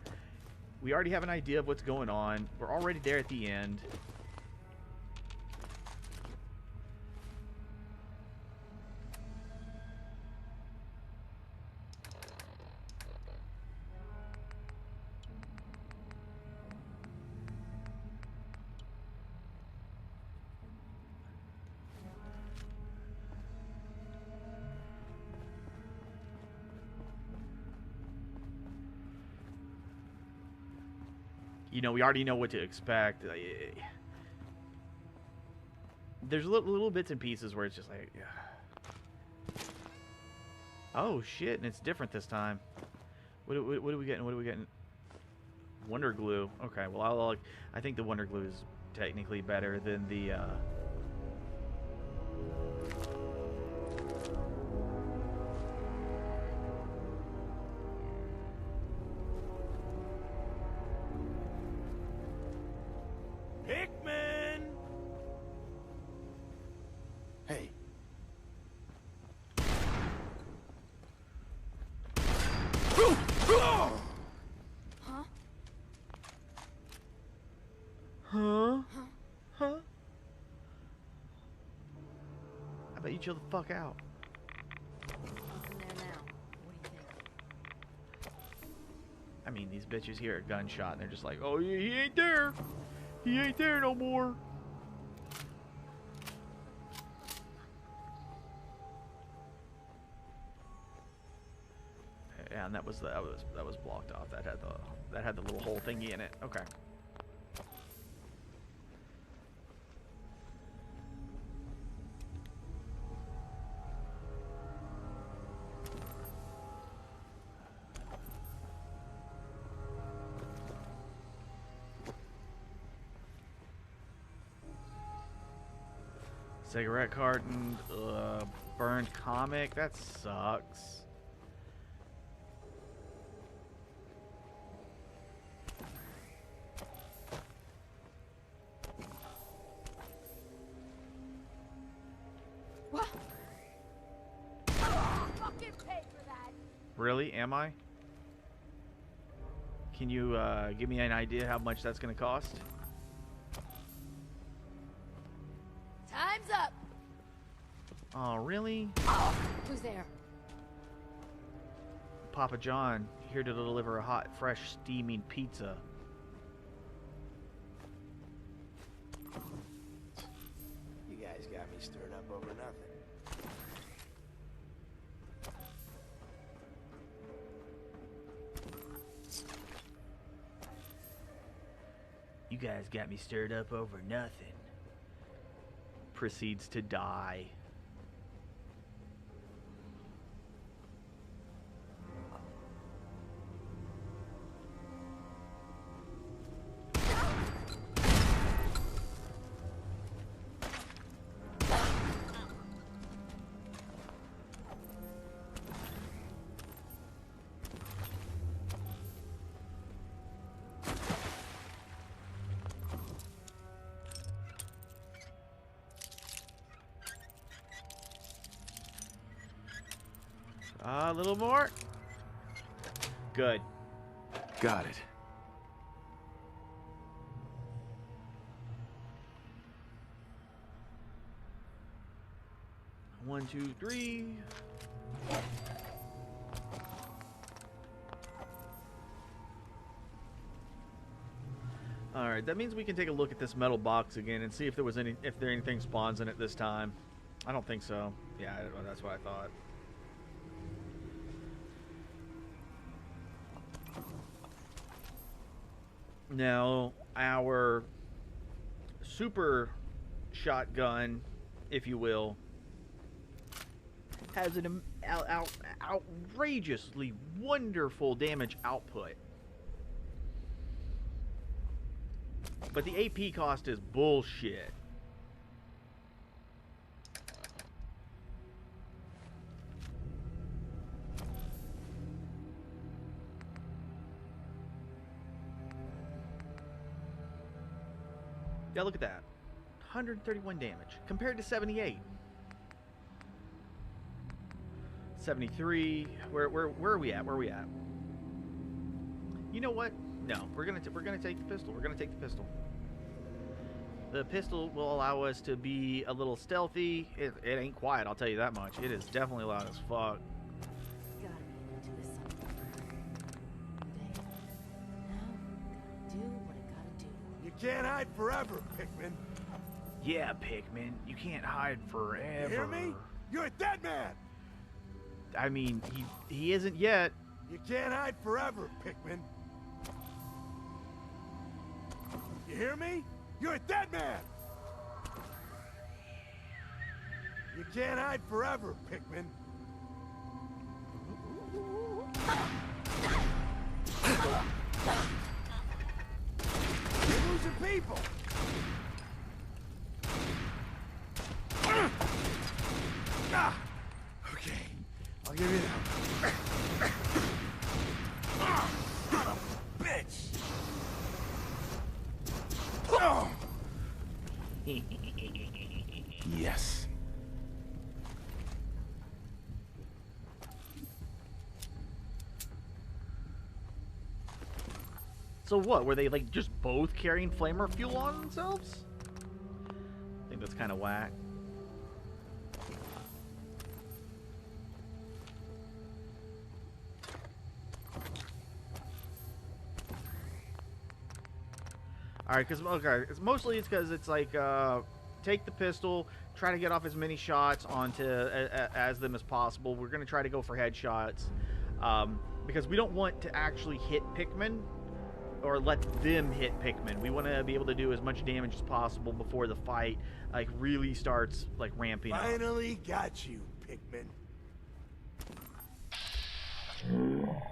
We already have an idea of what's going on. We're already there at the end. You know, we already know what to expect. There's little bits and pieces where it's just like, oh shit, and it's different this time. What are we getting? What are we getting? Wonder glue. Okay, well, I think the wonder glue is technically better than the. Pikmin! Hey. Huh? Huh? Huh? I bet you chill the fuck out. In there now. What do you think? I mean, these bitches hear a gunshot and they're just like, oh yeah, he ain't there. He ain't there no more. Yeah, and that was blocked off. That had the little hole thingy in it. Okay. Cigarette carton, burned comic, that sucks. What? Fucking pay for that. Really? Am I? Can you give me an idea how much that's gonna cost? Time's up. Oh, really? Oh, who's there? Papa John, here to deliver a hot, fresh, steaming pizza. You guys got me stirred up over nothing. You guys got me stirred up over nothing. Proceeds to die. A little more. Good. Got it. One, two, three. All right, that means we can take a look at this metal box again and see if there was anything spawns in it this time. I don't think so. Yeah, that's what I thought. Now, our super shotgun, if you will, has an outrageously wonderful damage output. But the AP cost is bullshit. Yeah, look at that. 131 damage compared to 78. 73. Where are we at? Where are we at? You know what? No, we're gonna take the pistol. We're gonna take the pistol. The pistol will allow us to be a little stealthy. It ain't quiet, I'll tell you that much. It is definitely loud as fuck. You can't hide forever, Pikmin. Yeah, Pikmin, you can't hide forever. You hear me? You're a dead man. I mean, he isn't yet. You can't hide forever, Pikmin. You hear me? You're a dead man. You can't hide forever, Pikmin. You're losing people. Okay, I'll give you that. Son of a bitch. Yes. So what? Were they like just both carrying flamer fuel on themselves? I think that's kind of whack. All right, it's mostly because it's like take the pistol, try to get off as many shots onto as them as possible. We're gonna try to go for headshots because we don't want to actually hit Pikmin or let them hit Pikmin. We want to be able to do as much damage as possible before the fight like really starts like ramping up. Finally got you, Pikmin.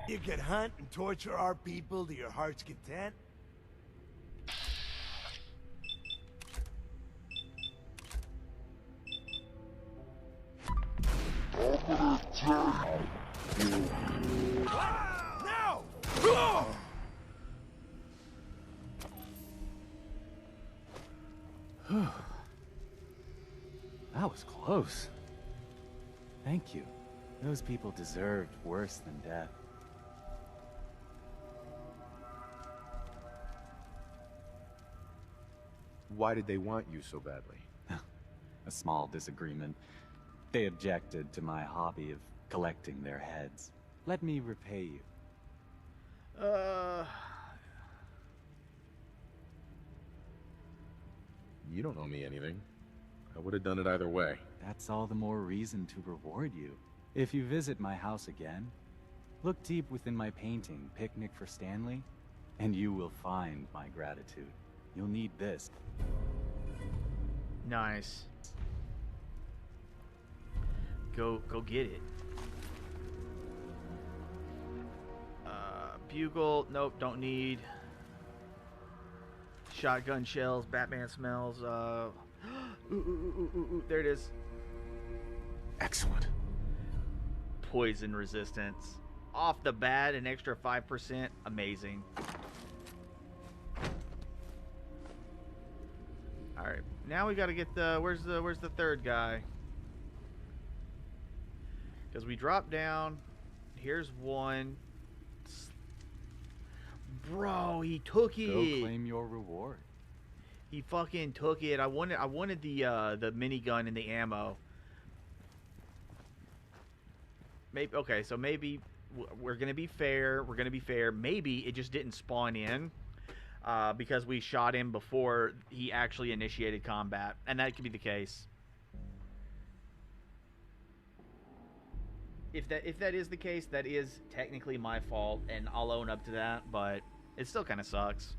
You can hunt and torture our people to your heart's content. No! That was close. Thank you. Those people deserved worse than death. Why did they want you so badly? A small disagreement. They objected to my hobby of collecting their heads. Let me repay you. You don't owe me anything. I would have done it either way. That's all the more reason to reward you. If you visit my house again, look deep within my painting, Picnic for Stanley, and you will find my gratitude. You'll need this. Nice. Go get it. Bugle. Nope, don't need. Shotgun shells. Batman smells. There it is. Excellent. Poison resistance. Off the bat, an extra 5%. Amazing. Alright. Now we gotta get the... Where's the third guy? Because we drop down. Here's one. Bro, he took it. Go claim your reward. He fucking took it. I wanted the minigun and the ammo. Maybe okay, so maybe we're gonna be fair. We're gonna be fair. Maybe it just didn't spawn in because we shot him before he actually initiated combat, and that could be the case. If that is the case, that is technically my fault, and I'll own up to that. But it still kind of sucks.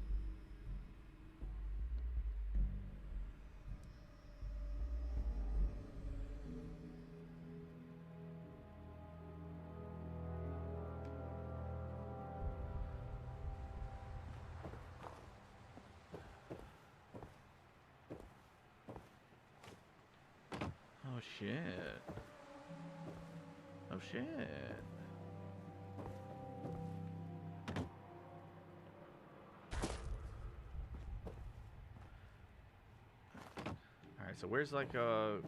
Oh shit. Oh shit. Alright, so where's like a...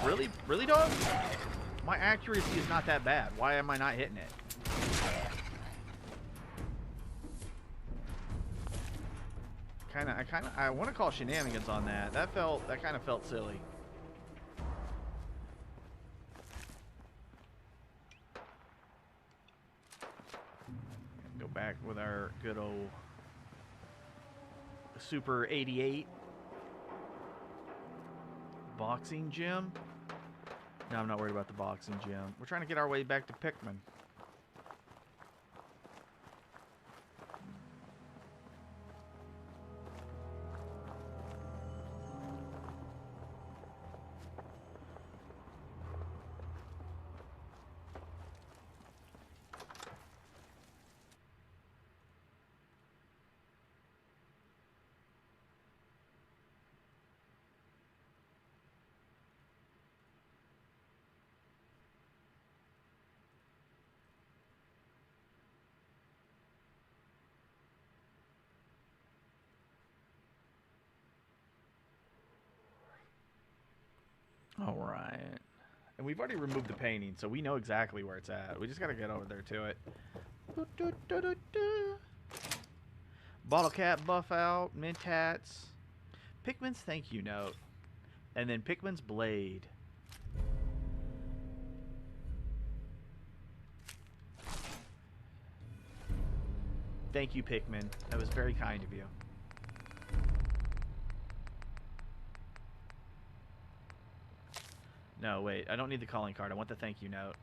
Really? Really, dog? My accuracy is not that bad. Why am I not hitting it? I want to call shenanigans on that. That kind of felt silly. Go back with our good old Super 88 boxing gym. No, I'm not worried about the boxing gym. We're trying to get our way back to Pikmin. All right. And we've already removed the painting, so we know exactly where it's at. We just got to get over there to it. Bottle cap buff out. Mint hats. Pikmin's thank you note. And then Pikmin's blade. Thank you, Pikmin. That was very kind of you. No, wait. I don't need the calling card. I want the thank you note.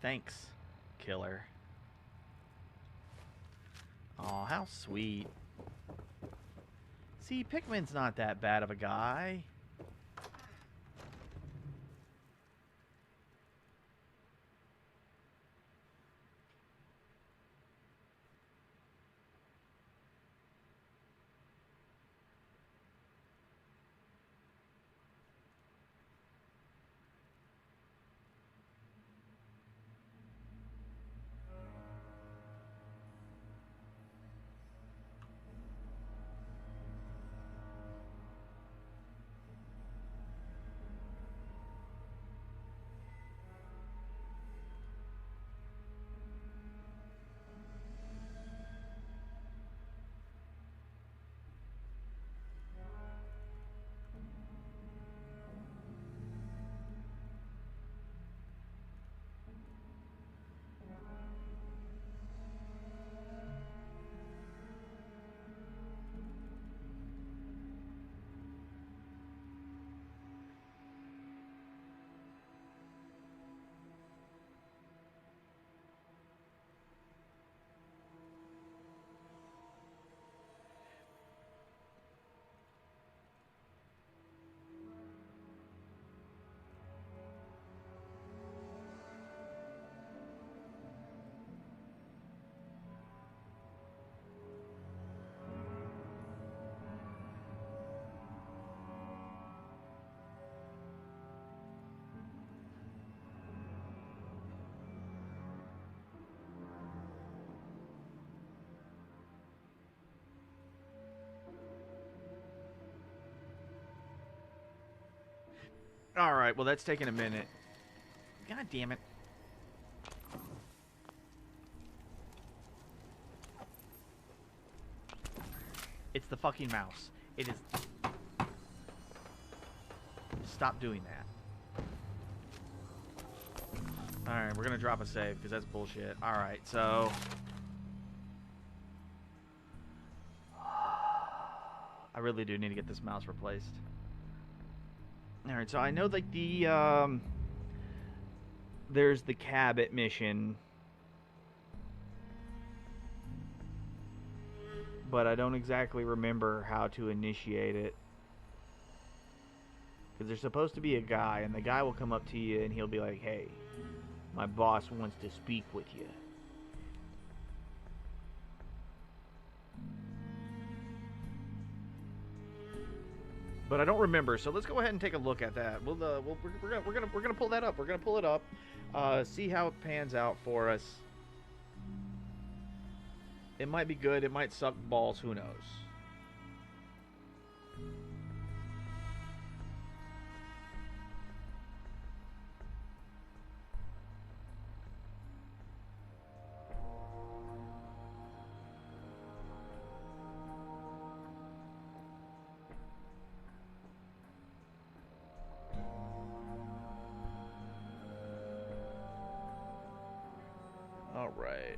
Thanks, killer. Aw, how sweet. See, Pikmin's not that bad of a guy. Alright, well that's taking a minute. God damn it. It's the fucking mouse. It is... Stop doing that. Alright, we're gonna drop a save, because that's bullshit. Alright, so... I really do need to get this mouse replaced. Alright, so I know, like, the, there's the Cabot mission. But I don't exactly remember how to initiate it. Because there's supposed to be a guy, and the guy will come up to you, and he'll be like, hey, my boss wants to speak with you. But I don't remember, so let's go ahead and take a look at that. We're gonna pull that up. We're gonna pull it up, see how it pans out for us. It might be good. It might suck balls. Who knows? All right.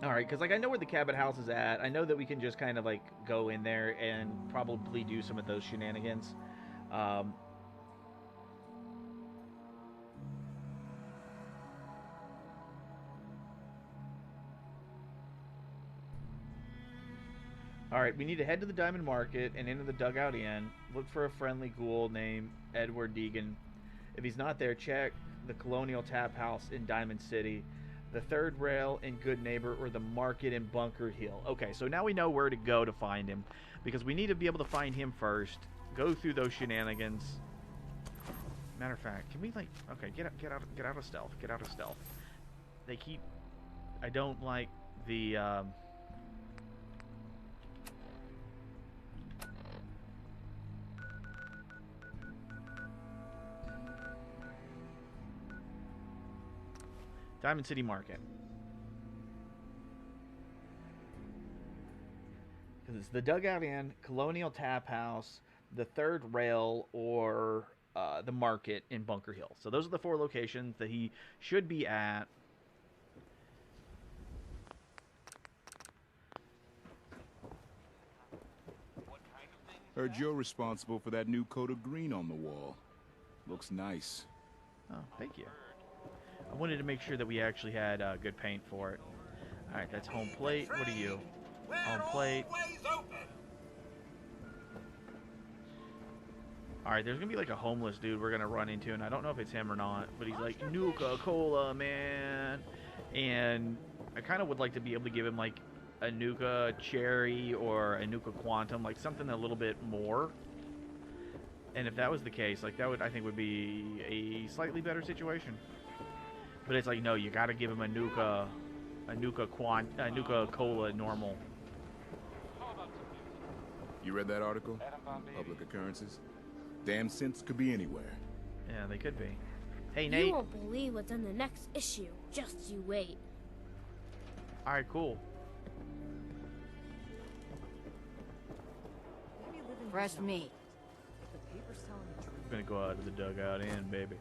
Alright, because, like, I know where the Cabot house is at. I know that we can just kind of, like, go in there and probably do some of those shenanigans. Alright, we need to head to the Diamond Market and into the Dugout Inn. Look for a friendly ghoul named Edward Deegan. If he's not there, check the Colonial Tap House in Diamond City, the Third Rail in Good Neighbor, or the Market in Bunker Hill. Okay, so now we know where to go to find him, because we need to be able to find him first, go through those shenanigans. Matter of fact, can we, like, okay, get out of stealth, get out of stealth. They keep, I don't like the, Diamond City Market. Because it's the Dugout Inn, Colonial Tap House, the Third Rail, or the Market in Bunker Hill. So those are the 4 locations that he should be at. Heard you're responsible for that new coat of green on the wall. Looks nice. Oh, thank you. I wanted to make sure that we actually had good paint for it. Alright, that's home plate. What are you? Home plate. Alright, there's going to be like a homeless dude we're going to run into, and I don't know if it's him or not, but he's like, Nuka-Cola, man. And I kind of would like to be able to give him like a Nuka Cherry or a Nuka Quantum, like something a little bit more. And if that was the case, like that would, I think, would be a slightly better situation. But it's like, no, you got to give him a Nuka Cola normal. You read that article? Public occurrences? Damn synths could be anywhere. Yeah, they could be. Hey, Nate. You won't believe what's in the next issue. Just you wait. All right, cool. Fresh meat. I'm gonna go out to the Dugout Inn, baby.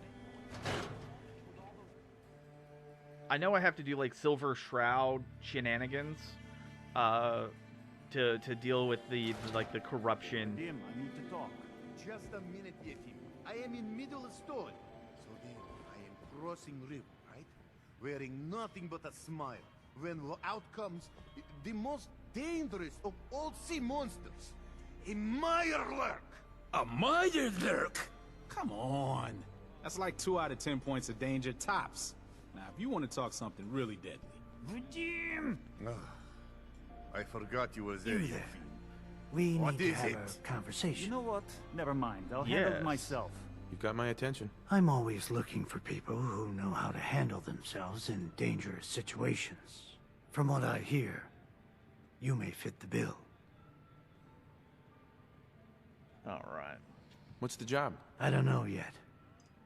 I know I have to do like Silver Shroud shenanigans to deal with the corruption. Dim, I need to talk. Just a minute, Yetim. I am in middle of story. So then, I am crossing river, right? Wearing nothing but a smile. When out comes the most dangerous of all sea monsters, a Mirelurk. A Mirelurk? Come on. That's like 2 out of 10 points of danger tops. Now, if you want to talk something really deadly. Jim! I forgot you were there. You there. We What need to is have it? a conversation. You know what? Never mind. I'll handle it myself. You've got my attention. I'm always looking for people who know how to handle themselves in dangerous situations. From what I hear, you may fit the bill. All right. What's the job? I don't know yet.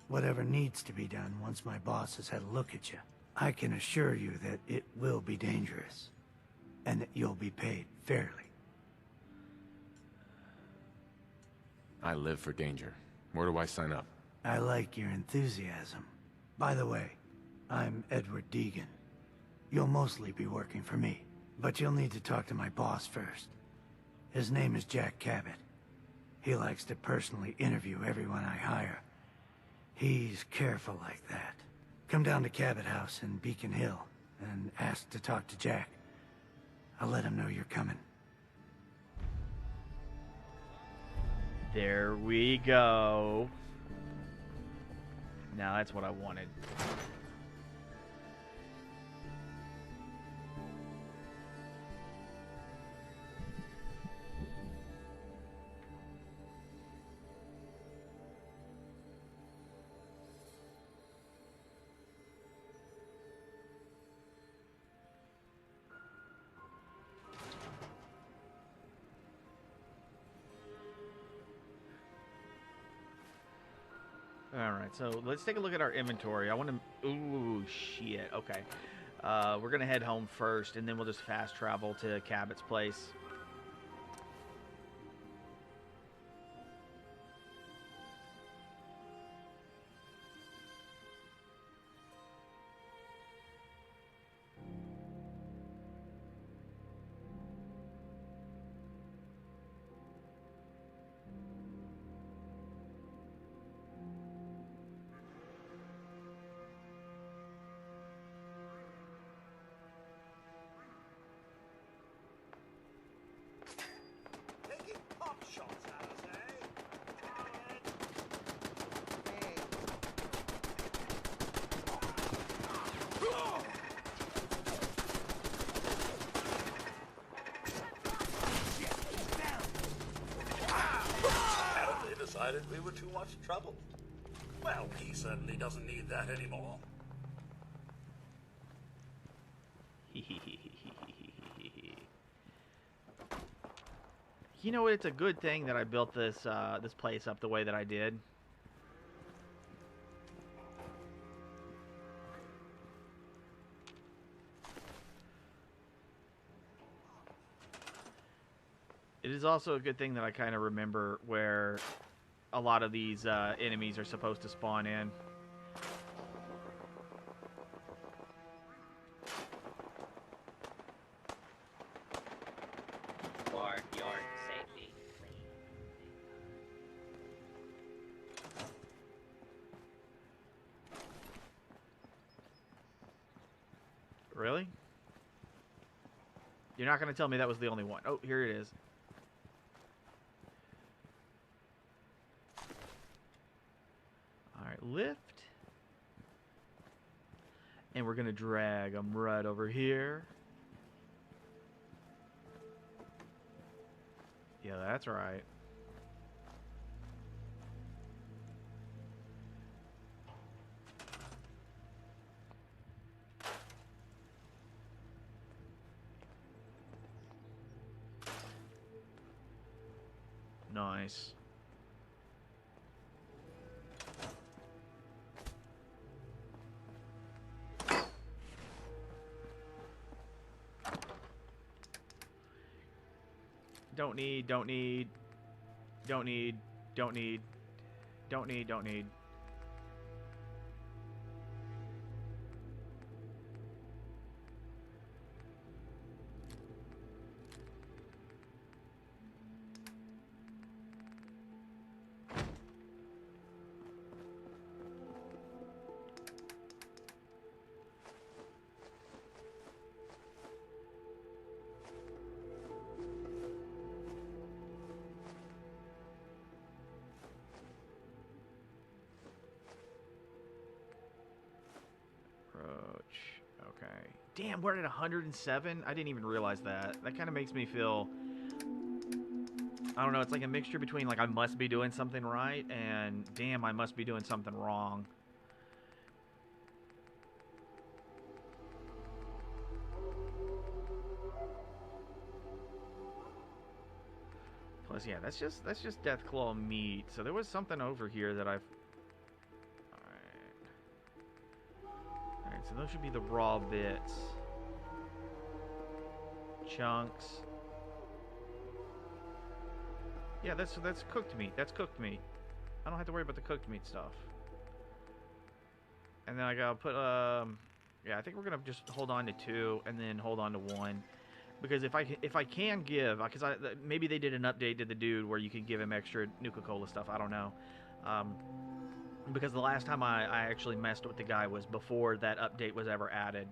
Whatever needs to be done once my boss has had a look at you. I can assure you that it will be dangerous, and that you'll be paid fairly. I live for danger. Where do I sign up? I like your enthusiasm. By the way, I'm Edward Deegan. You'll mostly be working for me, but you'll need to talk to my boss first. His name is Jack Cabot. He likes to personally interview everyone I hire. He's careful like that. Come down to Cabot House in Beacon Hill and ask to talk to Jack. I'll let him know you're coming. There we go. Now that's what I wanted. Alright, so let's take a look at our inventory. I want to... Ooh, shit. Okay. We're going to head home first, and then we'll just fast travel to Cabot's place. Decided we were too much trouble. Well, he certainly doesn't need that anymore. You know what? It's a good thing that I built this this place up the way that I did. It is also a good thing that I kind of remember where a lot of these enemies are supposed to spawn in. For your safety. Really? You're not going to tell me that was the only one. Oh, here it is. Alright, lift. And we're going to drag them right over here. Yeah, that's right. Nice. Don't need. Damn, we're at 107? I didn't even realize that. That kind of makes me feel... I don't know, it's like a mixture between, like, I must be doing something right, and, damn, I must be doing something wrong. Plus, yeah, that's just Deathclaw meat. So there was something over here that I've... Alright, so those should be the raw bits. Chunks. Yeah, that's cooked meat. That's cooked meat. I don't have to worry about the cooked meat stuff. And then I gotta put, yeah, I think we're gonna just hold on to 2 and then hold on to 1. Because if I can give, because maybe they did an update to the dude where you can give him extra Nuka-Cola stuff. I don't know. Because the last time I actually messed with the guy was before that update was ever added.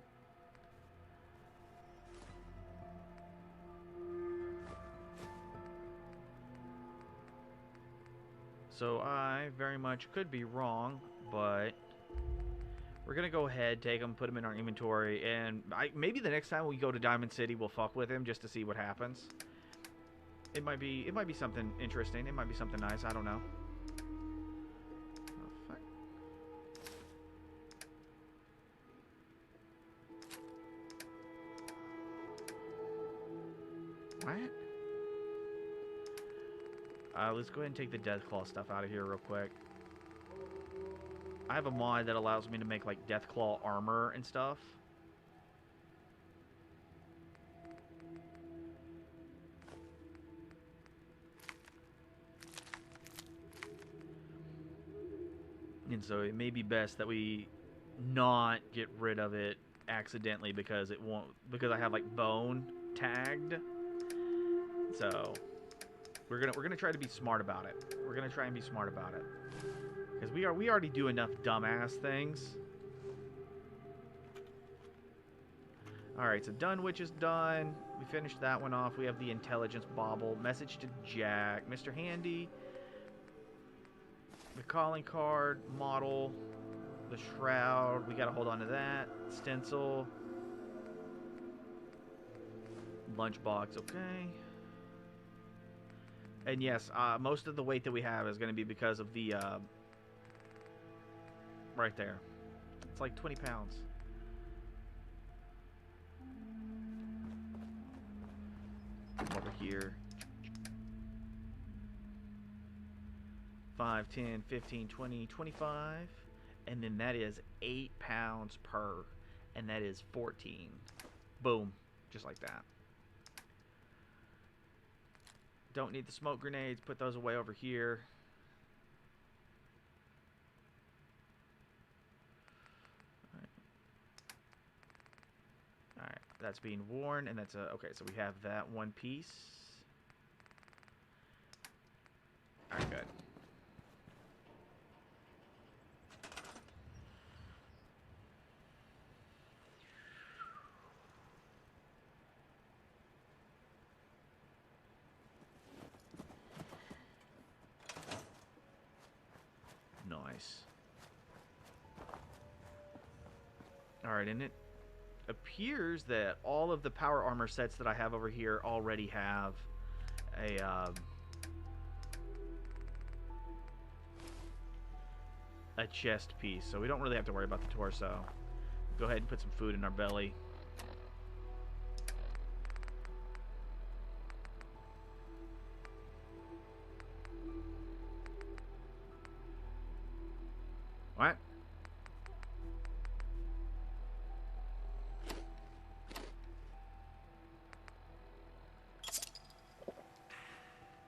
So I very much could be wrong, but we're going to go ahead, take him, put him in our inventory, and maybe the next time we go to Diamond City, we'll fuck with him just to see what happens. It might be something interesting. It might be something nice. I don't know. Oh, fuck. What? Let's go ahead and take the Deathclaw stuff out of here real quick. I have a mod that allows me to make, like, Deathclaw armor and stuff. And so it may be best that we not get rid of it accidentally because it won't, because I have, like, bone tagged. So we're gonna try to be smart about it. We're gonna try and be smart about it. Because we already do enough dumbass things. Alright, so Dunwich is done. We finished that one off. We have the intelligence bauble. Message to Jack. Mr. Handy. The calling card. Model. The shroud. We gotta hold on to that. Stencil. Lunchbox. Okay. And yes, most of the weight that we have is going to be because of the, right there. It's like 20 pounds. Over here. 5, 10, 15, 20, 25. And then that is 8 pounds per. And that is 14. Boom. Just like that. Don't need the smoke grenades. Put those away over here. Alright, that's being worn, and that's a... Okay, so we have that one piece. Alright, good. Nice. Alright, and it appears that all of the power armor sets that I have over here already have a chest piece, so we don't really have to worry about the torso. Go ahead and put some food in our belly. What?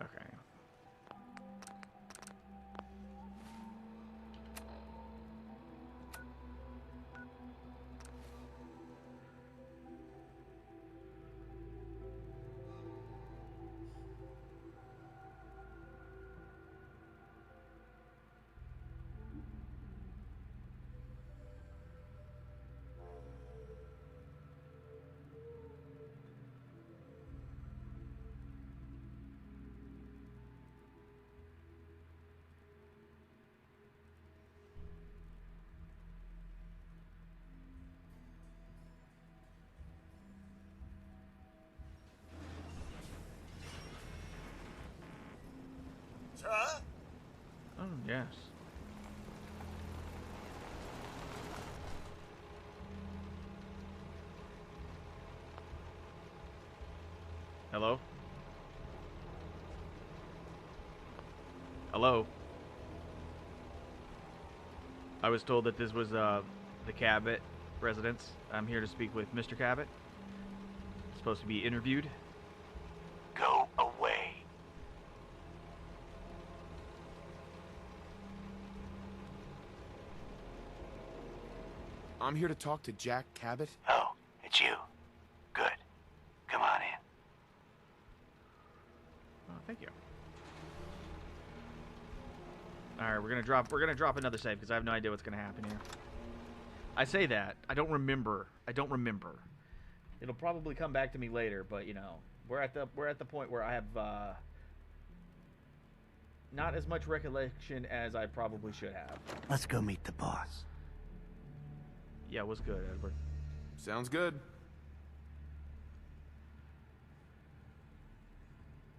Okay. Yes. Hello? Hello? I was told that this was the Cabot residence. I'm here to speak with Mr. Cabot. Supposed to be interviewed. Go away. I'm here to talk to Jack Cabot. Oh, it's you. Good. Come on in. Oh, thank you. All right, we're gonna drop another save because I have no idea what's gonna happen here. I say that I don't remember. It'll probably come back to me later, but you know, we're at the point where I have not as much recollection as I probably should have. Let's go meet the boss. Yeah, what's good, Edward? Sounds good.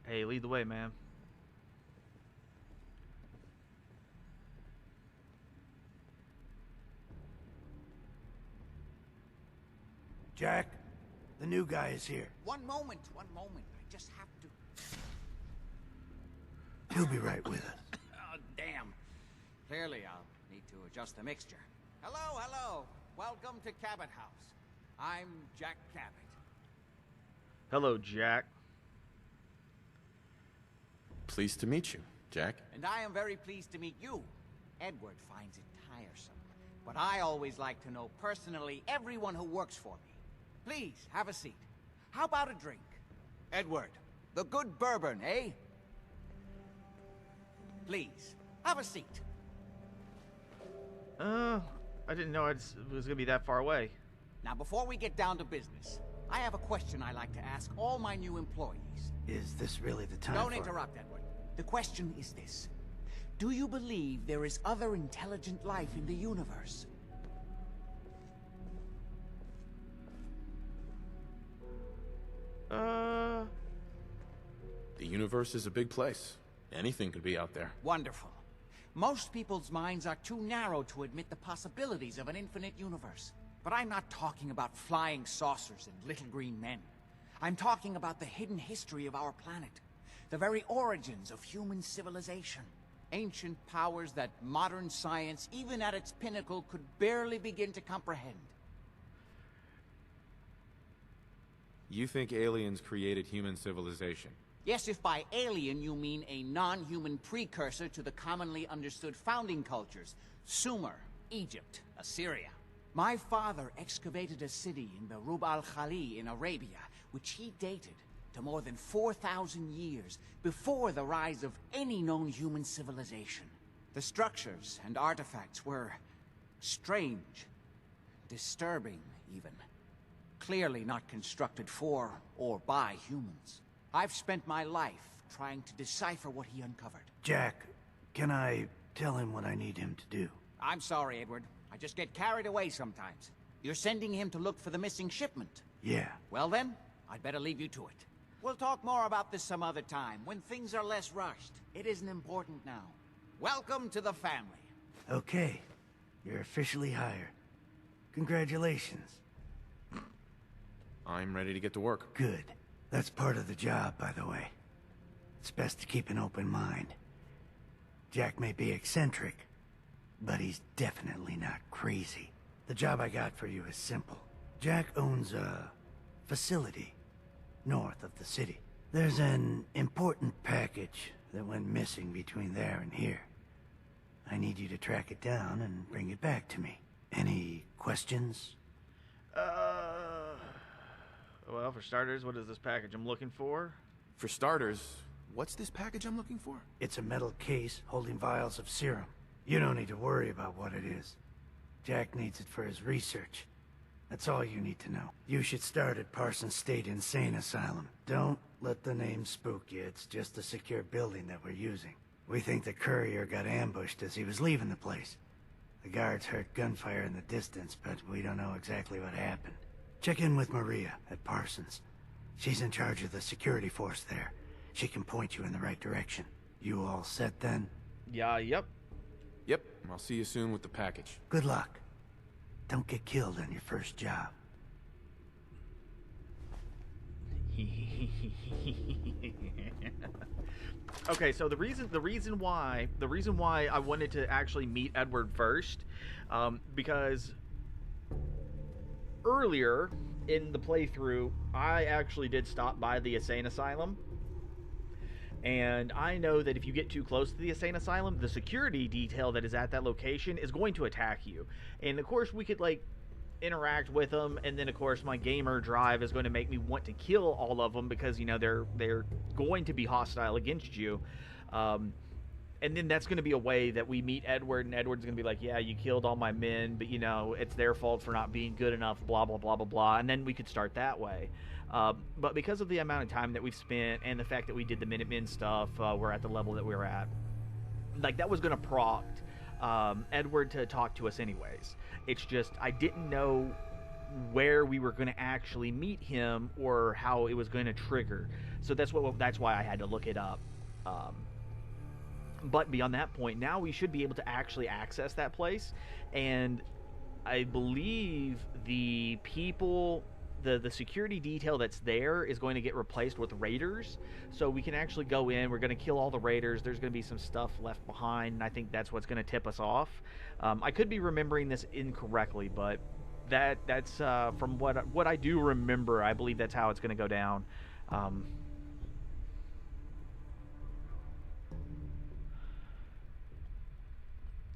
Hey, lead the way, man. Jack, the new guy is here. One moment. I just have to... He'll be right with us. Oh, damn. Clearly, I'll need to adjust the mixture. Hello. Welcome to Cabot House. I'm Jack Cabot. Hello, Jack. Pleased to meet you, Jack. And I am very pleased to meet you. Edward finds it tiresome, but I always like to know personally everyone who works for me. Please, have a seat. How about a drink? Edward, the good bourbon, eh? Please, have a seat. I didn't know it was gonna be that far away. Now, before we get down to business, I have a question I like to ask all my new employees. Is this really the time Don't for interrupt, Edward. The question is this. Do you believe there is other intelligent life in the universe? The universe is a big place. Anything could be out there. Wonderful. Most people's minds are too narrow to admit the possibilities of an infinite universe. But I'm not talking about flying saucers and little green men. I'm talking about the hidden history of our planet. The very origins of human civilization. Ancient powers that modern science, even at its pinnacle, could barely begin to comprehend. You think aliens created human civilization? Yes, if by alien you mean a non-human precursor to the commonly understood founding cultures. Sumer, Egypt, Assyria. My father excavated a city in the Rub al-Khali in Arabia, which he dated to more than 4,000 years before the rise of any known human civilization. The structures and artifacts were strange, disturbing even. Clearly not constructed for or by humans. I've spent my life trying to decipher what he uncovered. Jack, can I tell him what I need him to do? I'm sorry, Edward. I just get carried away sometimes. You're sending him to look for the missing shipment? Yeah. Well then, I'd better leave you to it. We'll talk more about this some other time, when things are less rushed. It isn't important now. Welcome to the family. Okay. You're officially hired. Congratulations. I'm ready to get to work. Good. That's part of the job, by the way. It's best to keep an open mind. Jack may be eccentric, but he's definitely not crazy. The job I got for you is simple. Jack owns a facility north of the city. There's an important package that went missing between there and here. I need you to track it down and bring it back to me. Any questions? Well, for starters, what is this package I'm looking for? For starters, what's this package I'm looking for? It's a metal case holding vials of serum. You don't need to worry about what it is. Jack needs it for his research. That's all you need to know. You should start at Parsons State Insane Asylum. Don't let the name spook you. It's just a secure building that we're using. We think the courier got ambushed as he was leaving the place. The guards heard gunfire in the distance, but we don't know exactly what happened. Check in with Maria at Parsons. She's in charge of the security force there. She can point you in the right direction. You all set then? Yeah, yep. Yep, I'll see you soon with the package. Good luck. Don't get killed on your first job. Okay, so the reason why I wanted to actually meet Edward first, because earlier in the playthrough, I actually did stop by the insane asylum. And I know that if you get too close to the insane asylum, the security detail that is at that location is going to attack you. And of course, we could like interact with them, and then of course my gamer drive is going to make me want to kill all of them because you know they're going to be hostile against you. And then that's going to be a way that we meet Edward, and Edward's going to be like, yeah, you killed all my men, but, you know, it's their fault for not being good enough, blah, blah, blah, blah, blah. And then we could start that way. But because of the amount of time that we've spent and the fact that we did the Minutemen stuff, we're at the level that we're at. Like, that was going to prompt Edward to talk to us anyways. It's just I didn't know where we were going to actually meet him or how it was going to trigger. So that's why I had to look it up. But beyond that point, now we should be able to actually access that place. And I believe the people, the security detail that's there is going to get replaced with raiders. So we can actually go in, we're going to kill all the raiders, there's going to be some stuff left behind, and I think that's what's going to tip us off. I could be remembering this incorrectly, but that's from what I do remember, I believe that's how it's going to go down.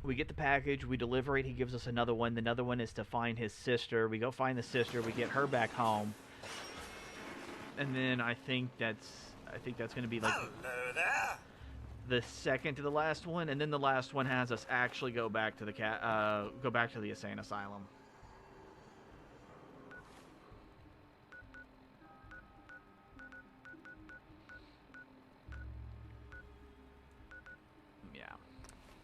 We get the package, we deliver it, he gives us another one. The another one is to find his sister. We go find the sister, we get her back home. And then I think that's going to be like the second to the last one, and then the last one has us actually go back to the insane asylum.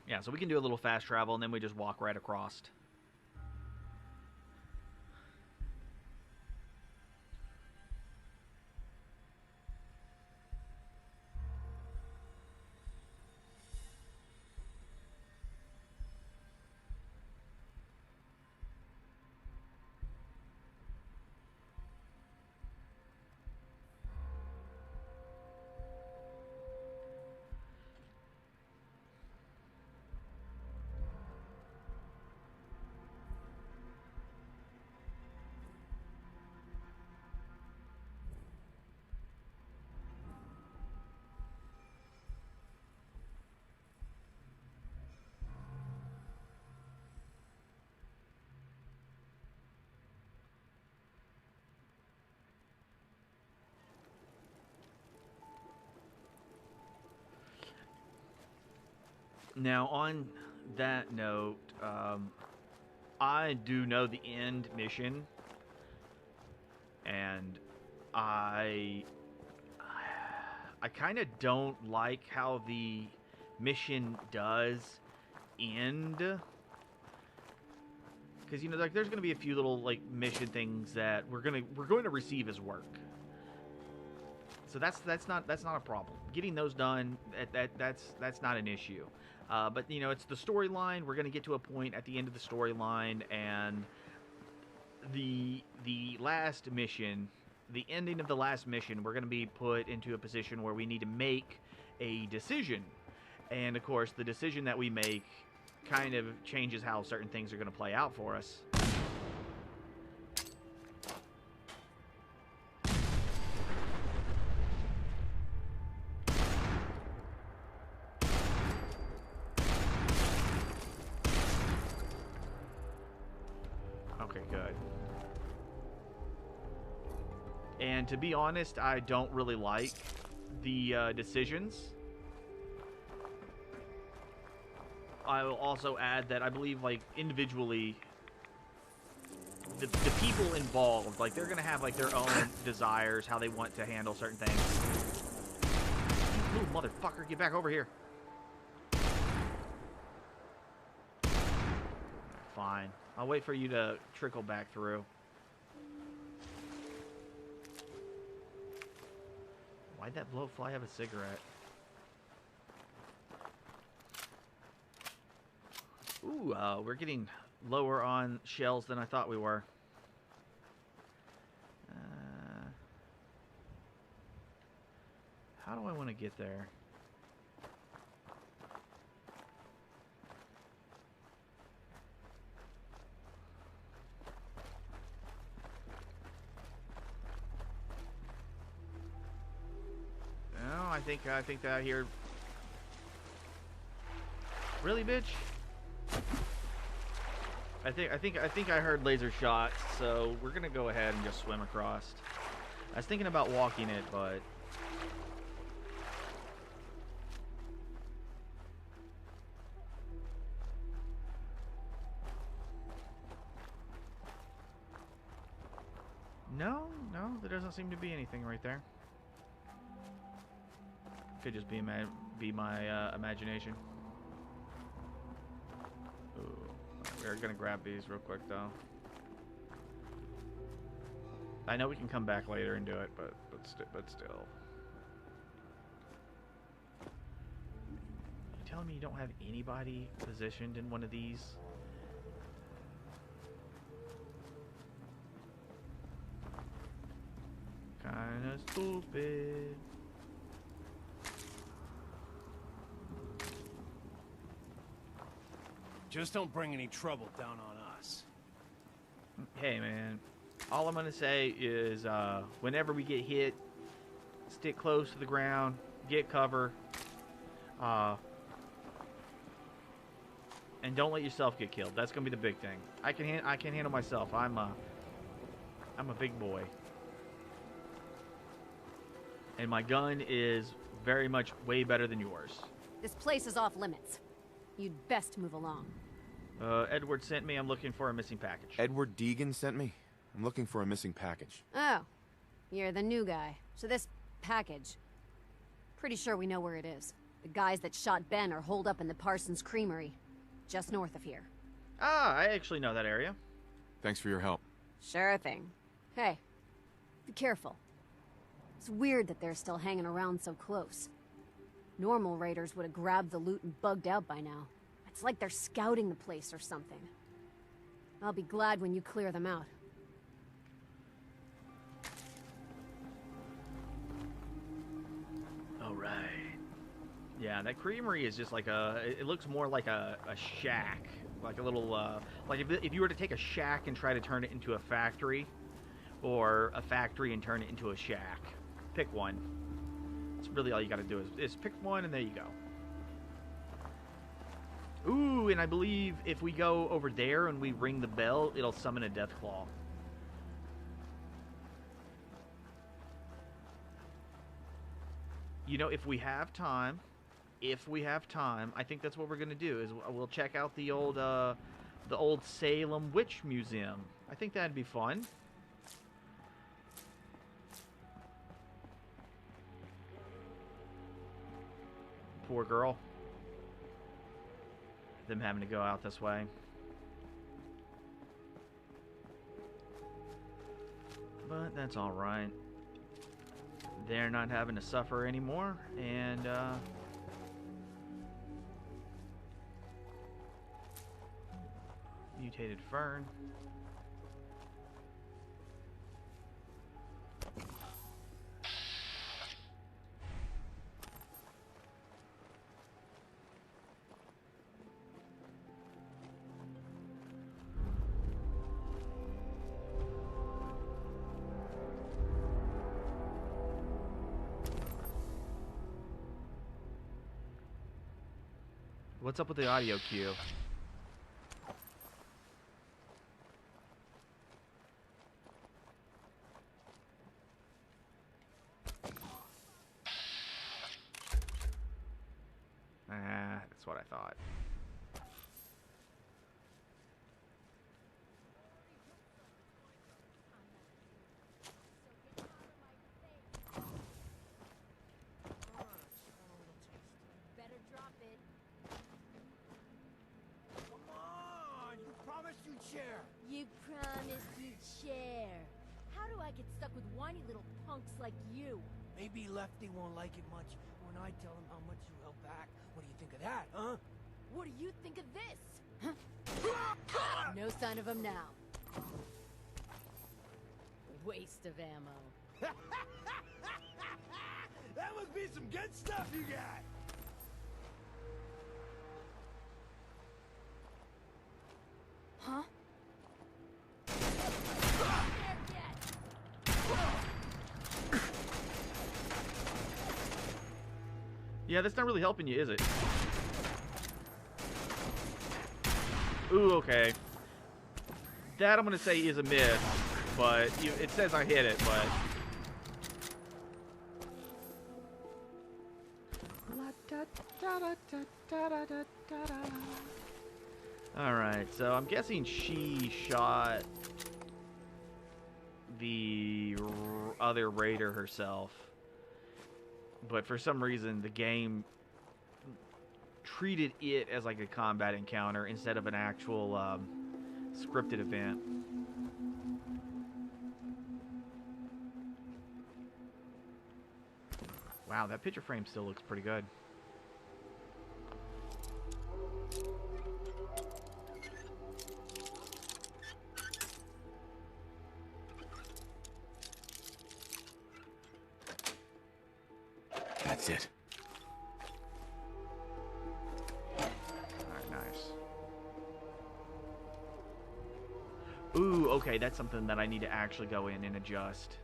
Yeah, so we can do a little fast travel, and then we just walk right across. Now, on that note, I do know the end mission, and I kind of don't like how the mission does end, because you know, like, there's going to be a few little like mission things that we're going to receive as work. So that's not a problem. Getting those done, that's not an issue. But you know, it's the storyline. We're going to get to a point at the end of the storyline, and the last mission, the ending of the last mission, we're going to be put into a position where we need to make a decision. And of course, the decision that we make kind of changes how certain things are going to play out for us. And to be honest, I don't really like the decisions. I will also add that I believe, like, individually, the people involved, like, they're going to have, like, their own desires, how they want to handle certain things. Ooh, motherfucker, get back over here. Fine. I'll wait for you to trickle back through. Why'd that blowfly have a cigarette? Ooh, we're getting lower on shells than I thought we were. How do I want to get there? No, I think that I hear. Really, bitch? I think I heard laser shots, so we're gonna go ahead and just swim across. I was thinking about walking it, but no, there doesn't seem to be anything right there. Could just be my imagination. Ooh. We're gonna grab these real quick though. I know we can come back later and do it, but still. You telling me you don't have anybody positioned in one of these? Kinda stupid. Just don't bring any trouble down on us. Hey, man. All I'm going to say is whenever we get hit, stick close to the ground, get cover, and don't let yourself get killed. That's going to be the big thing. I can handle myself. I'm a big boy. And my gun is very much way better than yours. This place is off limits. You'd best move along. Edward sent me. I'm looking for a missing package. Edward Deegan sent me? I'm looking for a missing package. Oh, you're the new guy. So this package, pretty sure we know where it is. The guys that shot Ben are holed up in the Parsons Creamery, just north of here. Ah, I actually know that area. Thanks for your help. Sure thing. Hey, be careful. It's weird that they're still hanging around so close. Normal raiders would have grabbed the loot and bugged out by now. It's like they're scouting the place or something. I'll be glad when you clear them out. All right. Yeah, that creamery is just like it looks more like a shack. Like a little, like if you were to take a shack and try to turn it into a factory, or a factory and turn it into a shack. Pick one. That's really all you gotta do is pick one, and there you go. Ooh, and I believe if we go over there and we ring the bell, it'll summon a death claw. You know, if we have time, I think that's what we're gonna do. Is we'll check out the old Salem Witch Museum. I think that'd be fun. Poor girl. Them having to go out this way. But that's all right. They're not having to suffer anymore, and mutated fern. What's up with the audio cue? That's what I thought. Better drop it. Come on! You promised you'd share! You promised you'd share. How do I get stuck with whiny little punks like you? Maybe Lefty won't like it much when I tell him how much you held back. What do you think of that, huh? What do you think of this? No sign of him now. Waste of ammo. That must be some good stuff you got! Huh? Yeah, that's not really helping you, is it? Ooh, okay. That I'm gonna say is a miss, but it says I hit it, but... Alright, so I'm guessing she shot the other raider herself. But for some reason, the game treated it as like a combat encounter instead of an actual scripted event. Wow, that picture frame still looks pretty good. That's it. Alright, nice. Ooh, okay, that's something that I need to actually go in and adjust.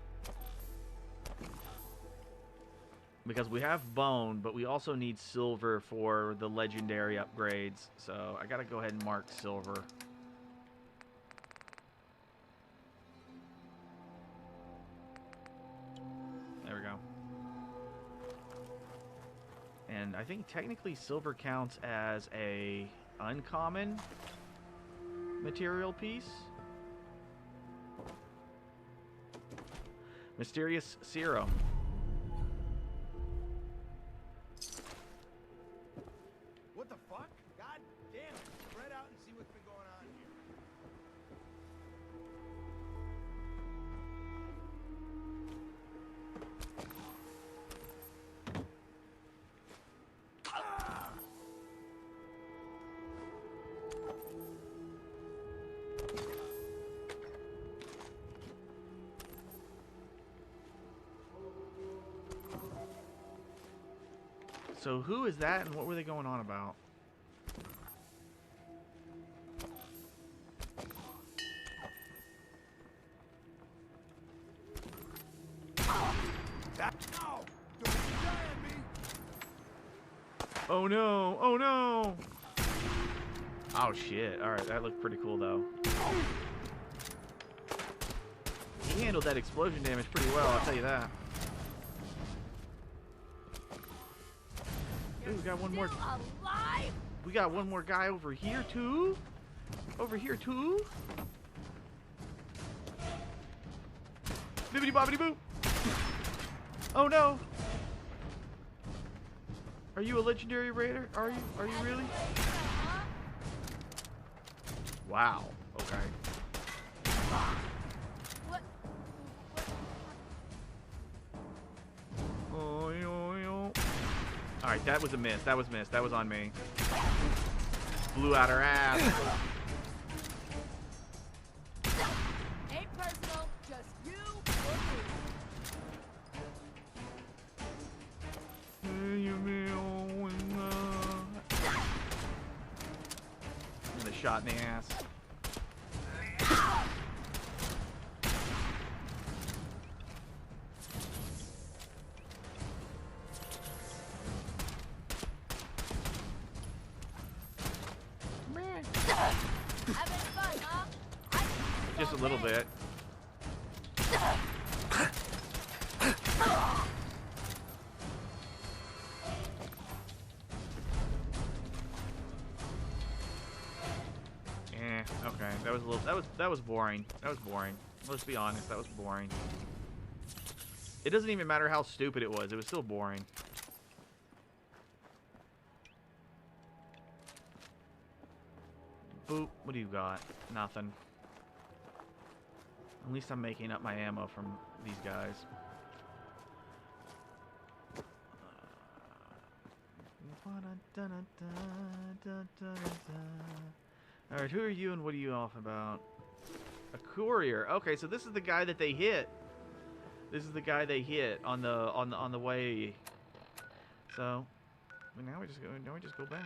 Because we have bone, but we also need silver for the legendary upgrades. So I gotta go ahead and mark silver. There we go. And I think technically silver counts as a uncommon material piece. Mysterious serum. What the fuck? God damn it. Spread out and see what's been going on here. So who is that and what were they going on about? Oh no! Oh no! Oh shit. Alright, that looked pretty cool though. He handled that explosion damage pretty well, I'll tell you that. Ooh, we got one more. Alive? We got one more guy over here too? Over here too? Bibbidi bobbidi boo! Oh no! Are you a legendary raider? Are you? Are you really? Wow. Okay. What? Oh, alright, that was a miss. That was missed. That was on me. Blew out her ass. Ain't personal, just you And a shot in the ass. Having fun, huh? Just a little bit. Okay. That was a little. That was boring. That was boring. Let's be honest. That was boring. It doesn't even matter how stupid it was. It was still boring. Boop. What do you got? Nothing. At least I'm making up my ammo from these guys. Alright, who are you and what are you off about? A courier. Okay, so this is the guy that they hit. This is the guy they hit on the way. So now we just go back.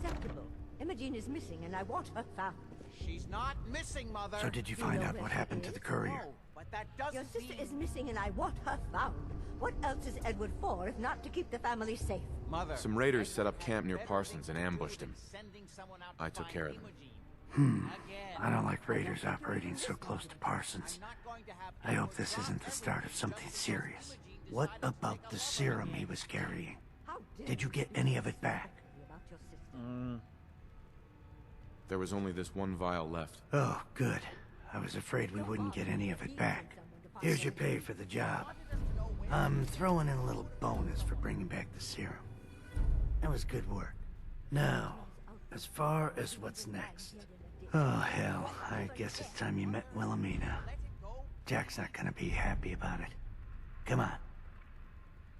Acceptable. Imogene is missing, and I want her found. She's not missing, Mother. So did you find out what happened to the courier? No, but that doesn't Your sister mean... is missing, and I want her found. What else is Edward for, if not to keep the family safe? Mother. Some raiders set up camp near Parsons and ambushed him. I took care of them. I don't like raiders operating so close to Parsons. I hope this isn't the start of something serious. What about the serum he was carrying? Did you get any of it back? There was only this one vial left. Oh, good. I was afraid we wouldn't get any of it back. Here's your pay for the job. I'm throwing in a little bonus for bringing back the serum. That was good work. Now, as far as what's next. Oh, hell. I guess it's time you met Wilhelmina. Jack's not gonna be happy about it. Come on.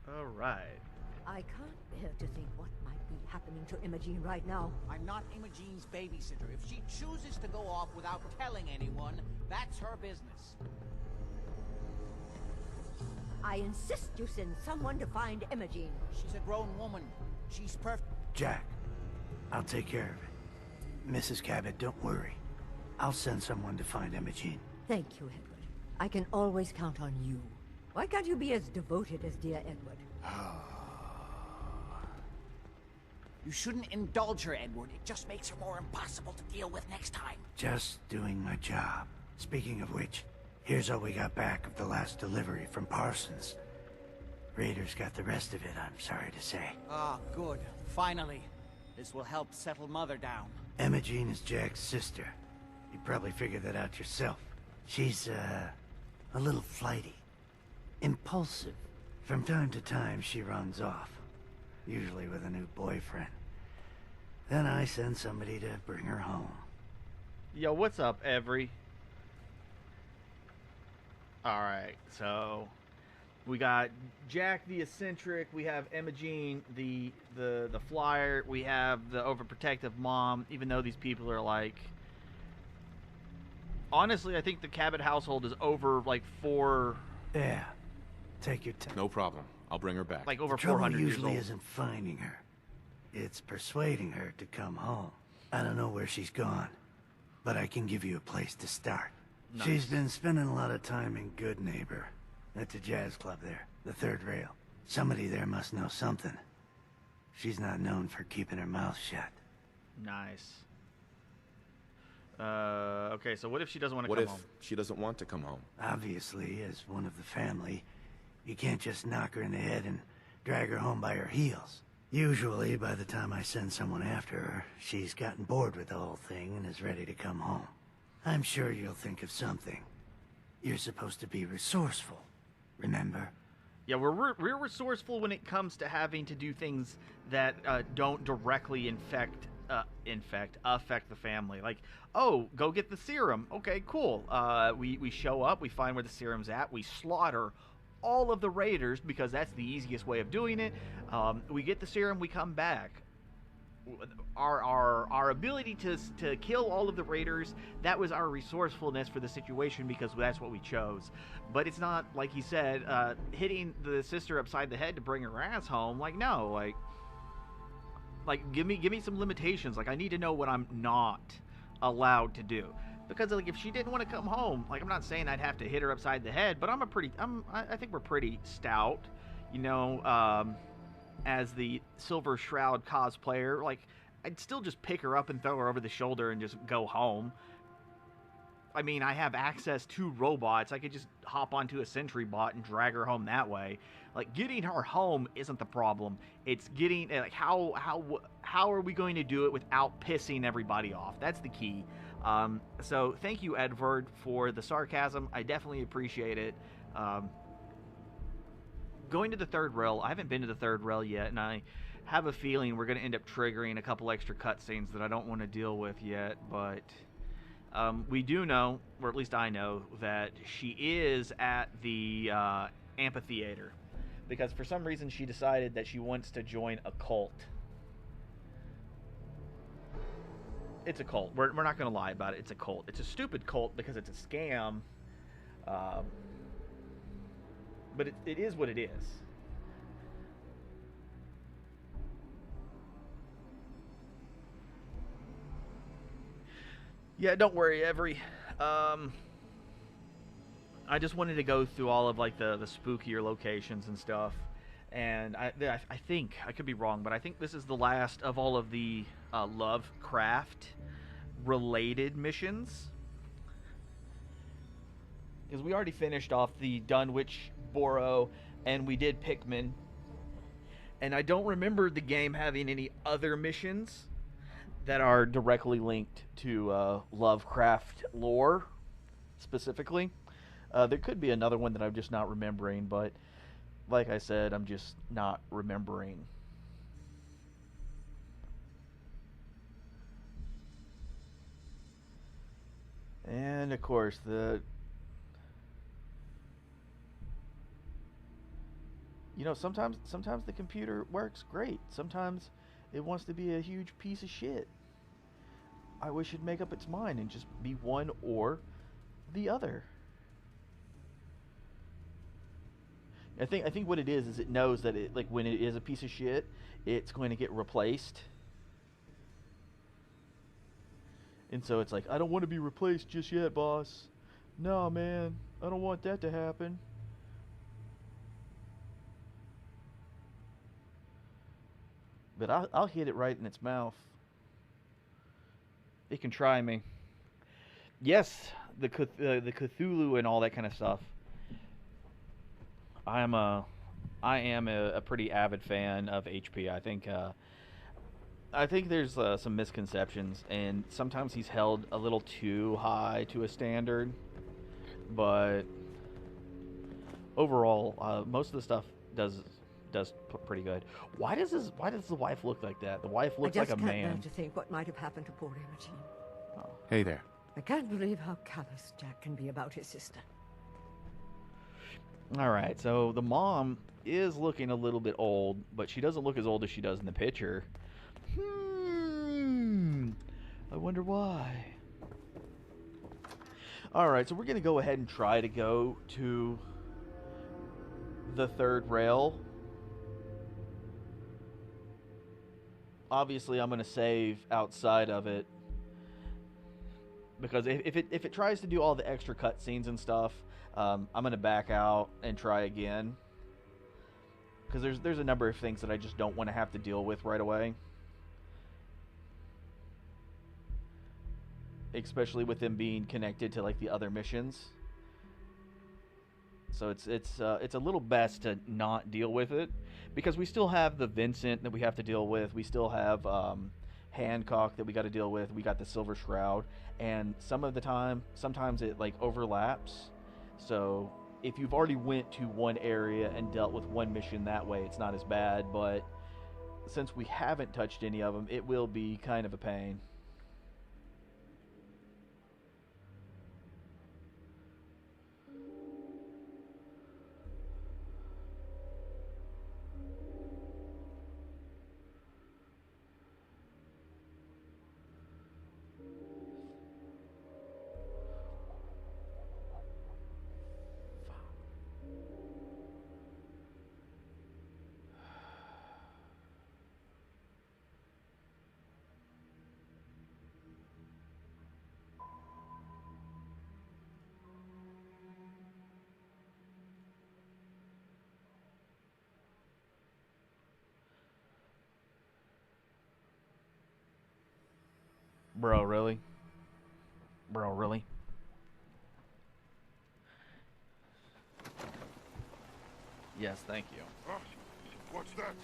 Alright. I can't bear to think what might be happening to Imogene right now. I'm not Imogene's babysitter. If she chooses to go off without telling anyone, that's her business. I insist you send someone to find Imogene. She's a grown woman. She's perfect. Jack, I'll take care of it. Mrs. Cabot, don't worry. I'll send someone to find Imogene. Thank you, Edward. I can always count on you. Why can't you be as devoted as dear Edward? You shouldn't indulge her, Edward. It just makes her more impossible to deal with next time. Just doing my job. Speaking of which, here's all we got back of the last delivery from Parsons. Raiders got the rest of it, I'm sorry to say. Ah, good. Finally. This will help settle Mother down. Imogene is Jack's sister. You probably figured that out yourself. She's, a little flighty. Impulsive. From time to time, she runs off. Usually with a new boyfriend. Then I send somebody to bring her home. Yo, what's up, Every? Alright, so... we got Jack the eccentric, we have Imogene the flyer, we have the overprotective mom, even though these people are like... Honestly, I think the Cabot household is over, like, 4... Yeah. Take your time. No problem. I'll bring her back. Like, over the trouble 400 years usually old. isn't finding her. It's persuading her to come home. I don't know where she's gone, but I can give you a place to start. Nice. She's been spending a lot of time in Good Neighbor. At the jazz club there, the third rail. Somebody there must know something. She's not known for keeping her mouth shut. Nice. Okay, so what if she doesn't want to What come if home? she doesn't want to come home? Obviously, as one of the family, you can't just knock her in the head and drag her home by her heels. Usually, by the time I send someone after her, she's gotten bored with the whole thing and is ready to come home. I'm sure you'll think of something. You're supposed to be resourceful, remember? Yeah, we're resourceful when it comes to having to do things that don't directly affect the family. Like, oh, go get the serum. Okay, cool. We show up, we find where the serum's at, we slaughter all of the raiders because that's the easiest way of doing it. We get the serum, we come back. Our ability to kill all of the raiders, that was our resourcefulness for the situation because that's what we chose. But it's not, like he said, hitting the sister upside the head to bring her ass home. Like, no, like, Like, give me some limitations. Like, I need to know what I'm not allowed to do. Because, like, if she didn't want to come home, like, I'm not saying I'd have to hit her upside the head, but I think we're pretty stout, you know, as the Silver Shroud cosplayer. Like, I'd still just pick her up and throw her over the shoulder and just go home. I mean, I have access to robots. I could just hop onto a sentry bot and drag her home that way. Like, getting her home isn't the problem. It's getting, like, how are we going to do it without pissing everybody off? That's the key. So thank you, Edward, for the sarcasm. I definitely appreciate it. Going to the third rail, I haven't been to the third rail yet, and I have a feeling we're going to end up triggering a couple extra cutscenes that I don't want to deal with yet, but we do know, or at least I know, that she is at the amphitheater, because for some reason she decided that she wants to join a cult. It's a cult. We're not going to lie about it. It's a cult. It's a stupid cult because it's a scam. But it is what it is. Yeah, don't worry, Every. I just wanted to go through all of, like, the spookier locations and stuff. And I think, I could be wrong, but I think this is the last of all of the Lovecraft-related missions. Because we already finished off the Dunwich Borough, and we did Pikmin. And I don't remember the game having any other missions that are directly linked to Lovecraft lore, specifically. There could be another one that I'm just not remembering, but like I said, I'm just not remembering. And of course, sometimes the computer works great. Sometimes it wants to be a huge piece of shit. I wish it'd make up its mind and just be one or the other. I think what it is it knows that it, like, when it is a piece of shit, it's going to get replaced. And so it's like, I don't want to be replaced just yet, boss. No, man, I don't want that to happen. But I'll hit it right in its mouth. It can try me. Yes, the Cthulhu and all that kind of stuff. I am a pretty avid fan of HP. I think there's some misconceptions, and sometimes he's held a little too high to a standard. But overall, most of the stuff does pretty good. Why does the wife look like that? The wife looks like a man. I just can't bear to think what might have happened to poor Imogen. Oh. Hey there. I can't believe how callous Jack can be about his sister. Alright, so the mom is looking a little bit old, but she doesn't look as old as she does in the picture. I wonder why. Alright, so we're going to go ahead and try to go to the third rail. Obviously, I'm going to save outside of it, because if it tries to do all the extra cutscenes and stuff, I'm going to back out and try again, because there's a number of things that I just don't want to have to deal with right away, especially with them being connected to, like, the other missions. So it's a little best to not deal with it, because we still have the Vincent that we have to deal with. We still have Hancock that we got to deal with. We got the Silver Shroud, and sometimes it, like, overlaps. So if you've already went to one area and dealt with one mission that way, it's not as bad. But since we haven't touched any of them, it will be kind of a pain. Bro, really? Bro, really? Yes, thank you. Huh? What's that?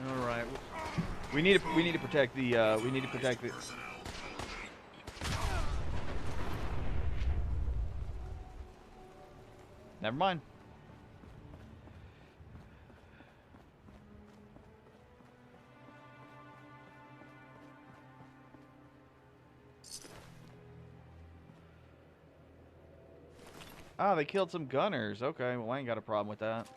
All right. We need to protect the Never mind. Ah, they killed some gunners. Okay, well, I ain't got a problem with that.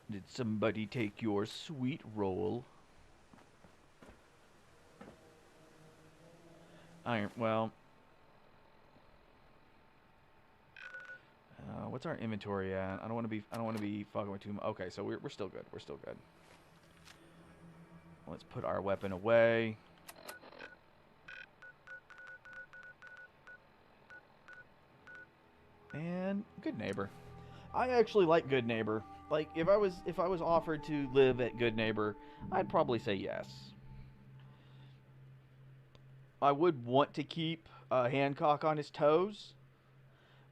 Did somebody take your sweet roll? Well. What's our inventory at? I don't want to be fucking with too much. Okay, so we're still good. We're still good. Let's put our weapon away. And Good Neighbor. I actually like Good Neighbor. Like if I was offered to live at Good Neighbor, I'd probably say yes. I would want to keep Hancock on his toes,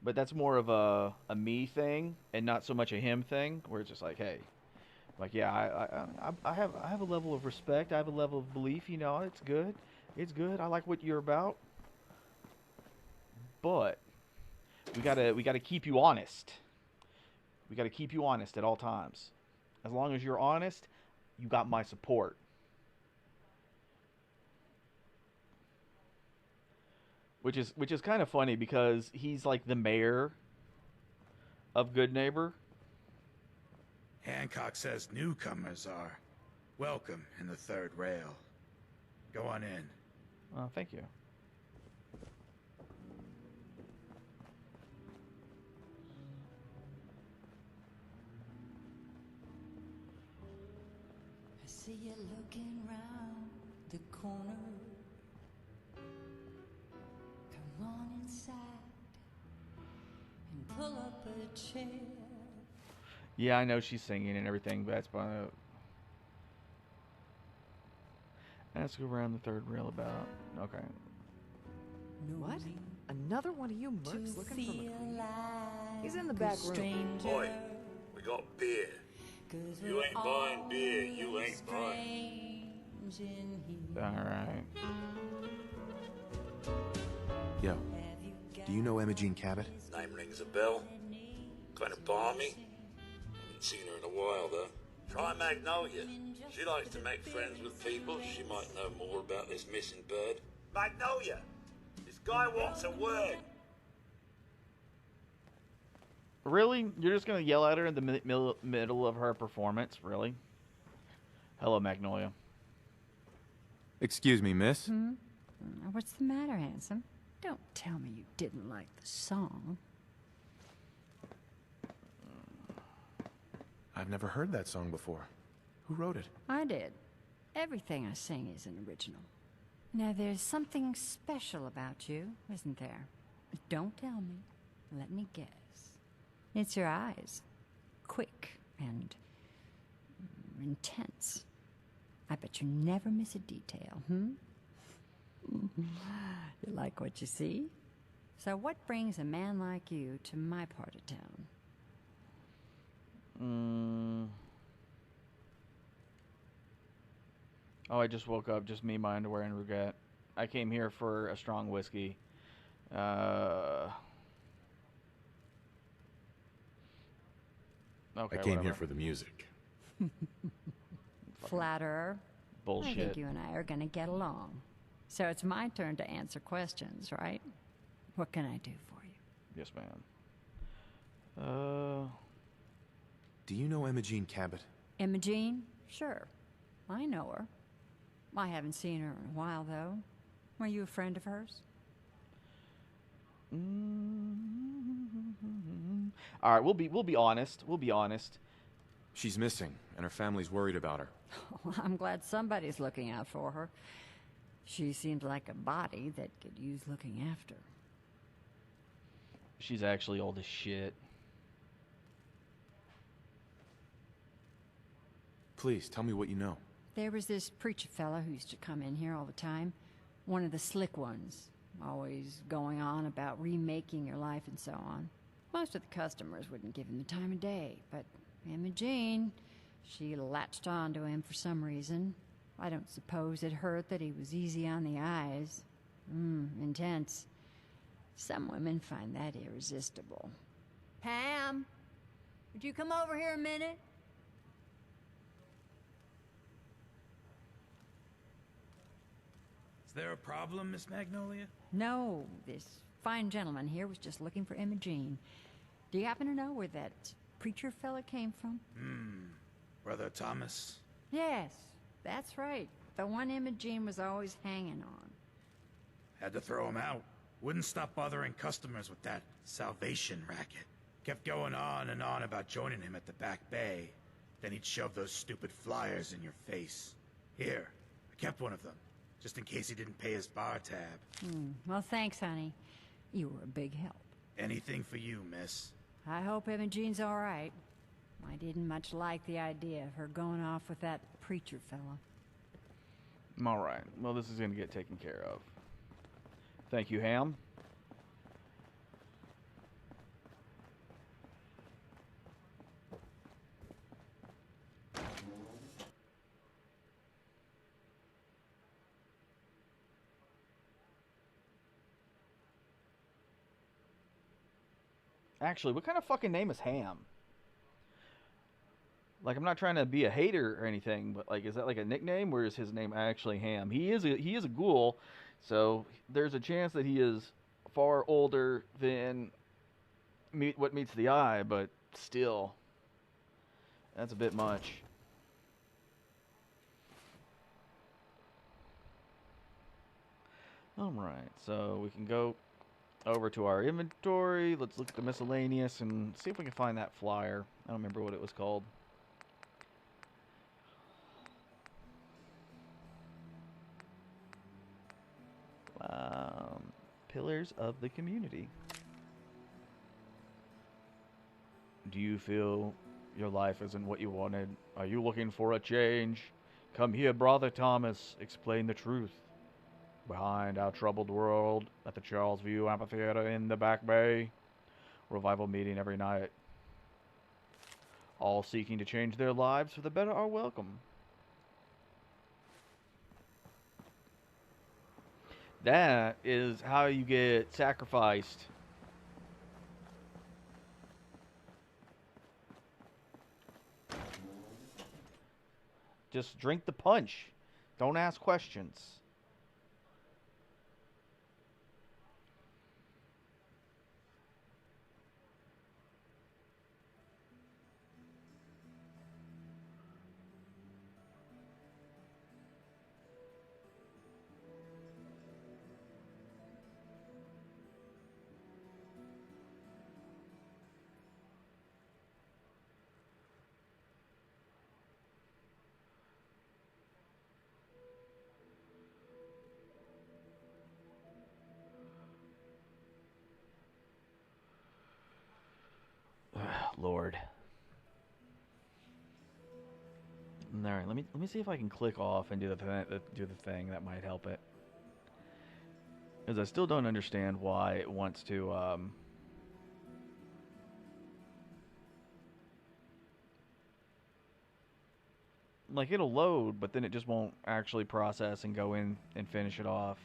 but that's more of a me thing and not so much a him thing. Where it's just like, hey, like yeah, I have a level of respect. I have a level of belief. You know, it's good. It's good. I like what you're about, but we gotta keep you honest. We gotta keep you honest at all times. As long as you're honest, you got my support. Which is kind of funny because he's like the mayor of Good Neighbor. Hancock says newcomers are welcome in the third rail. Go on in. Oh, thank you. I see you looking round the corner. Come on inside and pull up a chair. Yeah, I know she's singing and everything, but that's about. Let's go around the third rail about. Okay. What? Another one of you mercs looking for McQueen? He's in the back room. Boy, we got beer. You ain't buying beer, you ain't buying. Alright. Yo, do you know Imogene Cabot? Name rings a bell. Kind of balmy. Haven't seen her in a while, though. Try Magnolia. She likes to make friends with people. She might know more about this missing bird. Magnolia! This guy wants a word. Really? You're just gonna yell at her in the middle of her performance? Really? Hello, Magnolia. Excuse me, miss? What's the matter, handsome? Don't tell me you didn't like the song. I've never heard that song before. Who wrote it? I did. Everything I sing is an original. Now, there's something special about you, isn't there? Don't tell me. Let me guess. It's your eyes. Quick and intense. I bet you never miss a detail, You like what you see? So what brings a man like you to my part of town? Oh, I just woke up. Just me, my underwear, and Ruget. I came here for a strong whiskey. Okay, I came here for the music. Flatterer. Bullshit. I think you and I are gonna get along. So it's my turn to answer questions, right? What can I do for you? Yes, ma'am. Do you know Imogene Cabot? Imogene? Sure. I know her. I haven't seen her in a while, though. Were you a friend of hers? All right, we'll be honest. We'll be honest. She's missing, and her family's worried about her. Well, I'm glad somebody's looking out for her. She seemed like a body that could use looking after. She's actually old as shit. Please, tell me what you know. There was this preacher fella who used to come in here all the time. One of the slick ones. Always going on about remaking your life and so on. Most of the customers wouldn't give him the time of day, but Imogene, she latched on to him for some reason. I don't suppose it hurt that he was easy on the eyes. Intense. Some women find that irresistible. Pam, would you come over here a minute? Is there a problem, Miss Magnolia? No, this fine gentleman here was just looking for Imogene. Do you happen to know where that preacher fella came from? Brother Thomas? Yes, that's right. The one Imogene was always hanging on. Had to throw him out. Wouldn't stop bothering customers with that salvation racket. Kept going on and on about joining him at the back bay. Then he'd shove those stupid flyers in your face. Here, I kept one of them, just in case he didn't pay his bar tab. Well, thanks, honey. You were a big help. Anything for you, miss. I hope Imogene's all right. I didn't much like the idea of her going off with that preacher fella. Alright, well this is going to get taken care of. Thank you, Ham. Actually, what kind of fucking name is Ham? Like, I'm not trying to be a hater or anything, but like, is that like a nickname, or is his name actually Ham? He is a ghoul, so there's a chance that he is far older than what meets the eye, but still, that's a bit much. Alright, so we can go over to our inventory. Let's look at the miscellaneous and see if we can find that flyer. I don't remember what it was called. Pillars of the community. Do you feel your life isn't what you wanted? Are you looking for a change? Come here, Brother Thomas. Explain the truth. Behind our troubled world at the Charles View Amphitheater in the Back Bay. Revival meeting every night. All seeking to change their lives for the better are welcome. That is how you get sacrificed. Just drink the punch. Don't ask questions. Lord. All right, let me see if I can click off and do the thing that might help it. Because I still don't understand why it wants to like, it'll load, but then it just won't actually process and go in and finish it off.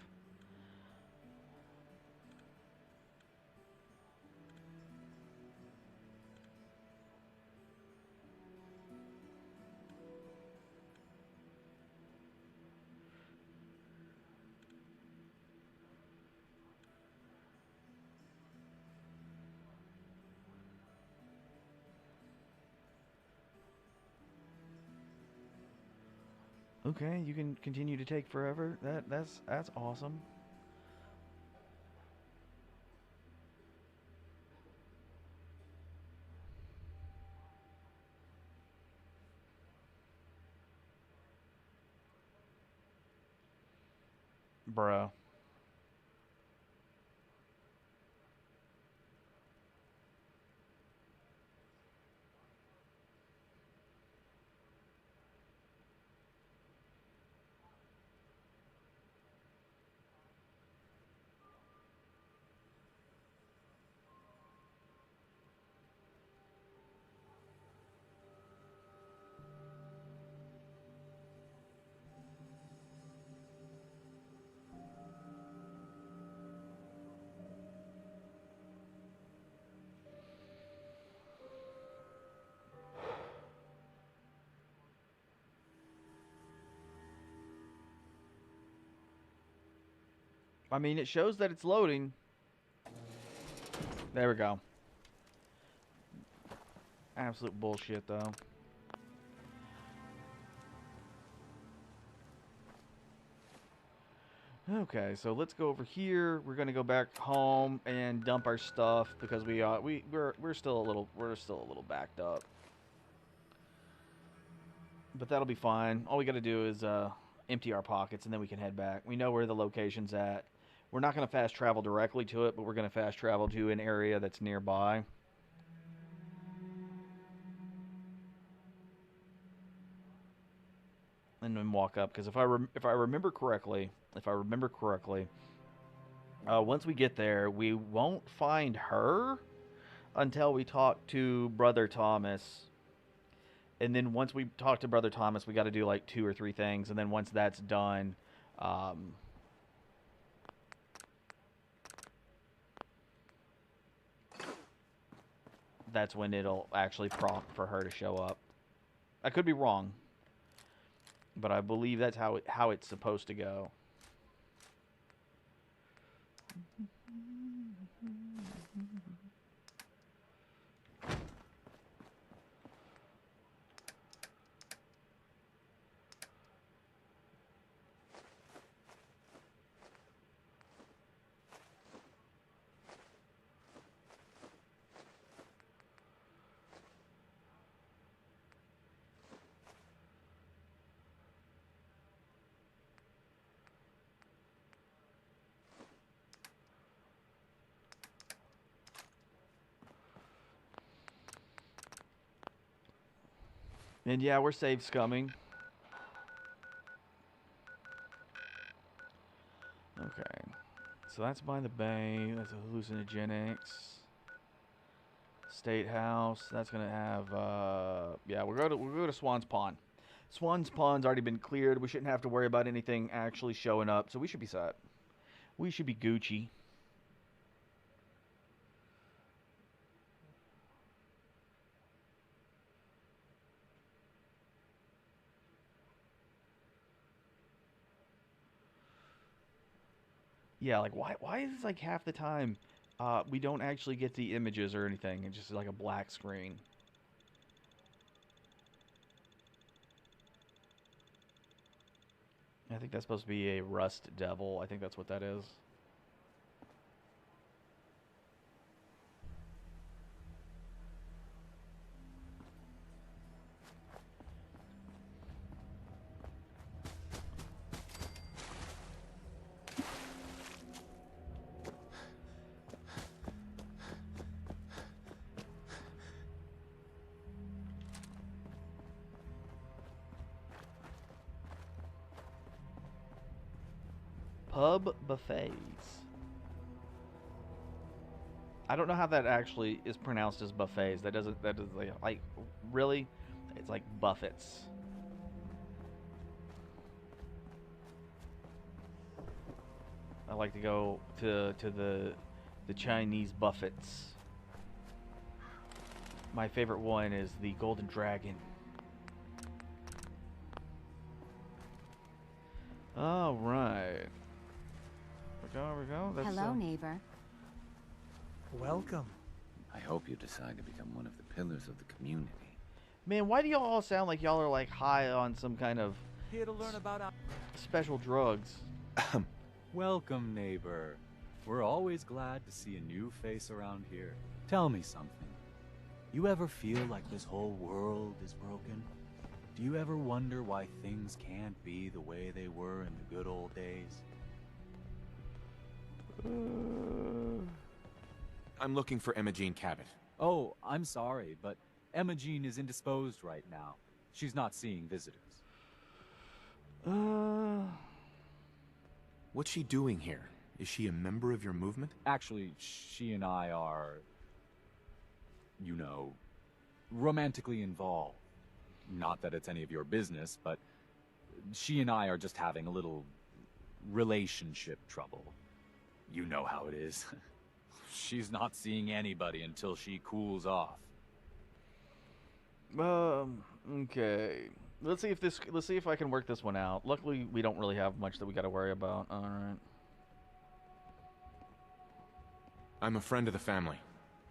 Okay, you can continue to take forever. That's awesome. Bruh. I mean, it shows that it's loading. There we go. Absolute bullshit, though. Okay, so let's go over here. We're gonna go back home and dump our stuff because we're still a little backed up. But that'll be fine. All we gotta do is empty our pockets and then we can head back. We know where the location's at. We're not gonna fast travel directly to it, but we're gonna fast travel to an area that's nearby. And then walk up, because if I remember correctly, once we get there, we won't find her until we talk to Brother Thomas. And then once we talk to Brother Thomas, we got to do like 2 or 3 things, and then once that's done, that's when it'll actually prompt for her to show up. I could be wrong, but I believe that's how it's supposed to go. And yeah, we're safe scumming. Okay. So that's by the bay. That's a hallucinogenics. State House. That's gonna have yeah, we'll go to Swan's Pond. Swan's Pond's already been cleared. We shouldn't have to worry about anything actually showing up, so we should be set. We should be Gucci. Yeah, like why is this like half the time we don't actually get the images or anything? It's just like a black screen. I think that's supposed to be a rust devil. I think that's what that is. Pub buffets. I don't know how that actually is pronounced as buffets. That doesn't like really? It's like buffets. I like to go to the Chinese buffets. My favorite one is the Golden Dragon. All right. Here we go. That's, hello, neighbor. Welcome. I hope you decide to become one of the pillars of the community. Man, why do y'all all sound like y'all are like high on some kind of Here to learn about our special drugs? Welcome, neighbor. We're always glad to see a new face around here. Tell me something. You ever feel like this whole world is broken? Do you ever wonder why things can't be the way they were in the good old days? I'm looking for Emma Jean Cabot. Oh, I'm sorry, but Emma Jean is indisposed right now. She's not seeing visitors. What's she doing here? Is she a member of your movement? Actually, she and I are, you know, romantically involved. Not that it's any of your business, but she and I are just having a little relationship trouble. You know how it is. She's not seeing anybody until she cools off. Okay. Let's see if I can work this one out. Luckily, we don't really have much that we got to worry about. All right. I'm a friend of the family.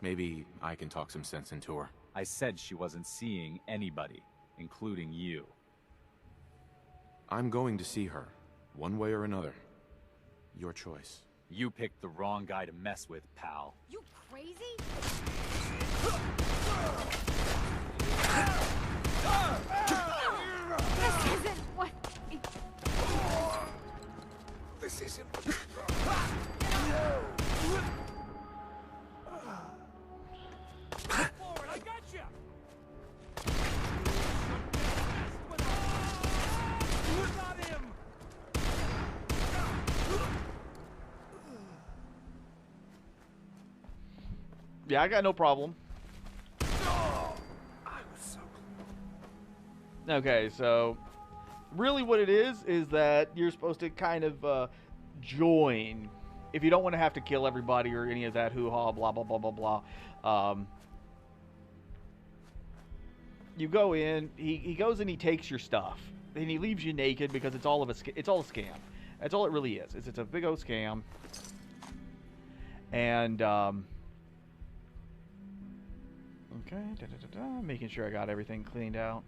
Maybe I can talk some sense into her. I said she wasn't seeing anybody, including you. I'm going to see her, one way or another. Your choice. You picked the wrong guy to mess with, pal. You crazy? This isn't what... This isn't... Forward, I got you! Got him! Yeah, I got no problem. Okay, so really what it is that you're supposed to kind of join. If you don't want to have to kill everybody or any of that hoo-ha, blah, blah, blah, blah, blah. You go in, he goes and he takes your stuff. And he leaves you naked because it's all a scam. That's all it really is. It's a big old scam. And, okay, making sure I got everything cleaned out.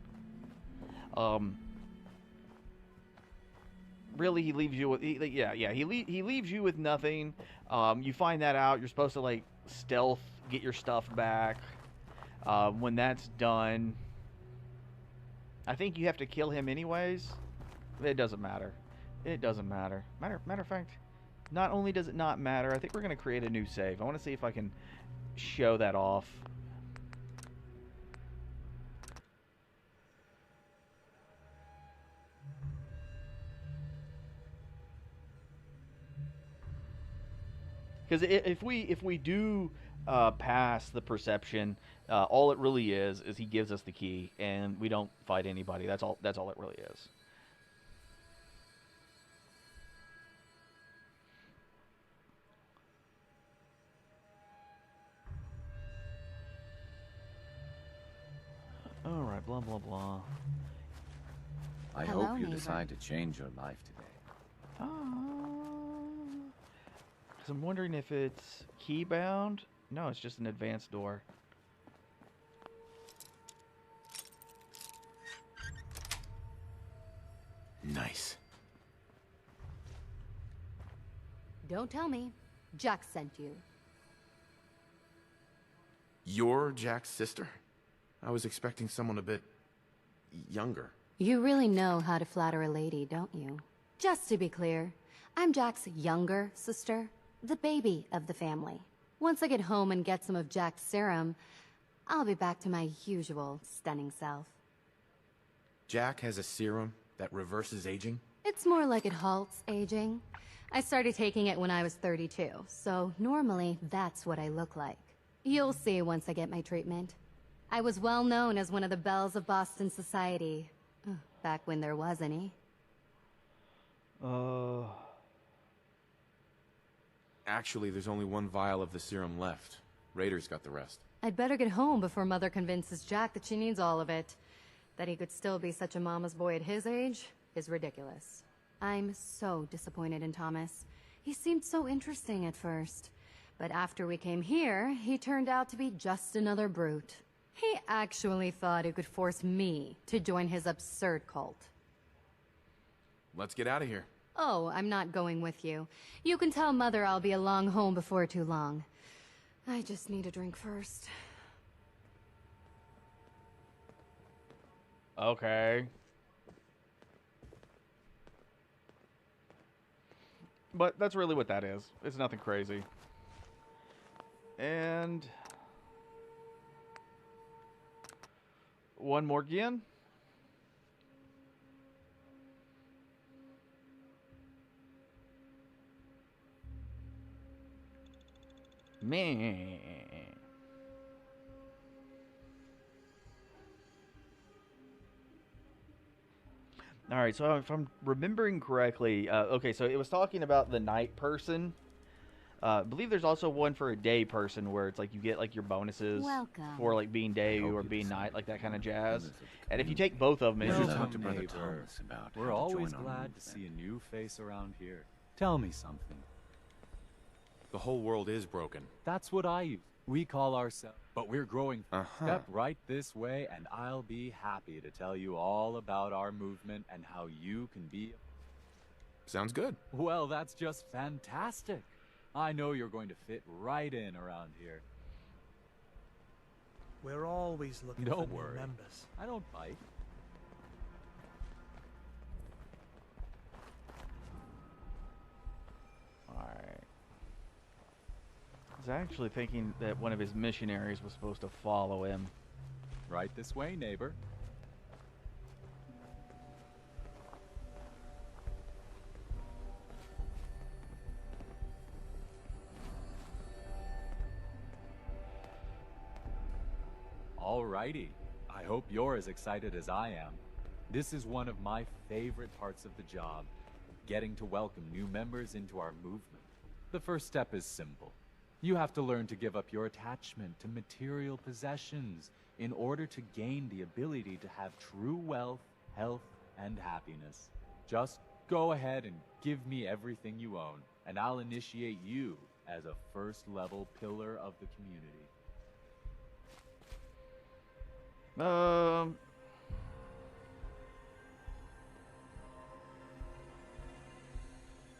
Really, he leaves you with he leaves you with nothing. You find that out. You're supposed to like stealth, get your stuff back. When that's done, I think you have to kill him anyways. It doesn't matter. It doesn't matter. Matter of fact, not only does it not matter, I think we're gonna create a new save. I want to see if I can show that off. Because if we do pass the perception, all it really is he gives us the key, and we don't fight anybody. That's all it really is. All right, blah blah blah. I hope you decide to change your life today. So I'm wondering if it's key-bound. No, it's just an advanced door. Nice. Don't tell me. Jack sent you. You're Jack's sister? I was expecting someone a bit younger. You really know how to flatter a lady, don't you? Just to be clear, I'm Jack's younger sister, the baby of the family. Once I get home and get some of Jack's serum, I'll be back to my usual stunning self. Jack has a serum that reverses aging? It's more like it halts aging. I started taking it when I was 32, so normally that's what I look like. You'll see once I get my treatment. I was well known as one of the belles of Boston society, back when there was any. Actually, there's only one vial of the serum left. Raiders got the rest. I'd better get home before Mother convinces Jack that she needs all of it. That he could still be such a mama's boy at his age is ridiculous. I'm so disappointed in Thomas. He seemed so interesting at first. But after we came here, he turned out to be just another brute. He actually thought he could force me to join his absurd cult. Let's get out of here. Oh, I'm not going with you. You can tell Mother I'll be along home before too long. I just need a drink first. Okay. But that's really what that is. It's nothing crazy. And one more again. Meh. All right, so if I'm remembering correctly, okay, so it was talking about the night person. I believe there's also one for a day person where it's like you get like your bonuses for like being day or being night, like that kind of jazz. And if you take both of them, it's just Welcome, neighbor. We're always glad to see a new face around here. Tell me something. The whole world is broken. That's what I use. We call ourselves, but we're growing. Step right this way, and I'll be happy to tell you all about our movement and how you can be. Sounds good. Well, that's just fantastic. I know you're going to fit right in around here. We're always looking for new members. I don't bite. Alright. I was actually thinking that one of his missionaries was supposed to follow him. Right this way, neighbor. Alrighty. I hope you're as excited as I am. This is one of my favorite parts of the job, getting to welcome new members into our movement. The first step is simple. You have to learn to give up your attachment to material possessions in order to gain the ability to have true wealth, health, and happiness. Just go ahead and give me everything you own, and I'll initiate you as a first-level pillar of the community.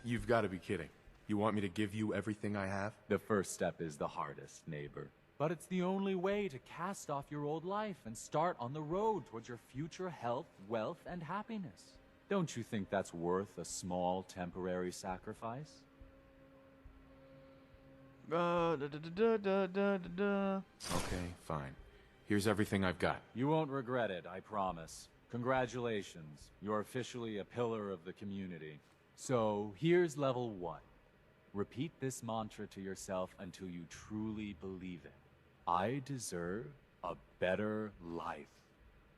You've got to be kidding. You want me to give you everything I have? The first step is the hardest, neighbor. But it's the only way to cast off your old life and start on the road towards your future health, wealth, and happiness. Don't you think that's worth a small temporary sacrifice? Okay, fine. Here's everything I've got. You won't regret it, I promise. Congratulations. You're officially a pillar of the community. So, here's level 1. Repeat this mantra to yourself until you truly believe it. I deserve a better life.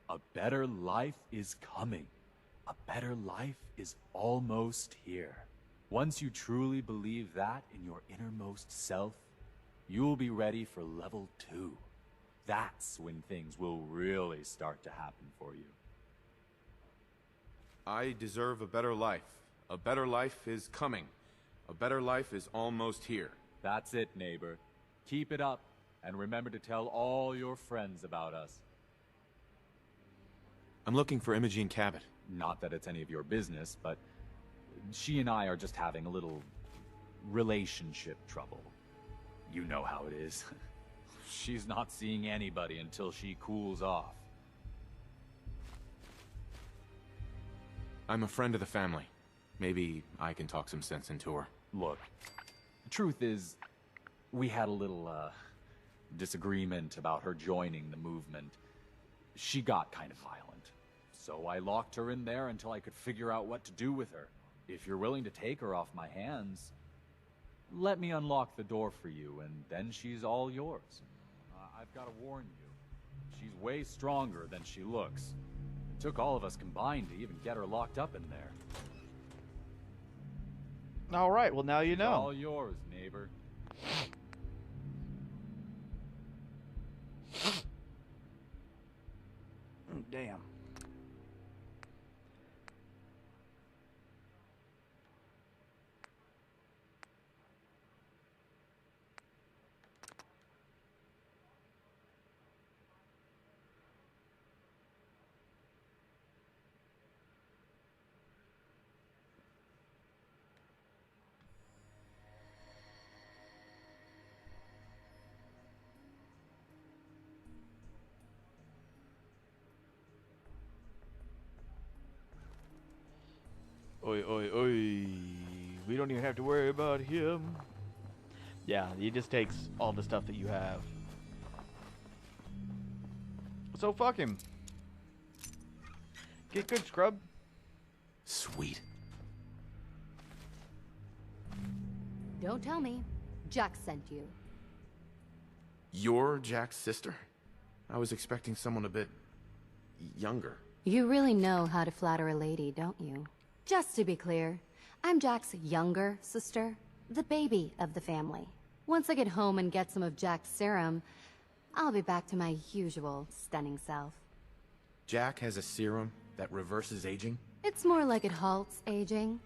A better life is coming. A better life is almost here. Once you truly believe that in your innermost self, you'll be ready for level 2. That's when things will really start to happen for you. I deserve a better life. A better life is coming. A better life is almost here. That's it, neighbor. Keep it up, and remember to tell all your friends about us. I'm looking for Imogene Cabot. Not that it's any of your business, but she and I are just having a little relationship trouble. You know how it is. She's not seeing anybody until she cools off. I'm a friend of the family. Maybe I can talk some sense into her. Look, the truth is, we had a little, disagreement about her joining the movement. She got kind of violent. So I locked her in there until I could figure out what to do with her. If you're willing to take her off my hands, let me unlock the door for you, and then she's all yours. I've got to warn you, she's way stronger than she looks. It took all of us combined to even get her locked up in there. All right, well, now you know. It's all yours, neighbor. Damn. Oi, oi, oi. We don't even have to worry about him. Yeah, he just takes all the stuff that you have. So fuck him. Get good, scrub. Sweet. Don't tell me. Jack sent you. You're Jack's sister? I was expecting someone a bit younger. You really know how to flatter a lady, don't you? Just to be clear, I'm Jack's younger sister, the baby of the family. Once I get home and get some of Jack's serum, I'll be back to my usual stunning self. Jack has a serum that reverses aging? It's more like it halts aging.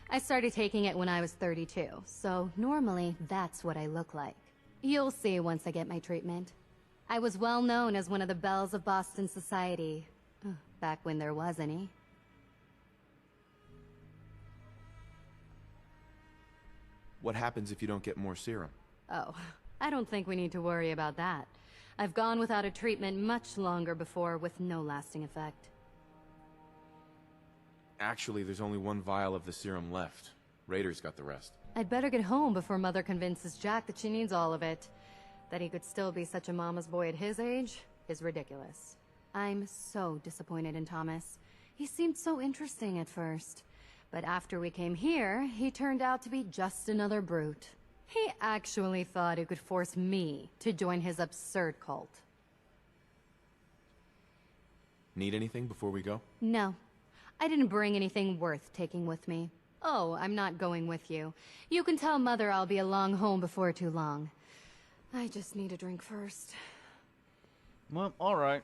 I started taking it when I was 32, so normally that's what I look like. You'll see once I get my treatment. I was well known as one of the belles of Boston society, back when there was any. What happens if you don't get more serum? Oh, I don't think we need to worry about that. I've gone without a treatment much longer before with no lasting effect. Actually, there's only one vial of the serum left. Raiders got the rest. I'd better get home before Mother convinces Jack that she needs all of it. That he could still be such a mama's boy at his age is ridiculous. I'm so disappointed in Thomas. He seemed so interesting at first. But after we came here, he turned out to be just another brute. He actually thought he could force me to join his absurd cult. Need anything before we go? No. I didn't bring anything worth taking with me. Oh, I'm not going with you. You can tell Mother I'll be along home before too long. I just need a drink first. Well, alright.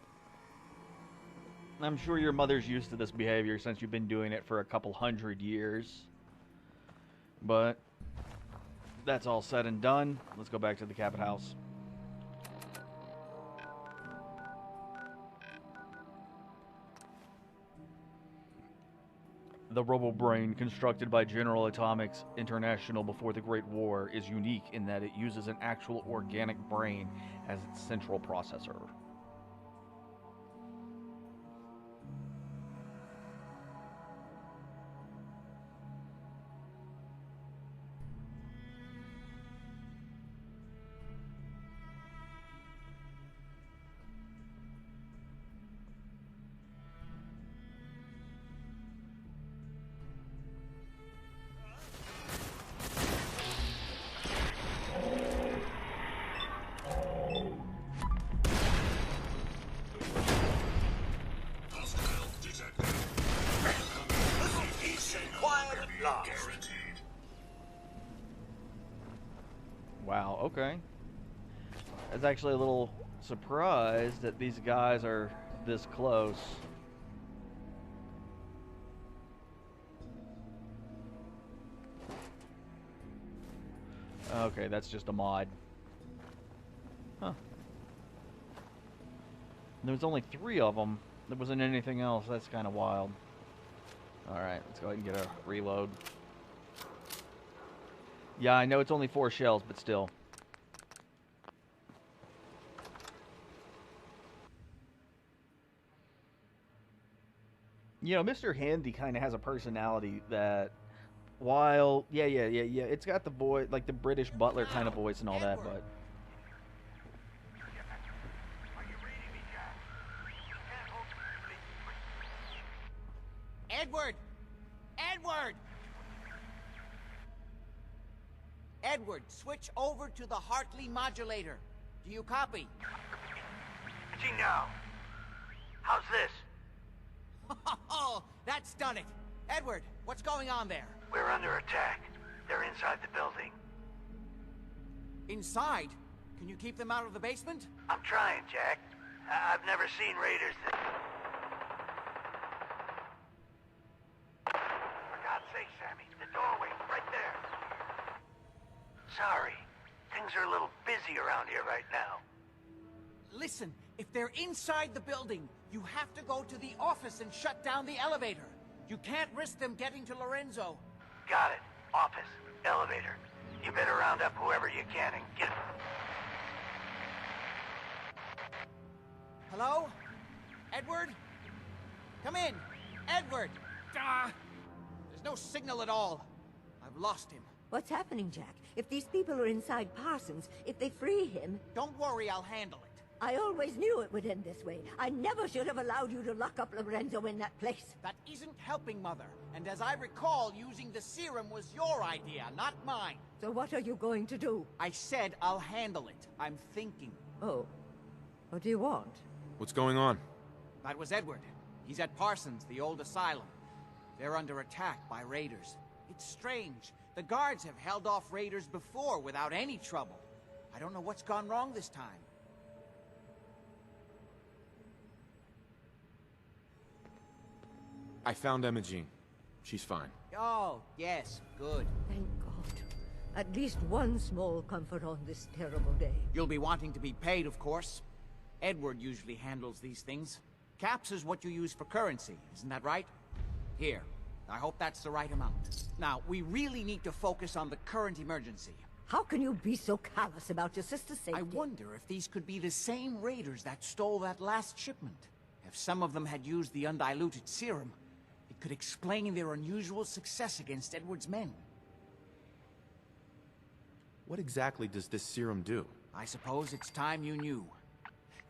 I'm sure your mother's used to this behavior since you've been doing it for a couple 100 years. But that's all said and done. Let's go back to the Cabot House. The robo-brain constructed by General Atomics International before the Great War is unique in that it uses an actual organic brain as its central processor. Wow, okay. I was actually a little surprised that these guys are this close. Okay, that's just a mod. Huh. There was only 3 of them. There wasn't anything else. That's kind of wild. Alright, let's go ahead and get a reload. Yeah, I know it's only 4 shells, but still. You know, Mr. Handy kind of has a personality that, while, yeah, it's got the voice, like the British butler kind of voice and all that, but... Edward! Edward! Edward, switch over to the Hartley modulator. Do you copy? Gee, no. How's this? Oh, that's done it. Edward, what's going on there? We're under attack. They're inside the building. Inside? Can you keep them out of the basement? I'm trying, Jack. I've never seen raiders that... For God's sake, Sammy, the doorway, right there. Sorry. Things are a little busy around here right now. Listen, if they're inside the building, you have to go to the office and shut down the elevator. You can't risk them getting to Lorenzo. Got it. Office. Elevator. You better round up whoever you can and get... Hello? Edward? Come in. Edward! There's no signal at all. I've lost him. What's happening, Jack? If these people are inside Parsons, if they free him... Don't worry, I'll handle it. I always knew it would end this way. I never should have allowed you to lock up Lorenzo in that place. That isn't helping, Mother. And as I recall, using the serum was your idea, not mine. So what are you going to do? I said I'll handle it. I'm thinking. Oh. What do you want? What's going on? That was Edward. He's at Parsons, the old asylum. They're under attack by raiders. It's strange. The guards have held off raiders before without any trouble. I don't know what's gone wrong this time. I found Imogene. She's fine. Oh, yes, good. Thank God. At least one small comfort on this terrible day. You'll be wanting to be paid, of course. Edward usually handles these things. Caps is what you use for currency, isn't that right? Here. I hope that's the right amount. Now, we really need to focus on the current emergency. How can you be so callous about your sister's safety? I wonder if these could be the same raiders that stole that last shipment. If some of them had used the undiluted serum, it could explain their unusual success against Edward's men. What exactly does this serum do? I suppose it's time you knew.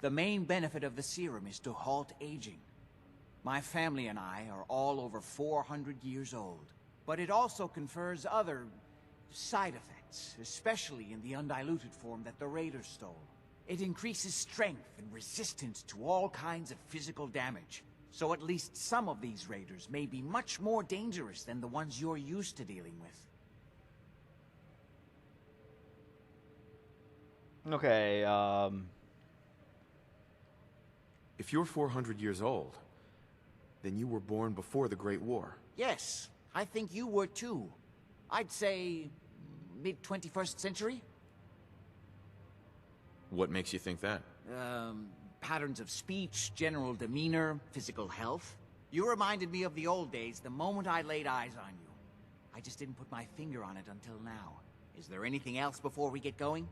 The main benefit of the serum is to halt aging. My family and I are all over 400 years old. But it also confers other side effects, especially in the undiluted form that the raiders stole. It increases strength and resistance to all kinds of physical damage. So at least some of these raiders may be much more dangerous than the ones you're used to dealing with. Okay, If you're 400 years old, then you were born before the Great War. Yes, I think you were too. I'd say mid-21st century? What makes you think that? Patterns of speech, general demeanor, physical health. You reminded me of the old days the moment I laid eyes on you. I just didn't put my finger on it until now. Is there anything else before we get going?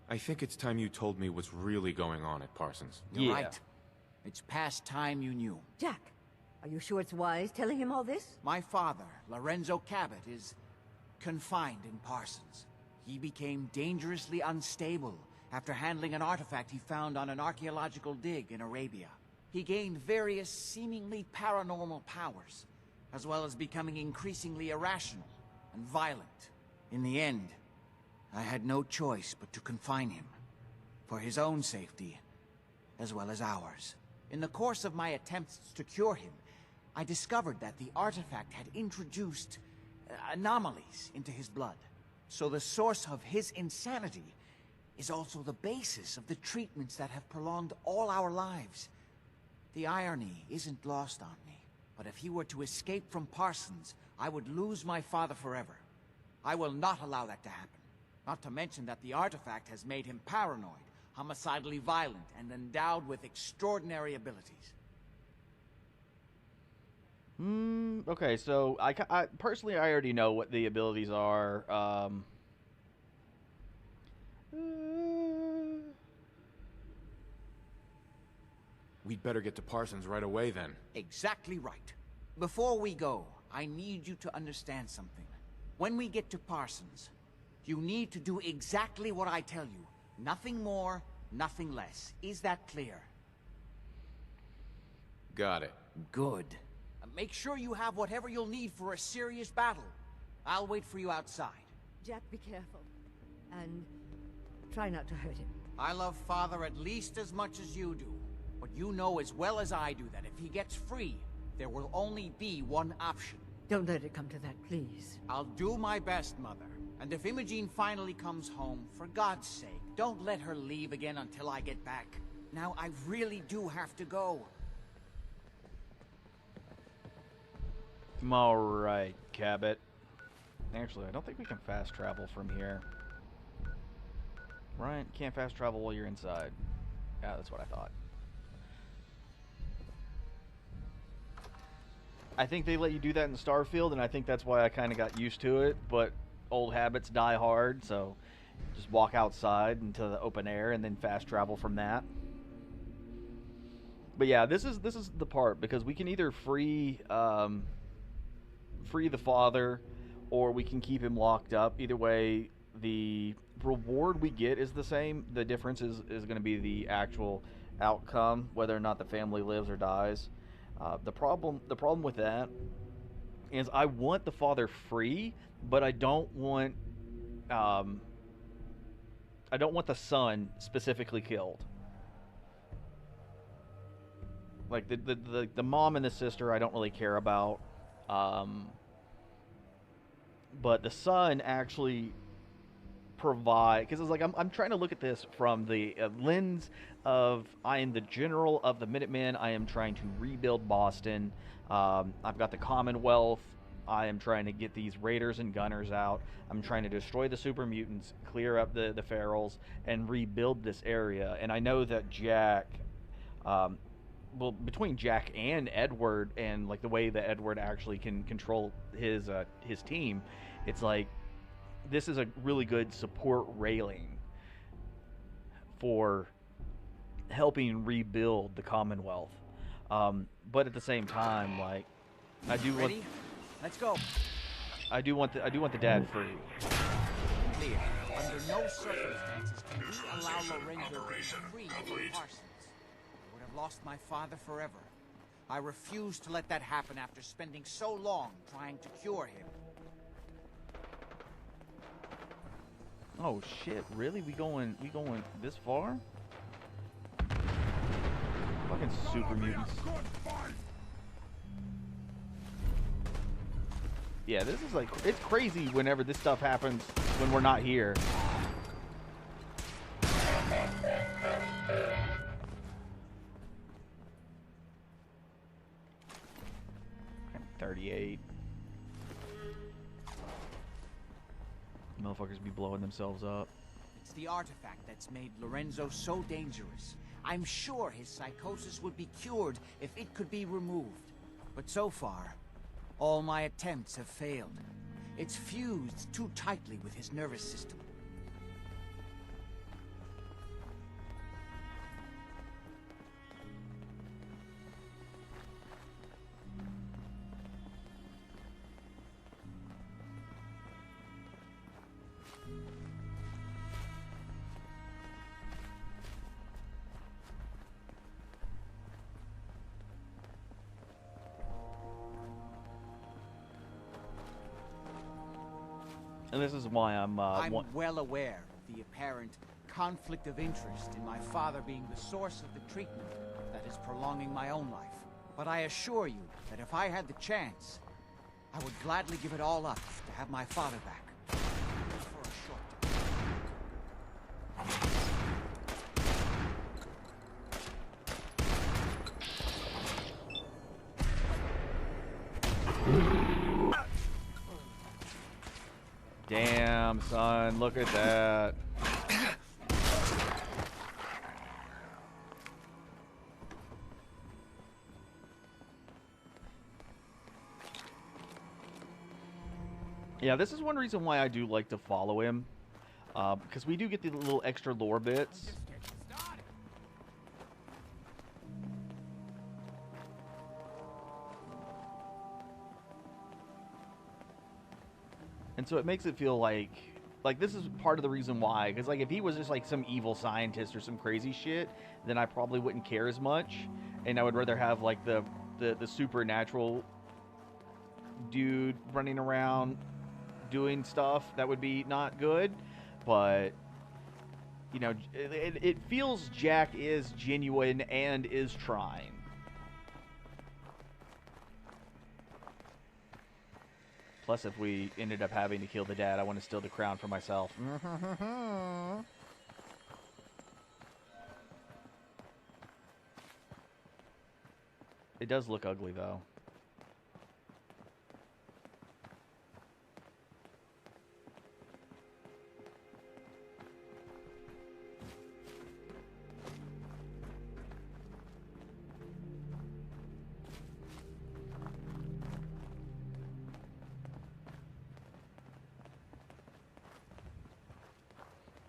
I think it's time you told me what's really going on at Parsons. You're right. It's past time you knew. Jack, are you sure it's wise telling him all this? My father, Lorenzo Cabot, is confined in Parsons. He became dangerously unstable after handling an artifact he found on an archaeological dig in Arabia. He gained various seemingly paranormal powers, as well as becoming increasingly irrational and violent. In the end, I had no choice but to confine him, for his own safety, as well as ours. In the course of my attempts to cure him, I discovered that the artifact had introduced anomalies into his blood. So the source of his insanity is also the basis of the treatments that have prolonged all our lives. The irony isn't lost on me, but if he were to escape from Parsons, I would lose my father forever. I will not allow that to happen. Not to mention that the artifact has made him paranoid, homicidally violent, and endowed with extraordinary abilities. Okay, so I personally, I already know what the abilities are. We'd better get to Parsons right away then. Exactly right. Before we go, I need you to understand something. When we get to Parsons, you need to do exactly what I tell you. Nothing more, nothing less. Is that clear? Got it. Good. Make sure you have whatever you'll need for a serious battle. I'll wait for you outside. Jack, be careful. And try not to hurt him. I love Father at least as much as you do. But you know as well as I do that if he gets free, there will only be one option. Don't let it come to that, please. I'll do my best, Mother. And if Imogene finally comes home, for God's sake, don't let her leave again until I get back. Now, I really do have to go. Alright, Cabot. Actually, I don't think we can fast travel from here. Right? Can't fast travel while you're inside. Yeah, that's what I thought. I think they let you do that in Starfield, and I think that's why I kind of got used to it, but old habits die hard, so just walk outside into the open air and then fast travel from that. But yeah, this is the part, because we can either free free the father, or we can keep him locked up. Either way, the reward we get is the same. The difference is going to be the actual outcome, whether or not the family lives or dies. The problem with that is I want the father free, but I don't want the son specifically killed. Like the mom and the sister I don't really care about, but the son actually provide, because it's like I'm trying to look at this from the lens of I am the general of the Minutemen. I am trying to rebuild Boston. I've got the Commonwealth. I am trying to get these raiders and gunners out. I'm trying to destroy the super mutants, clear up the ferals, and rebuild this area. And I know that Jack, well, between Jack and Edward, and like the way that Edward actually can control his team, it's like this is a really good support railing for helping rebuild the Commonwealth. But at the same time, like I do want. Ready? Let's go. I do want the dad free. Clear. Under no circumstances can we allow Lorenzo to be free from Parsons. I would have lost my father forever. I refuse to let that happen after spending so long trying to cure him. Oh shit! Really? We going this far? Fucking super mutants. Yeah, this is like, it's crazy whenever this stuff happens when we're not here. 38. Motherfuckers be blowing themselves up. It's the artifact that's made Lorenzo so dangerous. I'm sure his psychosis would be cured if it could be removed. But so far, all my attempts have failed. It's fused too tightly with his nervous system. And this is why I'm well aware of the apparent conflict of interest in my father being the source of the treatment that is prolonging my own life. But I assure you that if I had the chance, I would gladly give it all up to have my father back. For a short time. Damn, son, look at that. Yeah, this is one reason why I do like to follow him, because we do get the little extra lore bits. And so it makes it feel like this is part of the reason why, because like if he was just like some evil scientist or some crazy shit, then I probably wouldn't care as much, and I would rather have like the supernatural dude running around doing stuff that would be not good. But you know, it feels Jack is genuine and is trying. Plus, if we ended up having to kill the dad, I want to steal the crown for myself. It does look ugly, though.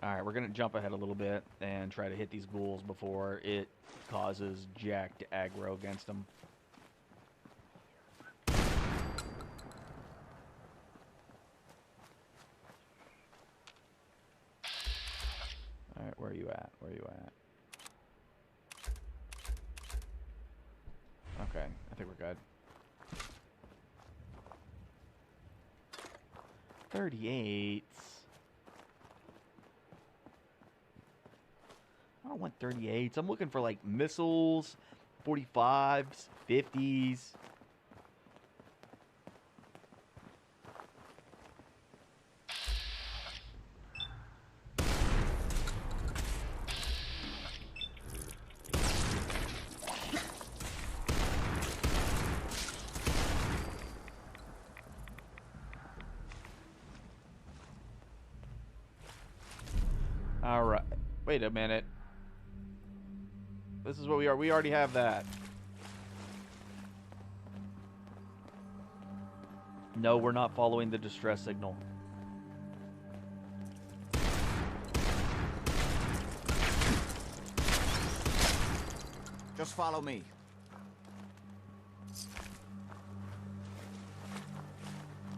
Alright, we're going to jump ahead a little bit and try to hit these ghouls before it causes Jack to aggro against them. Where are you at? Where are you at? Okay, I think we're good. 38s. I don't want 38s. I'm looking for like missiles, 45s, 50s. All right. Wait a minute. This is what we are. We already have that. No, we're not following the distress signal. Just follow me.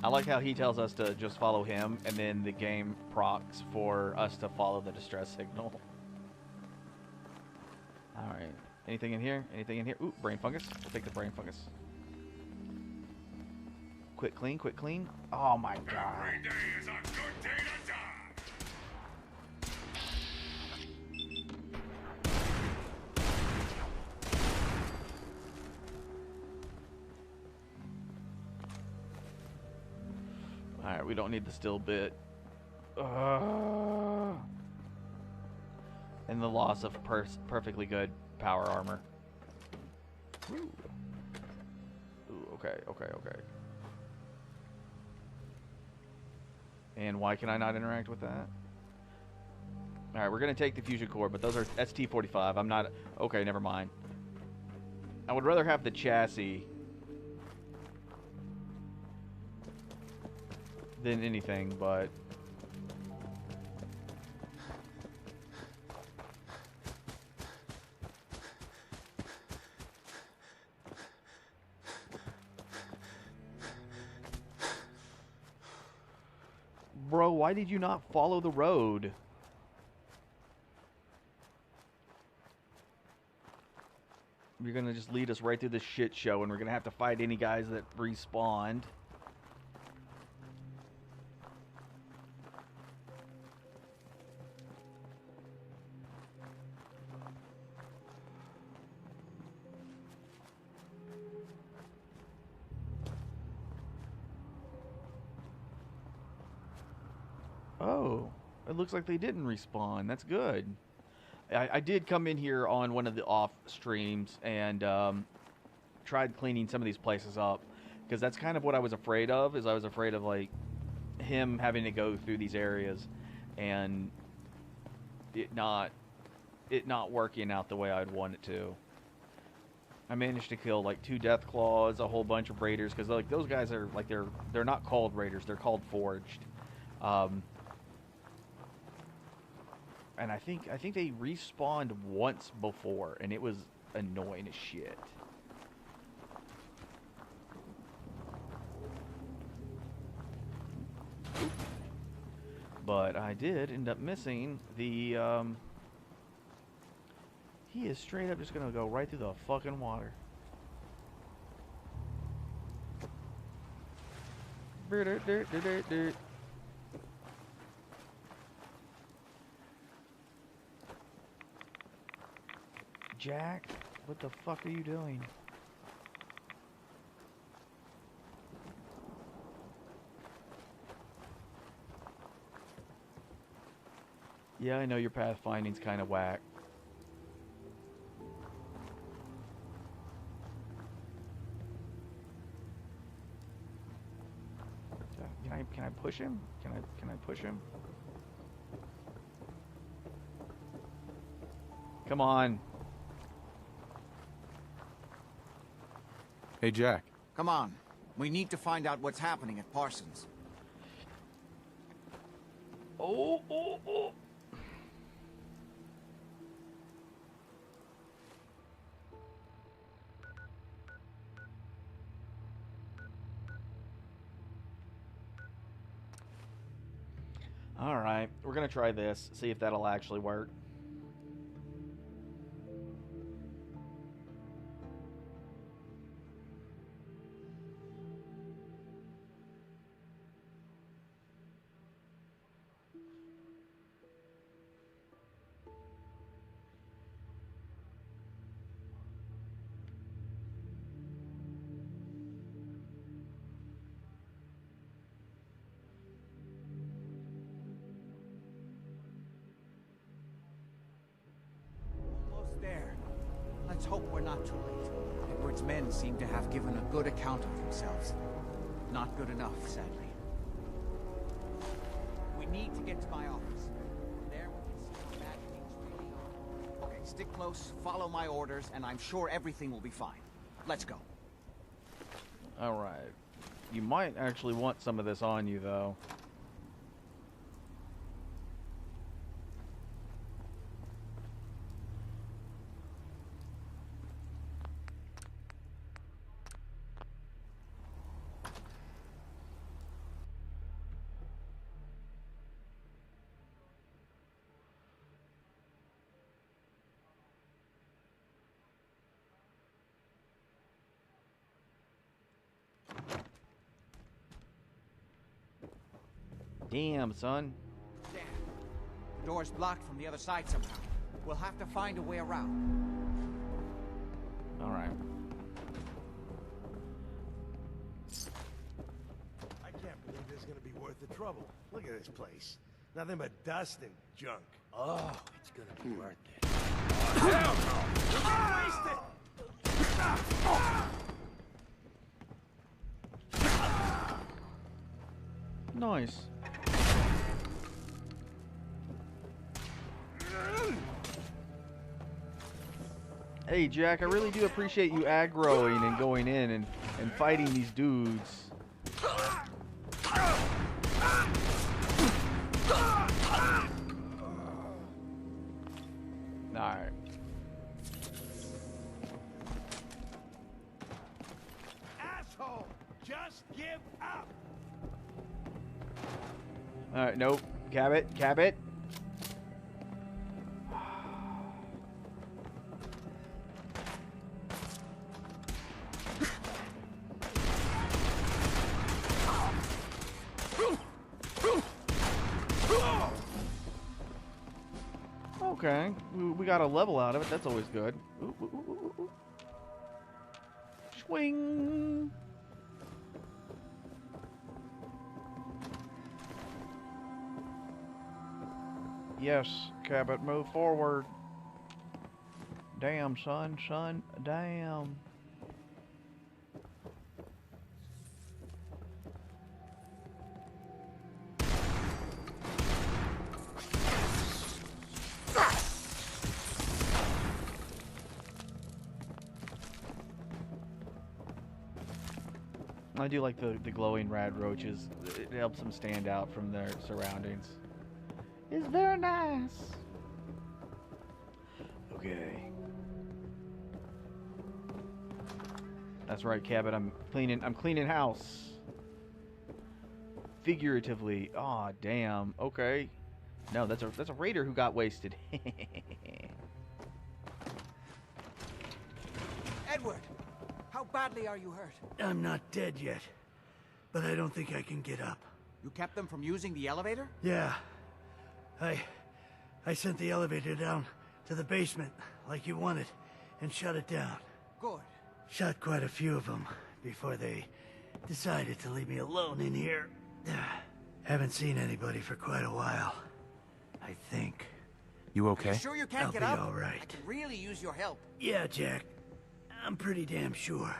I like how he tells us to just follow him, and then the game procs for us to follow the distress signal. Alright. Anything in here? Anything in here? Ooh, brain fungus. We'll take the brain fungus. Quick clean, quick clean. Oh my god. Every day is a good day to die. Alright, we don't need the still bit. And the loss of perfectly good power armor. Ooh. Ooh, okay, okay, okay. And why can I not interact with that? Alright, we're going to take the fusion core, but those are ST-45. I'm not... Okay, never mind. I would rather have the chassis than anything, but... Bro, why did you not follow the road? You're gonna just lead us right through this shit show, and we're gonna have to fight any guys that respawned. Oh, it looks like they didn't respawn. That's good. I did come in here on one of the off streams and tried cleaning some of these places up, because that's kind of what I was afraid of. Is I was afraid of like him having to go through these areas and it not working out the way I'd want it to. I managed to kill like 2 death claws, a whole bunch of raiders, because like those guys are like they're not called raiders, they're called forged. And I think they respawned once before, and it was annoying as shit. But I did end up missing the, he is straight up just gonna go right through the fucking water. Jack, what the fuck are you doing? Yeah, I know your pathfinding's kind of whack. Can I push him? Can I push him? Come on. Hey, Jack. Come on. We need to find out what's happening at Parsons. Oh. Alright, we're gonna try this, see if that'll actually work. Let's hope we're not too late. Edward's men seem to have given a good account of themselves. Not good enough, sadly. We need to get to my office. There we can see how bad things really are. Okay, stick close, follow my orders, and I'm sure everything will be fine. Let's go. Alright. You might actually want some of this on you, though. Damn, son. Damn. The door's blocked from the other side somehow. We'll have to find a way around. Alright. I can't believe this is gonna be worth the trouble. Look at this place. Nothing but dust and junk. Oh, it's gonna be worth it. Hell no! You're wasted! Nice. Hey, Jack, I really do appreciate you aggroing and going in and fighting these dudes. Alright. Asshole! Just give up! Alright, nope. Cabot, Cabot. Okay, we got a level out of it. That's always good. Ooh, ooh, ooh, ooh. Swing. Yes, Cabot, move forward. Damn, son, damn. I do like the glowing rad roaches. It helps them stand out from their surroundings. It's very nice. Okay. That's right, Cabot. I'm cleaning house. Figuratively. Aw, damn. Okay. No, that's a raider who got wasted. Edward, how badly are you hurt? I'm not dead yet, but I don't think I can get up. You kept them from using the elevator? Yeah. I sent the elevator down to the basement like you wanted and shut it down. Good. Shot quite a few of them before they decided to leave me alone in here. Haven't seen anybody for quite a while, I think. You okay? You sure you can't get I'll up? be all right. I could really use your help. Yeah, Jack. I'm pretty damn sure.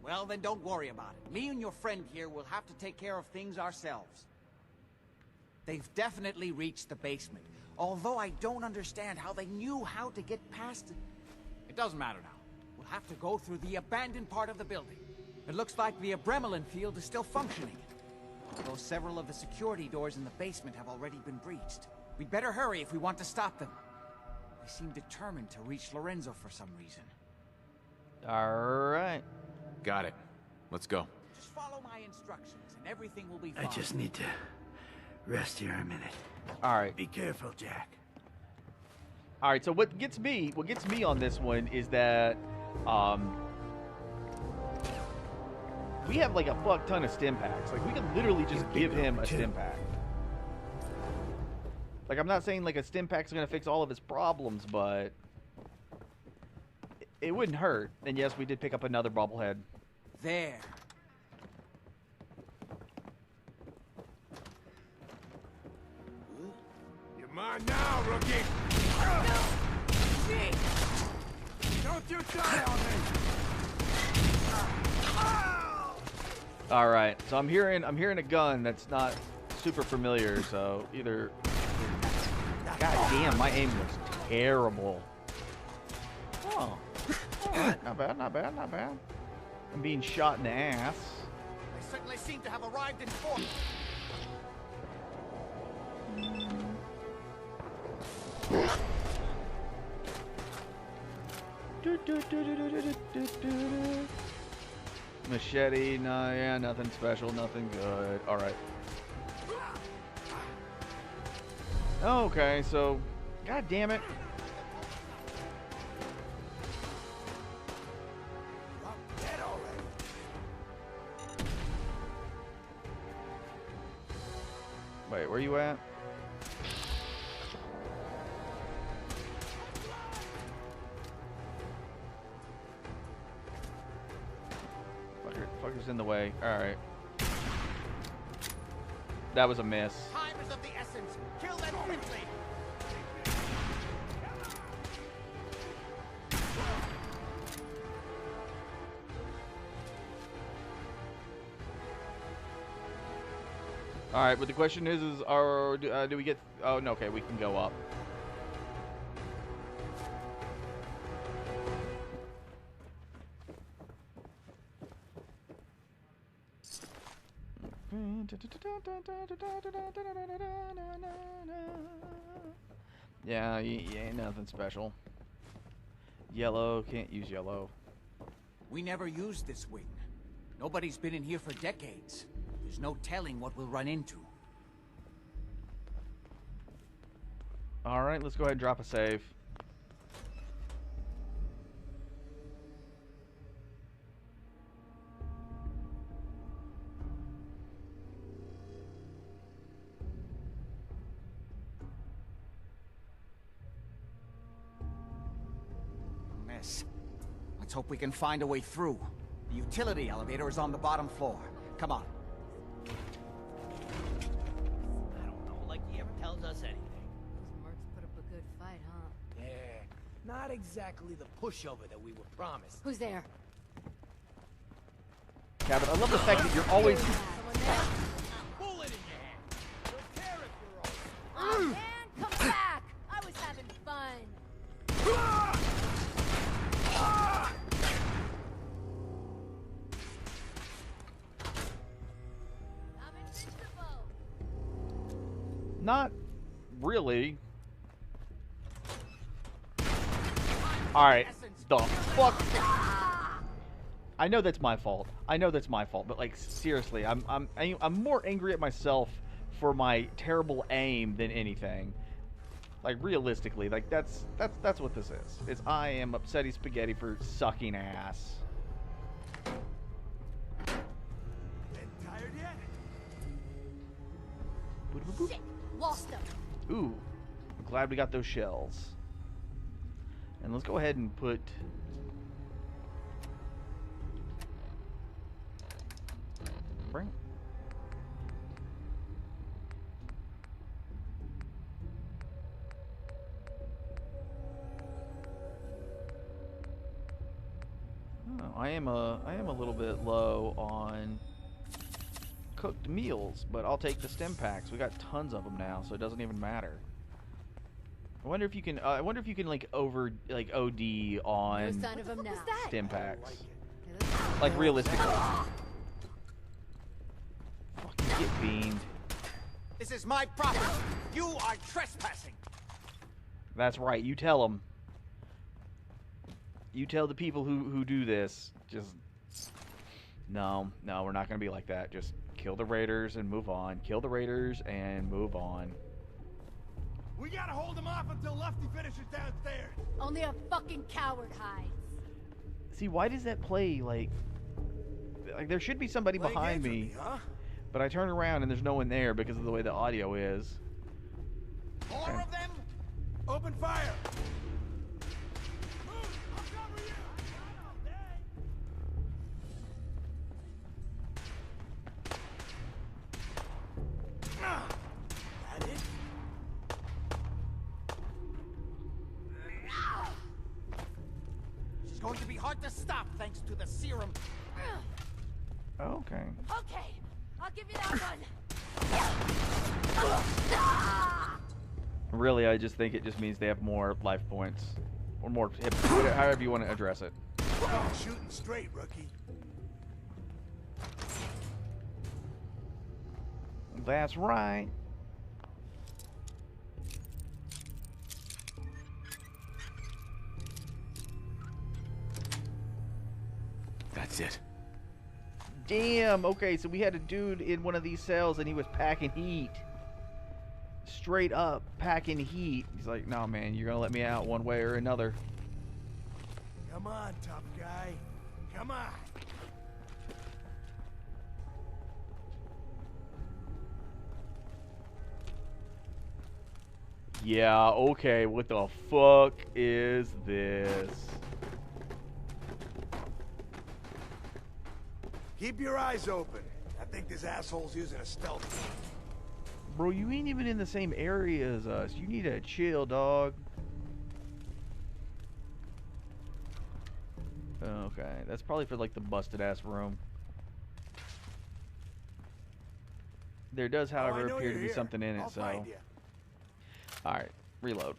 Well, then don't worry about it. Me and your friend here will have to take care of things ourselves. They've definitely reached the basement, although I don't understand how they knew how to get past it. It doesn't matter now. We'll have to go through the abandoned part of the building. It looks like the Abremelin field is still functioning, although several of the security doors in the basement have already been breached. We'd better hurry if we want to stop them. They seem determined to reach Lorenzo for some reason. Alright. Got it. Let's go. Just follow my instructions and everything will be fine. I just need to rest here a minute. Alright. Be careful, Jack. Alright, so what gets me on this one is that we have like a fuck ton of stim packs. Like we can literally just give him a stim pack. Like I'm not saying like a stim pack's gonna fix all of his problems, but it wouldn't hurt. And yes, we did pick up another bobblehead. There. You're mine now, rookie! Don't Don't you die on me! All right, so I'm hearing a gun that's not super familiar. So either, God damn, my aim looks terrible. Oh, all right, not bad, not bad, not bad. I'm being shot in the ass. They certainly seem to have arrived in force. Machete, no, yeah, nothing special, nothing good. All right. Okay, so, God damn it. Wait, where you at? Fucker's in the way. Alright. That was a miss. Time is of the essence. Kill them quickly. All right, but the question is do we get? Oh no, okay, we can go up. Yeah, ain't nothing special. Yellow, can't use yellow. We never used this wing. Nobody's been in here for decades. There's no telling what we'll run into. All right, let's go ahead and drop a save. Mess. Let's hope we can find a way through. The utility elevator is on the bottom floor. Come on. I don't know, like he ever tells us anything. Those mercs put up a good fight, huh? Yeah, not exactly the pushover that we were promised. Who's there? Cabot, I love the fact that you're always... Bullet in your hand. Don't care if you're all... Oh, man, come back! I was having fun. I'm invincible. Not really. Alright, the fuck? I know that's my fault. I know that's my fault, but like seriously, I'm more angry at myself for my terrible aim than anything. Like realistically, like that's what this is. Is I am upsetty spaghetti for sucking ass. Tired yet? Shit, lost them. Ooh, I'm glad we got those shells. And let's go ahead and put... Bring... Oh, I am a little bit low on cooked meals, but I'll take the stim packs. We got tons of them now, so it doesn't even matter. I wonder if you can. I wonder if you can like OD on No sign of him now. stim packs. Like realistically. Fucking get beamed. This is my property. You are trespassing. That's right. You tell them. You tell the people who do this. Just no, we're not gonna be like that. Just kill the raiders and move on. Kill the raiders and move on. We gotta hold him off until Lefty finishes downstairs. Only a fucking coward hides. See, why does that play like there should be somebody behind me, huh? but I turn around and there's no one there because of the way the audio is. More of them? Open fire! hard to stop thanks to the serum. Okay. Okay, I'll give you that one. Really, I just think it just means they have more life points. Or more hit, however you want to address it. Oh, shooting straight, rookie. That's right. That's it. Damn. Okay, so we had a dude in one of these cells and he was packing heat. Straight up packing heat. He's like, no, man, you're going to let me out one way or another. Come on, tough guy. Come on. Yeah, okay, what the fuck is this? Keep your eyes open. I think this asshole's using a stealth. Bro, you ain't even in the same area as us. You need to chill, dog. Okay, that's probably for like the busted ass room. There does, however, appear to be something in it, so. Alright, reload.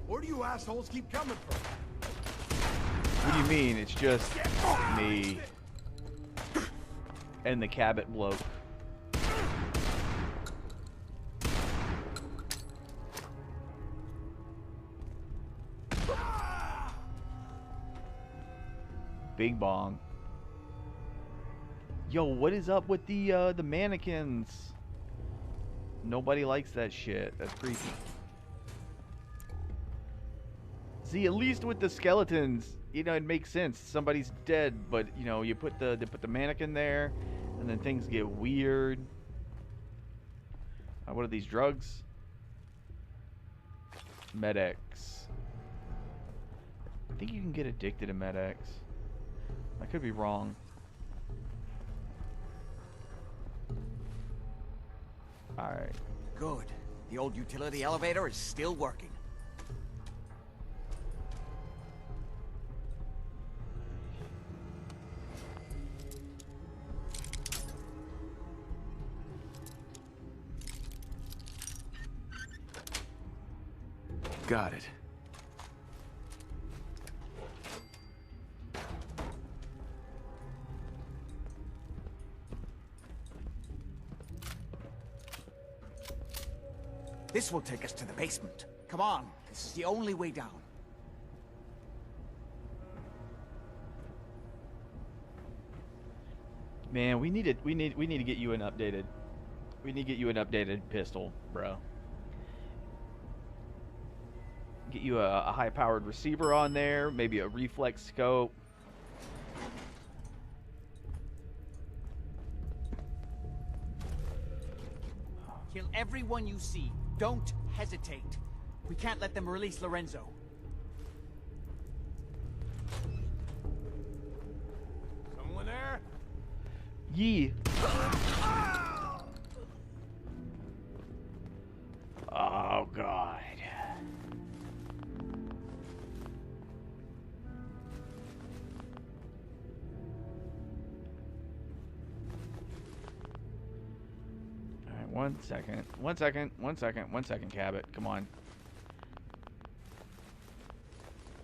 Where do you assholes keep coming from? What do you mean? It's just me and the Cabot bloke. Bing bong. Yo, what is up with the mannequins? Nobody likes that shit. That's creepy. See, at least with the skeletons, you know, it makes sense. Somebody's dead, but you know, you put the mannequin there, and then things get weird. What are these drugs? Med-X. I think you can get addicted to Med-X. I could be wrong. Alright. Good. The old utility elevator is still working. Got it. This will take us to the basement. Come on, this is the only way down. Man, we need to get you an updated. We need to get you an updated pistol, bro. Get you a high-powered receiver on there, maybe a reflex scope. Kill everyone you see. Don't hesitate. We can't let them release Lorenzo. Someone there? Yee. Oh, God. One second, Cabot. Come on.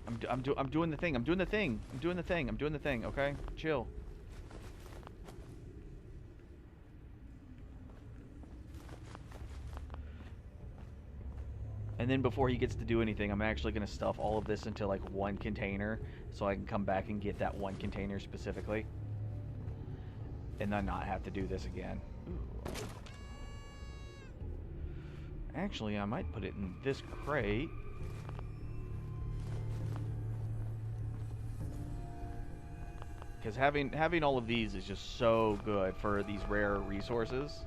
I'm doing the thing. Okay, chill. And then before he gets to do anything, I'm actually gonna stuff all of this into like one container, so I can come back and get that one container specifically, and then not have to do this again. Ooh. Actually, I might put it in this crate. Because having all of these is just so good for these rare resources.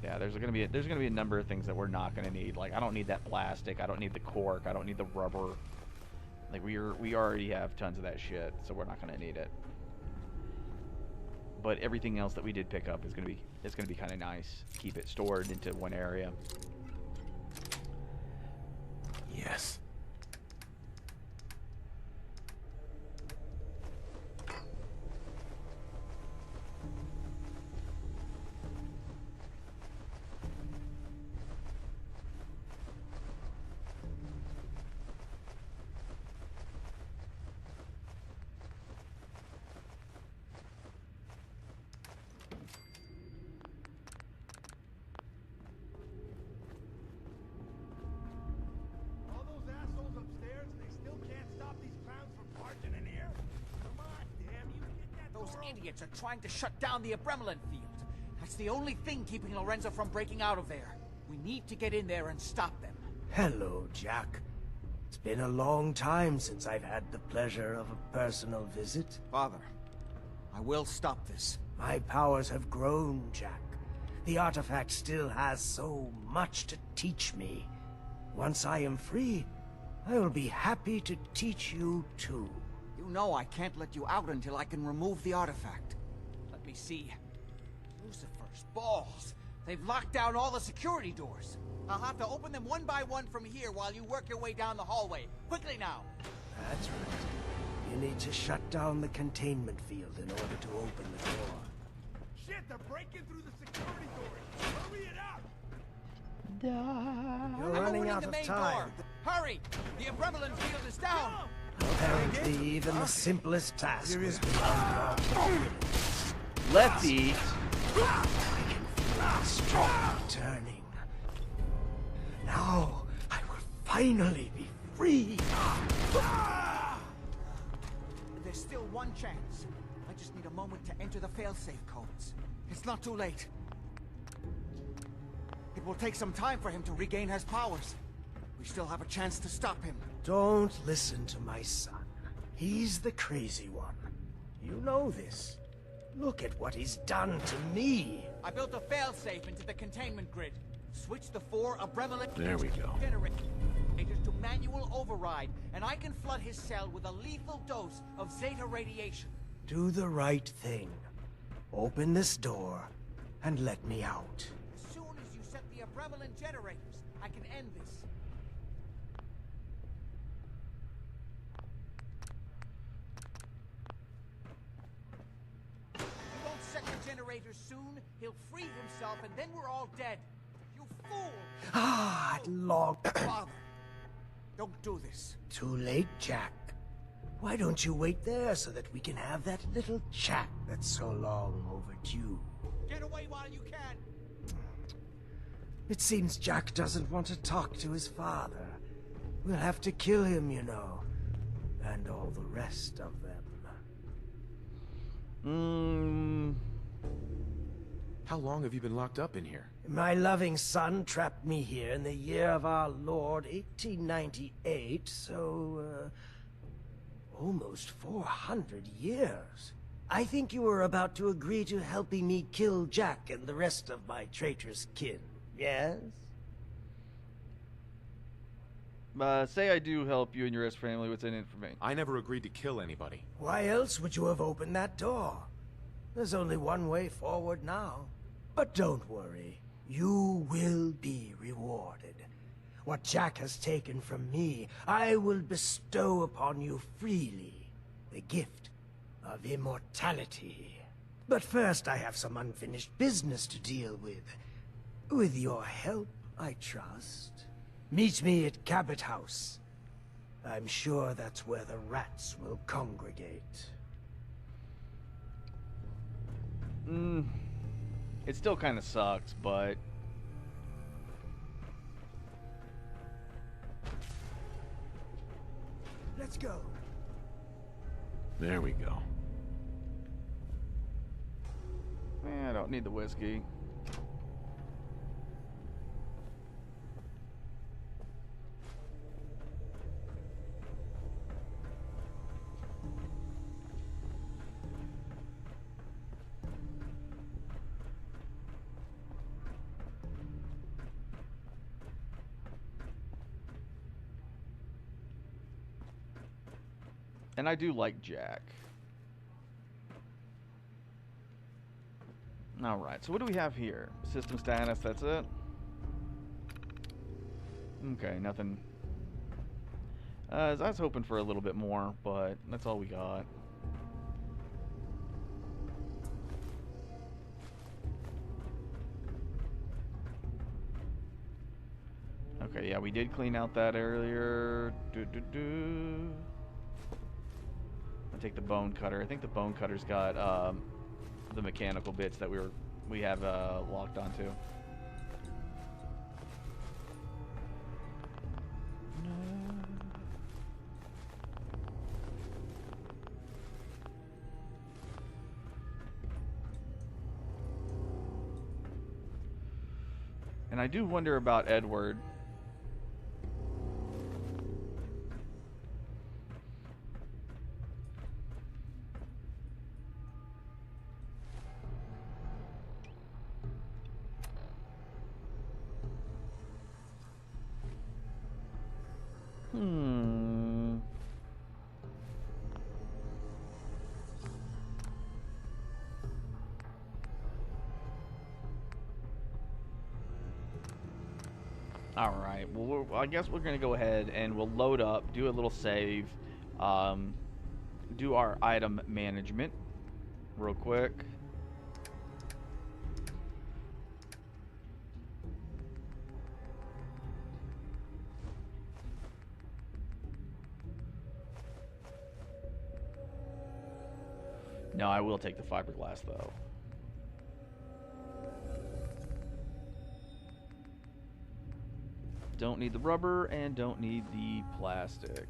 Yeah, there's gonna be a number of things that we're not gonna need. Like, I don't need that plastic. I don't need the cork. I don't need the rubber. Like we already have tons of that shit, so we're not gonna need it. But everything else that we did pick up is gonna be kind of nice. Keep it stored into one area. Yes. All those assholes upstairs, they still can't stop these clowns from barging in here? Come on, damn you, get that Those door open. idiots are trying to shut down the Abremlin field. That's the only thing keeping Lorenzo from breaking out of there. We need to get in there and stop them. Hello, Jack. It's been a long time since I've had the pleasure of a personal visit. Father, I will stop this. My powers have grown, Jack. The artifact still has so much to teach me. Once I am free, I will be happy to teach you too. You know I can't let you out until I can remove the artifact. Let me see. Lucifer's balls. They've locked down all the security doors. I'll have to open them one by one from here while you work your way down the hallway. Quickly now. That's right. You need to shut down the containment field in order to open the door. Shit, they're breaking through the security doors. Hurry it up! You're I'm running opening out the of main time. door. Hurry! The Abremlin field is down. Apparently, even the simplest task is beyond your abilities. Lefty. I can feel the strength turning. Now, I will finally be free. There's still one chance. I just need a moment to enter the failsafe codes. It's not too late. It will take some time for him to regain his powers. We still have a chance to stop him. Don't listen to my son. He's the crazy one. You know this. Look at what he's done to me. I built a failsafe into the containment grid. Switch the 4 Abremlin There we go. generators to manual override, and I can flood his cell with a lethal dose of Zeta radiation. Do the right thing. Open this door and let me out. As soon as you set the Abremlin generators, I can end this. If you don't set the generators soon, he'll free himself, and then we're all dead. You fool! Ah, at long. Father, don't do this. Too late, Jack. Why don't you wait there so that we can have that little chat that's so long overdue? Get away while you can! It seems Jack doesn't want to talk to his father. We'll have to kill him, you know. And all the rest of them. How long have you been locked up in here? My loving son trapped me here in the year of our Lord, 1898, so, almost 400 years. I think you were about to agree to helping me kill Jack and the rest of my traitorous kin, yes? Say I do help you and your rest family. What's in it for me? I never agreed to kill anybody. Why else would you have opened that door? There's only one way forward now. But don't worry. You will be rewarded. What Jack has taken from me, I will bestow upon you freely. The gift of immortality. But first I have some unfinished business to deal with. With your help, I trust. Meet me at Cabot House. I'm sure that's where the rats will congregate. It still kind of sucks, but... Let's go. There we go. I don't need the whiskey. And I do like Jack. Alright, so what do we have here? System status, that's it? Okay, nothing. I was hoping for a little bit more, but that's all we got. Okay, yeah, we did clean out that earlier. I'll take the bone cutter. I think the bone cutter's got the mechanical bits that we have locked onto. And I do wonder about Edward. Alright, well, I guess we're going to go ahead and we'll load up, do a little save, do our item management real quick. No, I will take the fiberglass though. Don't need the rubber and don't need the plastic.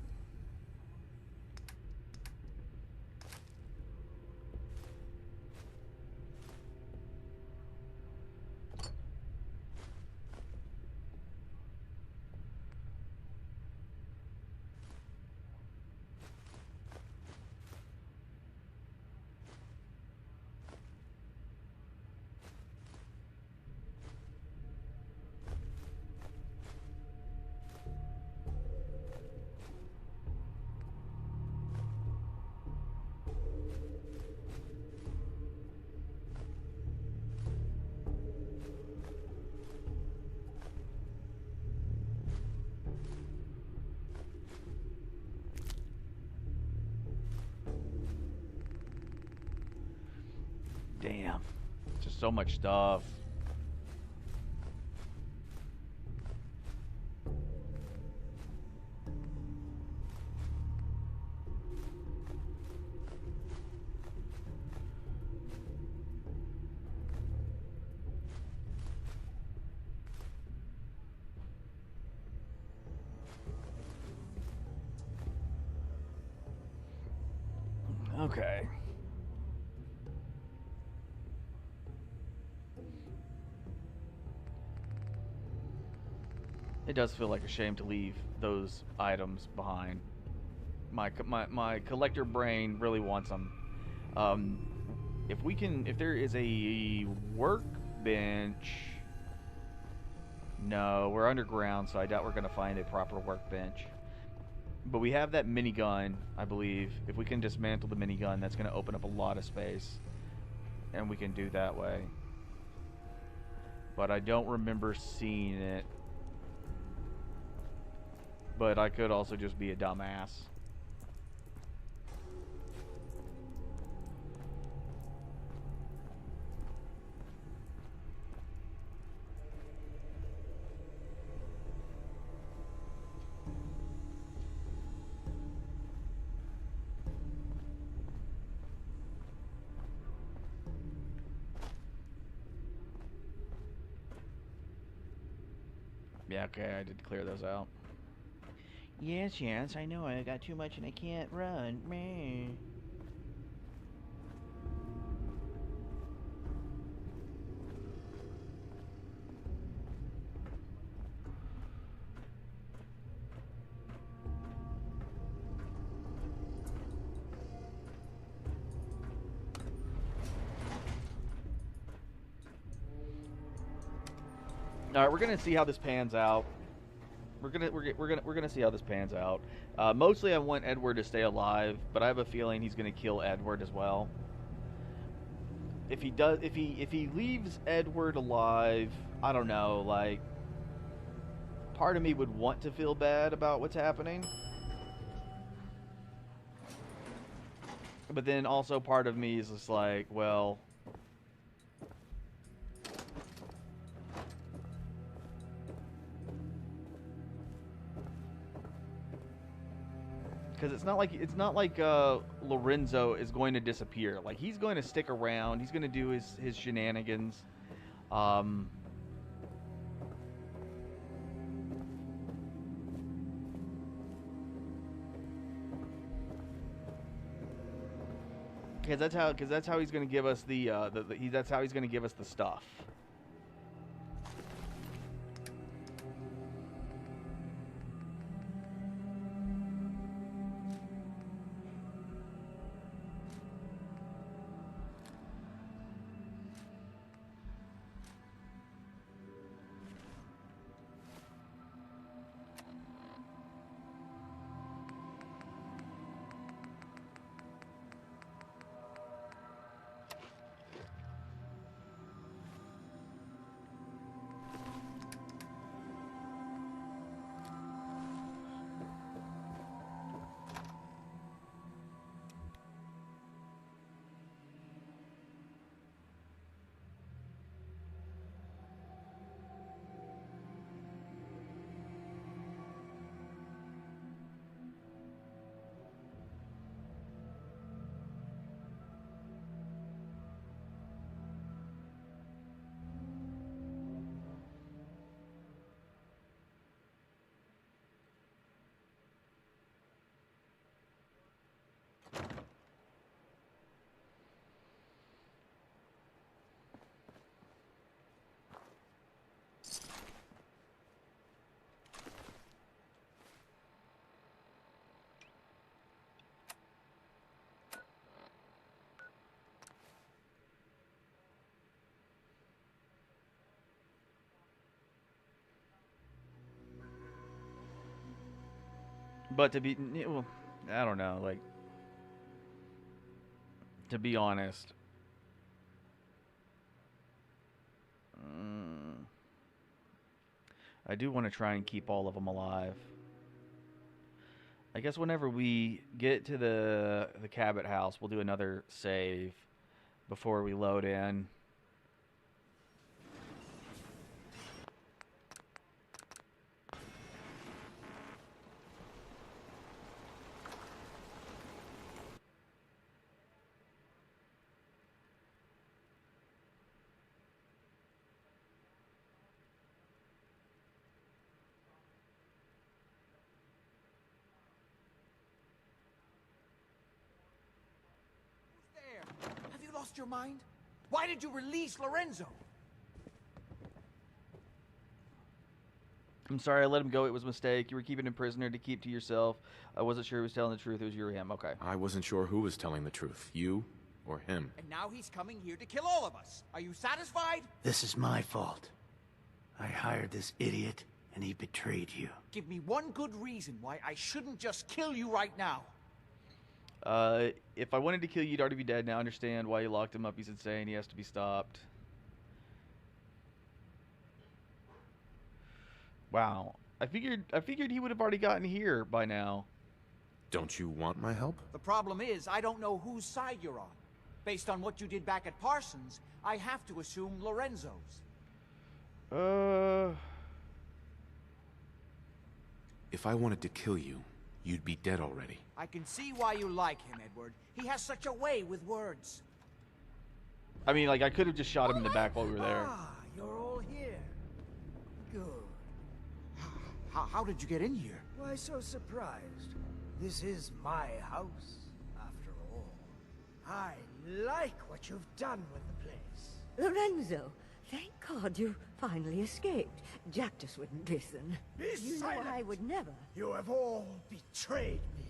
Damn. Just so much stuff. Okay. It does feel like a shame to leave those items behind. My collector brain really wants them. If there is a workbench. No, we're underground, so I doubt we're gonna find a proper workbench. But we have that minigun, I believe. If we can dismantle the minigun, that's gonna open up a lot of space, and we can do that way. But I don't remember seeing it. But I could also just be a dumbass. Yeah, okay, I did clear those out. Yes, yes, I know I got too much and I can't run. Meh. Alright, we're gonna see how this pans out. We're gonna see how this pans out. Mostly, I want Edward to stay alive, but I have a feeling he's gonna kill Edward as well. If he leaves Edward alive, I don't know. Like, part of me would want to feel bad about what's happening, but then also part of me is just like, well. Because it's not like Lorenzo is going to disappear. Like, he's going to stick around. He's going to do his shenanigans. Because that's how he's going to give us that's how he's going to give us the stuff. But to be, well, I don't know, like, to be honest, I do want to try and keep all of them alive. I guess whenever we get to the Cabot house, we'll do another save before we load in. Have you lost your mind? Why did you release Lorenzo? I'm sorry, I let him go. It was a mistake. You were keeping him prisoner to keep to yourself. I wasn't sure he was telling the truth. It was you or him. Okay. I wasn't sure who was telling the truth, you or him. And now he's coming here to kill all of us. Are you satisfied? This is my fault. I hired this idiot, and he betrayed you. Give me one good reason why I shouldn't just kill you right now. If I wanted to kill you, you'd already be dead. Now I understand why you locked him up. He's insane. He has to be stopped. Wow. I figured he would have already gotten here by now. Don't you want my help? The problem is, I don't know whose side you're on. Based on what you did back at Parsons, I have to assume Lorenzo's. If I wanted to kill you, you'd be dead already. I can see why you like him, Edward. He has such a way with words. I mean, like, I could have just shot him in the back while we were there. Ah, you're all here. Good. How did you get in here? Why so surprised? This is my house, after all. I like what you've done with the place. Lorenzo, thank God you finally escaped. Jack just wouldn't listen. You know I would never. You have all betrayed me.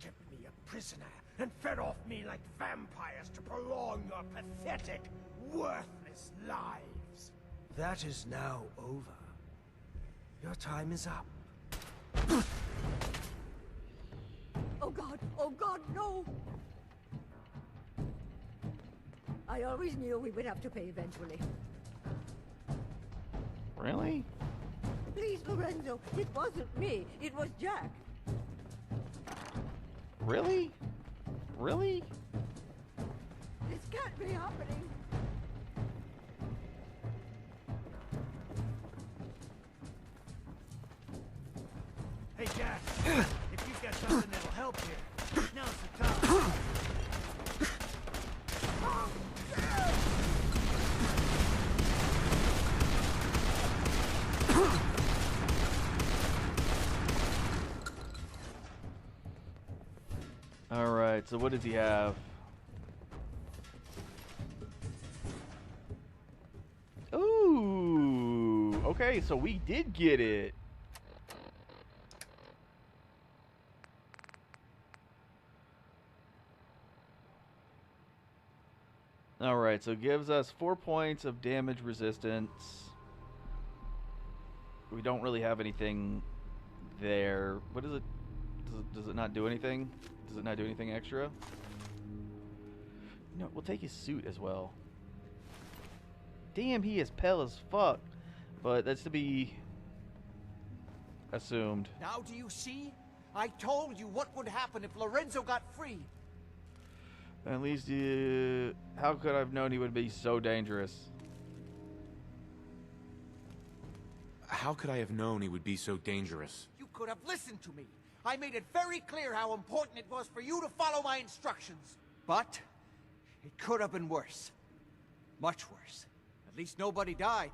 Kept me a prisoner and fed off me like vampires to prolong your pathetic, worthless lives. That is now over. Your time is up. Oh God, no! I always knew we would have to pay eventually. Really? Please, Lorenzo, it wasn't me. It was Jack. Really? Really? This can't be happening. Hey, Jack. If you've got something that'll help here, now's the time. Alright, so what does he have? Ooh! Okay, so we did get it. Alright, so it gives us 4 points of damage resistance. We don't really have anything there. What is it? Does it not do anything? Does it not do anything extra? No, we'll take his suit as well. Damn, he is pale as fuck. But that's to be assumed. Now do you see? I told you what would happen if Lorenzo got free. At least, how could I have known he would be so dangerous? How could I have known he would be so dangerous? You could have listened to me. I made it very clear how important it was for you to follow my instructions. But it could have been worse. Much worse. At least nobody died.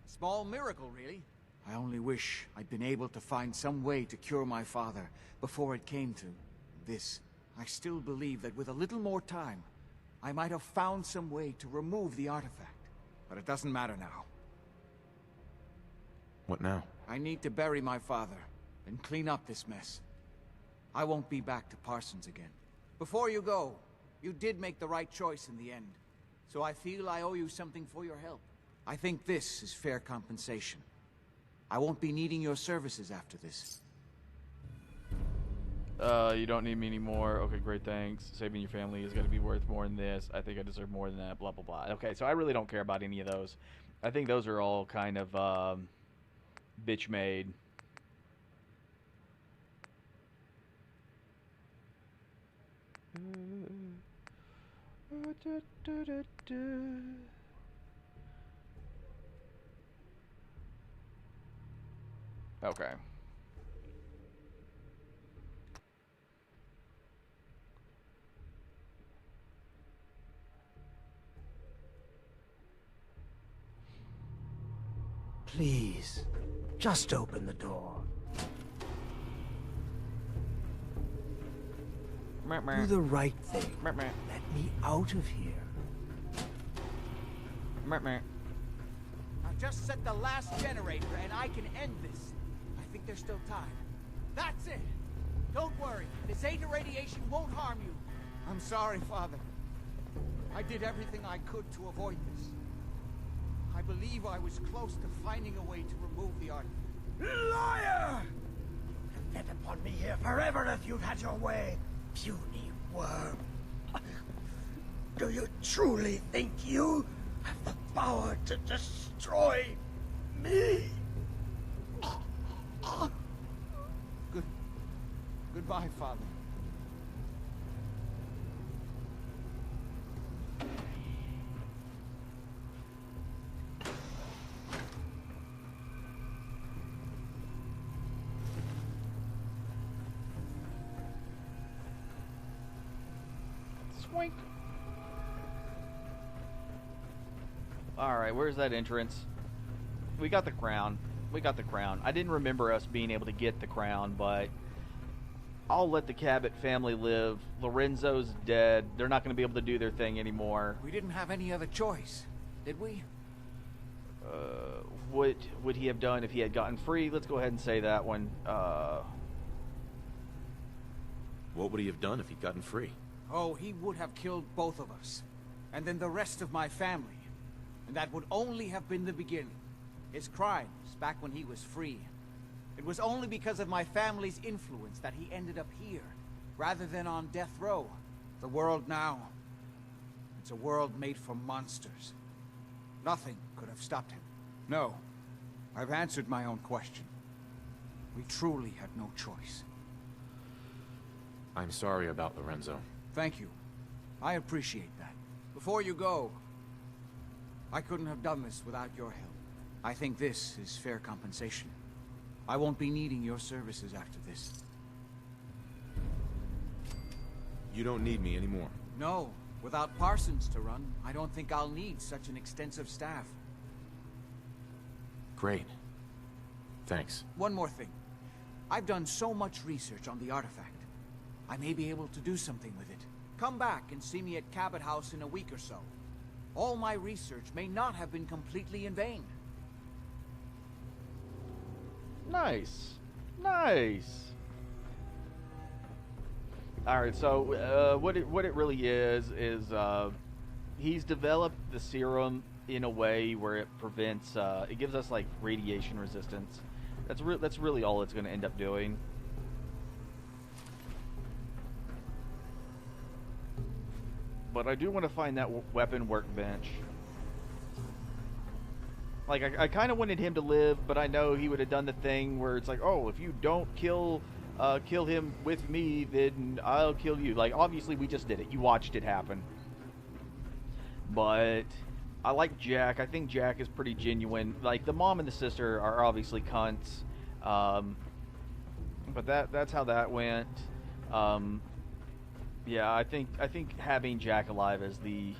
A small miracle, really. I only wish I'd been able to find some way to cure my father before it came to this. I still believe that with a little more time, I might have found some way to remove the artifact. But it doesn't matter now. What now? I need to bury my father and clean up this mess. I won't be back to Parsons again. Before you go, you did make the right choice in the end. So I feel I owe you something for your help. I think this is fair compensation. I won't be needing your services after this. You don't need me anymore. Okay, great, thanks. Saving your family is going to be worth more than this. I think I deserve more than that, blah, blah, blah. Okay, so I really don't care about any of those. I think those are all kind of bitch-made. Okay. Please, just open the door. Do the right thing. Let me out of here. Now just set the last generator and I can end this. I think there's still time. That's it. Don't worry. This Zeta radiation won't harm you. I'm sorry, Father. I did everything I could to avoid this. I believe I was close to finding a way to remove the artifact. Liar! Fed upon me here forever if you'd had your way, puny worm. Do you truly think you have the power to destroy me? Goodbye, Father. Swink. Alright, where's that entrance? We got the crown. We got the crown. I didn't remember us being able to get the crown, but I'll let the Cabot family live. Lorenzo's dead. They're not going to be able to do their thing anymore. We didn't have any other choice, did we? What would he have done if he had gotten free? Let's go ahead and say that one. What would he have done if he'd gotten free? Oh, he would have killed both of us. And then the rest of my family. And that would only have been the beginning. His crimes back when he was free. It was only because of my family's influence that he ended up here, rather than on death row. The world now, it's a world made for monsters. Nothing could have stopped him. No, I've answered my own question. We truly had no choice. I'm sorry about Lorenzo. Thank you. I appreciate that. Before you go, I couldn't have done this without your help. I think this is fair compensation. I won't be needing your services after this. You don't need me anymore. No. Without Parsons to run, I don't think I'll need such an extensive staff. Great. Thanks. One more thing. I've done so much research on the artifact. I may be able to do something with it. Come back and see me at Cabot House in a week or so. All my research may not have been completely in vain. Nice. Nice. Alright, so what it really is he's developed the serum in a way where it prevents, it gives us like radiation resistance. That's really all it's going to end up doing. But I do want to find that weapon workbench. Like, I kind of wanted him to live, but I know he would have done the thing where it's like, oh, if you don't kill him with me, then I'll kill you. Like, obviously, we just did it. You watched it happen. But I like Jack. I think Jack is pretty genuine. Like, the mom and the sister are obviously cunts. But that's how that went. Yeah, I think having Jack alive is the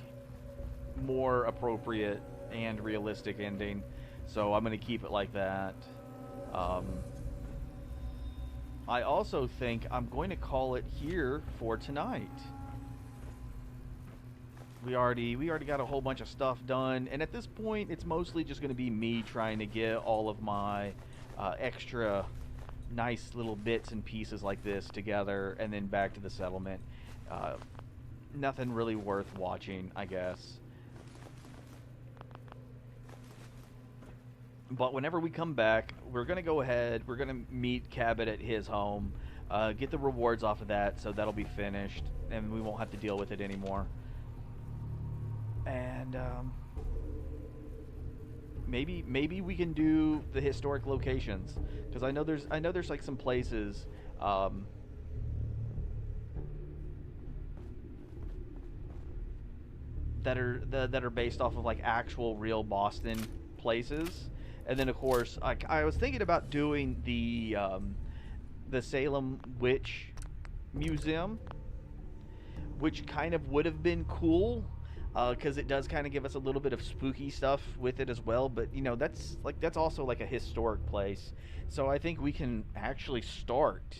more appropriate and realistic ending. So I'm going to keep it like that. I also think I'm going to call it here for tonight. We already got a whole bunch of stuff done, and at this point it's mostly just going to be me trying to get all of my extra nice little bits and pieces like this together and then back to the settlement. Nothing really worth watching, I guess. But whenever we come back, we're going to go ahead, we're going to meet Cabot at his home, get the rewards off of that, so that'll be finished, and we won't have to deal with it anymore. And maybe we can do the historic locations, because I know there's like some places that are based off of like actual real Boston places. And then of course I was thinking about doing the Salem Witch Museum, which kind of would have been cool, because it does kind of give us a little bit of spooky stuff with it as well. But you know, that's also like a historic place, so I think we can actually start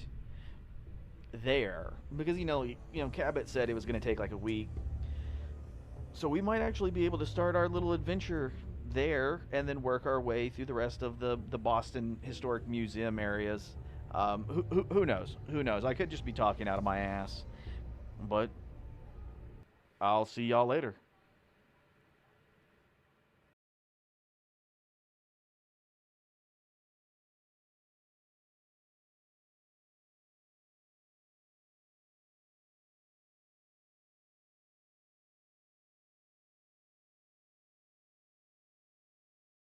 there, because you know Cabot said it was going to take like a week, so we might actually be able to start our little adventure there and then work our way through the rest of the Boston Historic Museum areas. Who knows? Who knows? I could just be talking out of my ass. But I'll see y'all later.